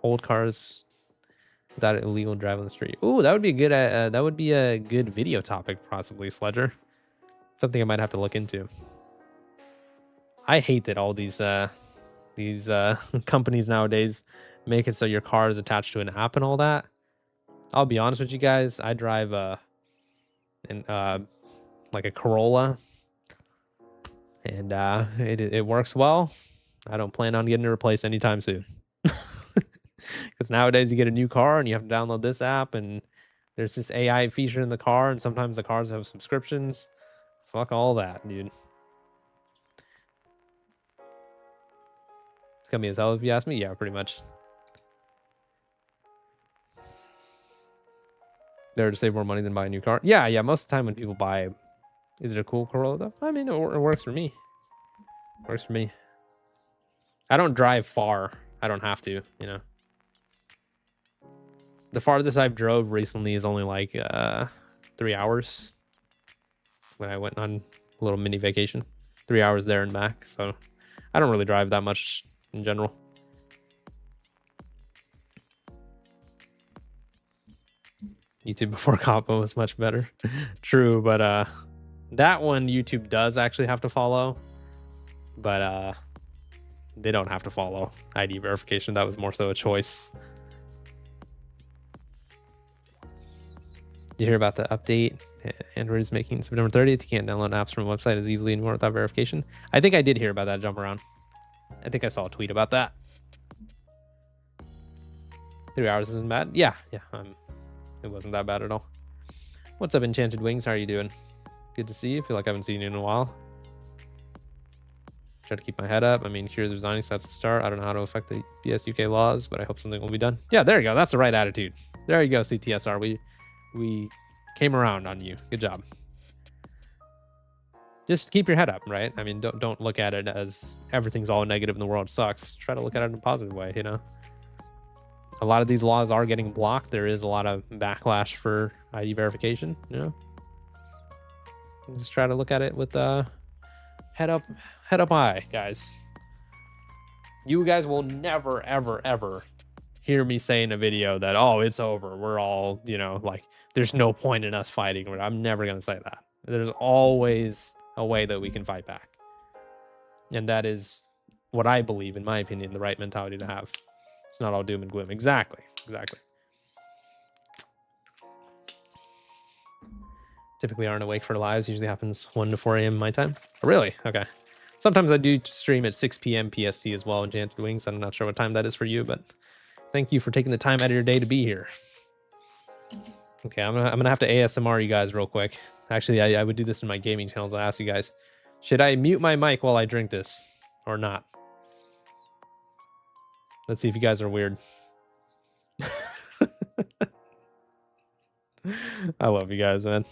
old cars without illegal drive on the street? Ooh, that would be a good video topic, possibly, Sledger. Something I might have to look into. I hate that all these companies nowadays make it so your car is attached to an app and all that. I'll be honest with you guys. I drive like a Corolla, and it works well. I don't plan on getting it replaced anytime soon. Because nowadays you get a new car and you have to download this app, and there's this AI feature in the car, and sometimes the cars have subscriptions. Fuck all that, dude. It's gonna be as hell if you ask me. Yeah, pretty much. There to save more money than buy a new car. Yeah. Most of the time when people buy, is it a cool Corolla though? I mean, it works for me. Works for me. I don't drive far. I don't have to, you know. The farthest I've drove recently is only like 3 hours. When I went on a little mini vacation, 3 hours there and back. So I don't really drive that much in general. YouTube before Capo was much better. True, but that one YouTube does actually have to follow, but they don't have to follow ID verification. That was more so a choice. Did you hear about the update Android is making September 30th? You can't download apps from a website as easily anymore without verification. I think I did hear about that. Jump around. I think I saw a tweet about that. 3 hours isn't bad. Yeah. It wasn't that bad at all. What's up, Enchanted Wings? How are you doing? Good to see you. Feel like I haven't seen you in a while. Try to keep my head up. I mean, Keir's resigning, so that's a start. I don't know how to affect the US UK laws, but I hope something will be done. Yeah, there you go. That's the right attitude. There you go, CTSR. We came around on you. Good job. Just keep your head up, right? I mean, don't look at it as everything's all negative and the world sucks. Try to look at it in a positive way, you know? A lot of these laws are getting blocked. There is a lot of backlash for ID verification, you know? Just try to look at it with head up high, guys. You guys will never, ever, ever hear me say in a video that, oh, it's over. We're all, you know, like, there's no point in us fighting. I'm never going to say that. There's always a way that we can fight back. And that is what I believe, in my opinion, the right mentality to have. It's not all doom and gloom. Exactly. Typically aren't awake for lives. Usually happens 1 to 4 a.m. my time. Oh, really? Okay. Sometimes I do stream at 6 p.m. PST as well, Enchanted Wings. I'm not sure what time that is for you, but thank you for taking the time out of your day to be here. Okay, I'm gonna have to ASMR you guys real quick. Actually, I would do this in my gaming channels. I'll ask you guys, should I mute my mic while I drink this or not? Let's see if you guys are weird. I love you guys, man.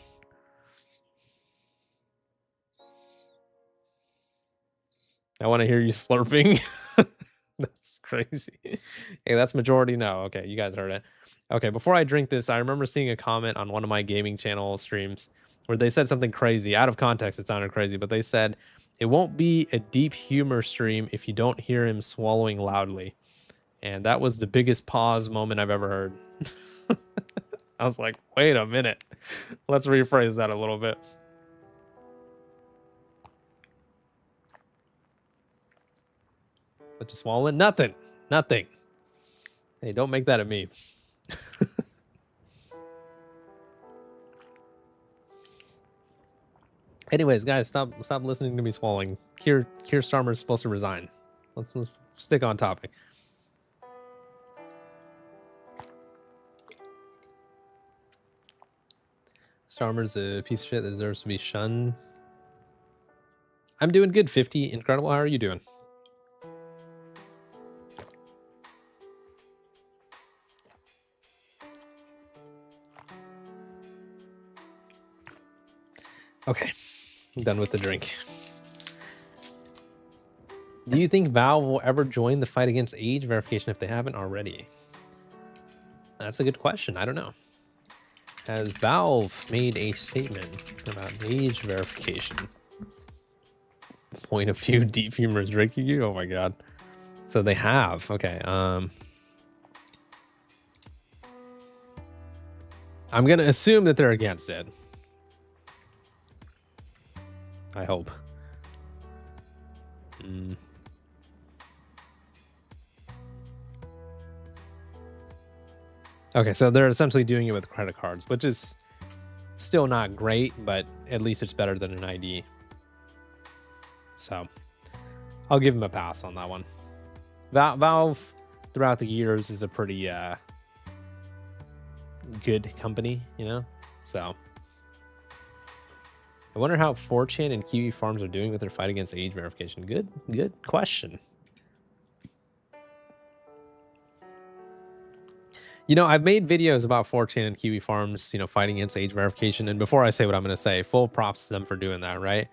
I want to hear you slurping. That's crazy. Hey, that's majority no. Okay, you guys heard it. Okay, before I drink this, I remember seeing a comment on one of my gaming channel streams where they said something crazy. Out of context, it sounded crazy, but they said, it won't be a deep humor stream if you don't hear him swallowing loudly. And that was the biggest pause moment I've ever heard. I was like, wait a minute. Let's rephrase that a little bit. What you swallowing? Nothing. Nothing. Hey, don't make that a meme. Anyways, guys, stop listening to me swallowing. Keir Starmer is supposed to resign. Let's stick on topic. Starmer's a piece of shit that deserves to be shunned. I'm doing good, 50. Incredible. How are you doing? Okay, I'm done with the drink. Do you think Valve will ever join the fight against age verification if they haven't already? That's a good question. I don't know. Has Valve made a statement about age verification? Point of view, deep humor is drinking you? Oh my god. So they have. Okay. I'm going to assume that they're against it. I hope. Okay, so they're essentially doing it with credit cards, which is still not great, but at least it's better than an ID. So I'll give them a pass on that one. Valve, throughout the years, is a pretty good company, you know? So I wonder how 4chan and Kiwi Farms are doing with their fight against age verification. Good question. You know, I've made videos about 4chan and Kiwi Farms, you know, fighting against age verification. And before I say what I'm going to say, full props to them for doing that, right?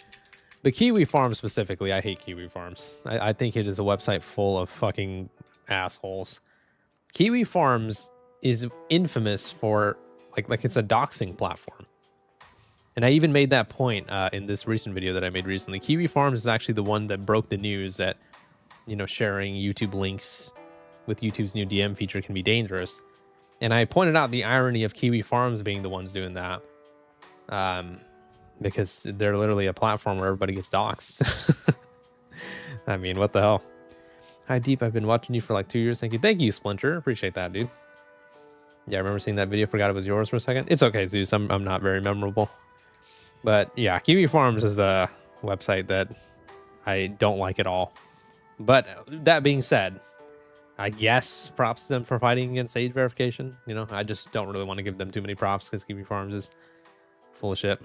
But Kiwi Farms specifically, I hate Kiwi Farms. I think it is a website full of fucking assholes. Kiwi Farms is infamous for, like it's a doxing platform. And I even made that point in this recent video that I made recently. Kiwi Farms is actually the one that broke the news that, you know, sharing YouTube links with YouTube's new DM feature can be dangerous. And I pointed out the irony of Kiwi Farms being the ones doing that. Because they're literally a platform where everybody gets doxxed. I mean, what the hell? Hi, Deep. I've been watching you for like 2 years. Thank you. Thank you, Splinter. Appreciate that, dude. Yeah, I remember seeing that video. Forgot it was yours for a second. It's okay, Zeus. I'm not very memorable. But yeah, Kiwi Farms is a website that I don't like at all. But that being said, I guess props to them for fighting against age verification. You know, I just don't really want to give them too many props because Kiwi Farms is full of shit.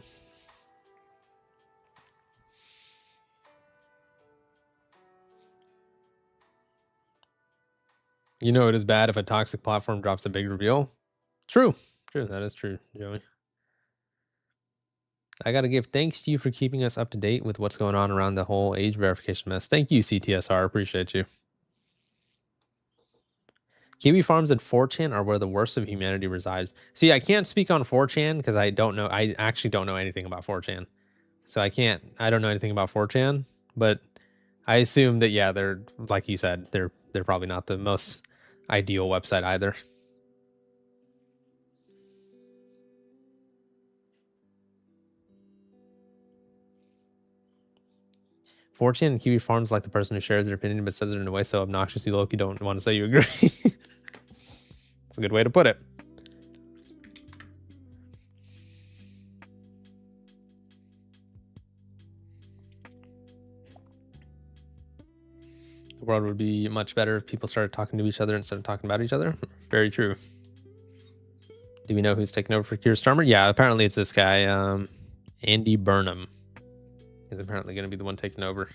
You know, it is bad if a toxic platform drops a big reveal. True. That is true, Joey. I got to give thanks to you for keeping us up to date with what's going on around the whole age verification mess. Thank you, CTSR. Appreciate you. Kiwi Farms and 4chan are where the worst of humanity resides. See, I can't speak on 4chan because I don't know. I actually don't know anything about 4chan. So I don't know anything about 4chan, but I assume that, yeah, they're, like you said, they're probably not the most ideal website either. 4chan and Kiwi Farms like the person who shares their opinion but says it in a way so obnoxious you low-key don't want to say you agree. That's a good way to put it. The world would be much better if people started talking to each other instead of talking about each other. Very true. Do we know who's taking over for Keir Starmer? Yeah, apparently it's this guy, Andy Burnham. Is apparently going to be the one taking over.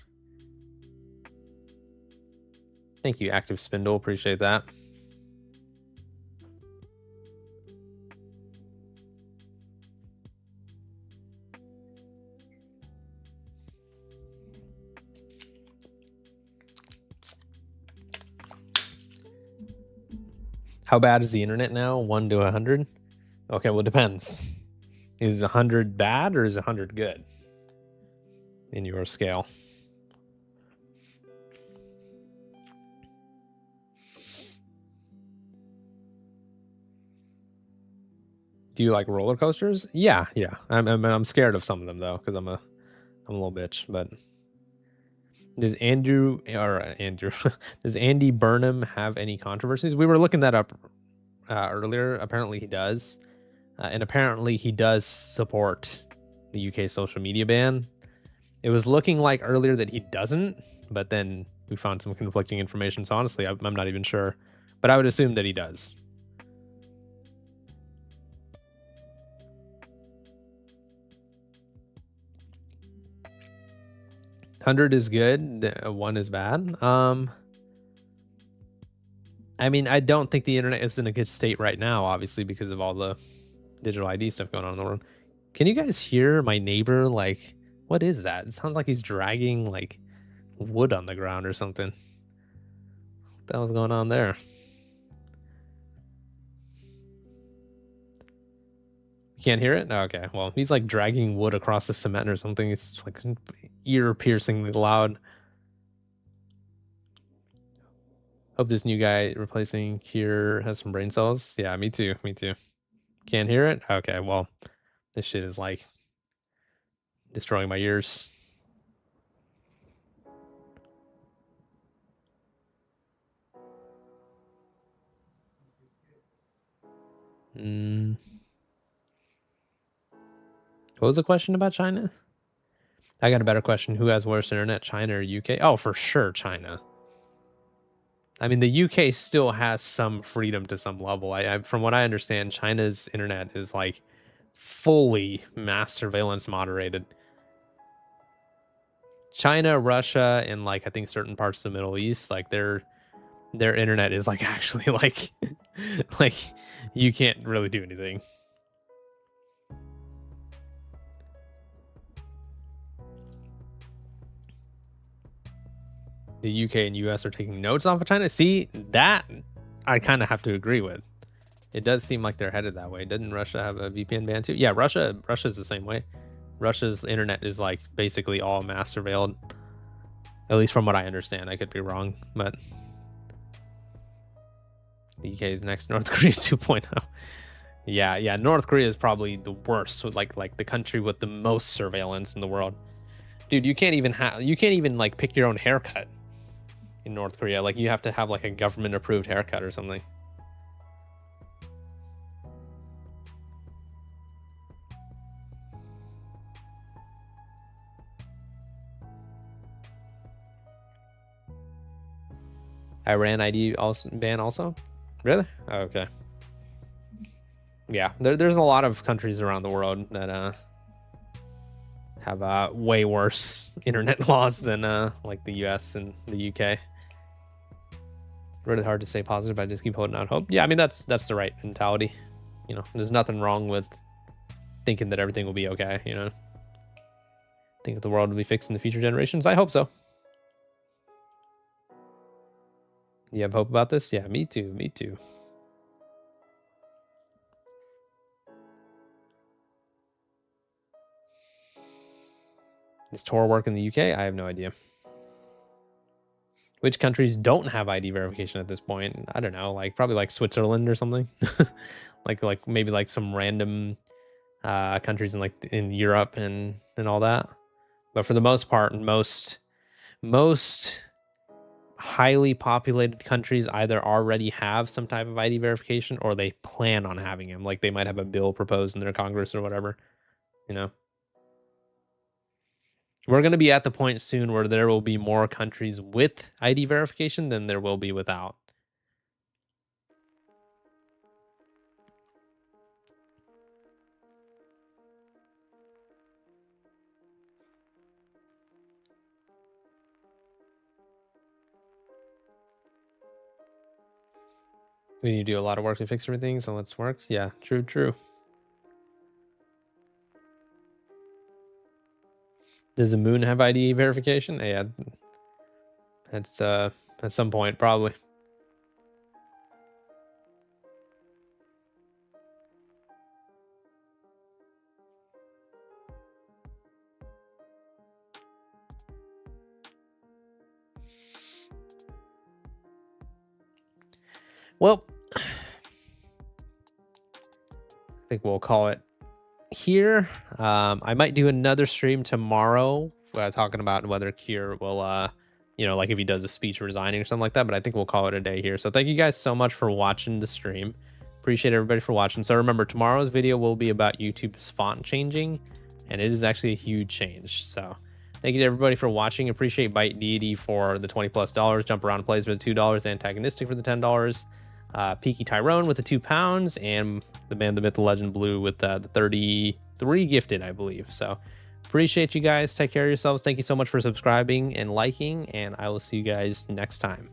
Thank you, Active Spindle. Appreciate that. How bad is the internet now? 1 to 100? Okay, well, it depends. Is 100 bad or is 100 good in your scale? Do you like roller coasters? Yeah. I'm scared of some of them though, because I'm a little bitch. But does does Andy Burnham have any controversies? We were looking that up earlier. Apparently he does, and apparently he does support the UK social media ban. It was looking like earlier that he doesn't, but then we found some conflicting information. So honestly, I'm not even sure, but I would assume that he does. $100 is good. 1 is bad. I mean, I don't think the internet is in a good state right now, obviously, because of all the digital ID stuff going on in the world. Can you guys hear my neighbor? Like, what is that? It sounds like he's dragging like wood on the ground or something. What the hell's going on there? You can't hear it? Okay, well, he's like dragging wood across the cement or something. It's like ear-piercingly loud. Hope this new guy replacing Keir has some brain cells. Yeah, me too. Can't hear it? Okay, well, this shit is like destroying my ears. What was the question about China? I got a better question. Who has worse internet, China or UK? Oh, for sure, China. I mean, the UK still has some freedom to some level. From what I understand, China's internet is like fully mass surveillance moderated. China, Russia, and like I think certain parts of the Middle East, like their internet is like actually like like you can't really do anything. The UK and US are taking notes off of China. See, that I kind of have to agree with. It does seem like they're headed that way. Didn't Russia have a VPN ban too? Yeah, Russia's the same way. Russia's internet is like basically all mass surveilled. At least from what I understand. I could be wrong, but the UK is next. North Korea 2.0. Yeah, North Korea is probably the worst, like the country with the most surveillance in the world. Dude, you can't even like pick your own haircut in North Korea. Like you have to have like a government approved haircut or something. Iran ID also ban also? Really? Oh, okay. Yeah, there's a lot of countries around the world that have way worse internet laws than like the US and the UK. Really hard to stay positive. I just keep holding out hope. Yeah, I mean that's the right mentality. You know, there's nothing wrong with thinking that everything will be okay. You know, think the world will be fixed in the future generations. I hope so. You have hope about this? Yeah, me too. Me too. Does Tor work in the UK? I have no idea. Which countries don't have ID verification at this point? I don't know, like probably like Switzerland or something. like maybe like some random countries in Europe and all that. But for the most part, most highly populated countries either already have some type of ID verification or they plan on having them. Like they might have a bill proposed in their Congress or whatever, you know. We're going to be at the point soon where there will be more countries with ID verification than there will be without. We need to do a lot of work to fix everything, so let's work. Yeah, true. Does the moon have ID verification? Yeah, that's at some point probably. Well, I think we'll call it here. I might do another stream tomorrow talking about whether Keir will, you know, like if he does a speech resigning or something like that. But I think we'll call it a day here. So thank you guys so much for watching the stream. Appreciate everybody for watching. So remember, tomorrow's video will be about YouTube's font changing, and it is actually a huge change. So thank you to everybody for watching. Appreciate Bite Deity for the $20+, Jump Around Plays for the $2, Antagonistic for the $10, Peaky Tyrone with the £2, and the man, the myth, the legend, Blue with the 33 gifted, I believe. So appreciate you guys. Take care of yourselves. Thank you so much for subscribing and liking, and I will see you guys next time.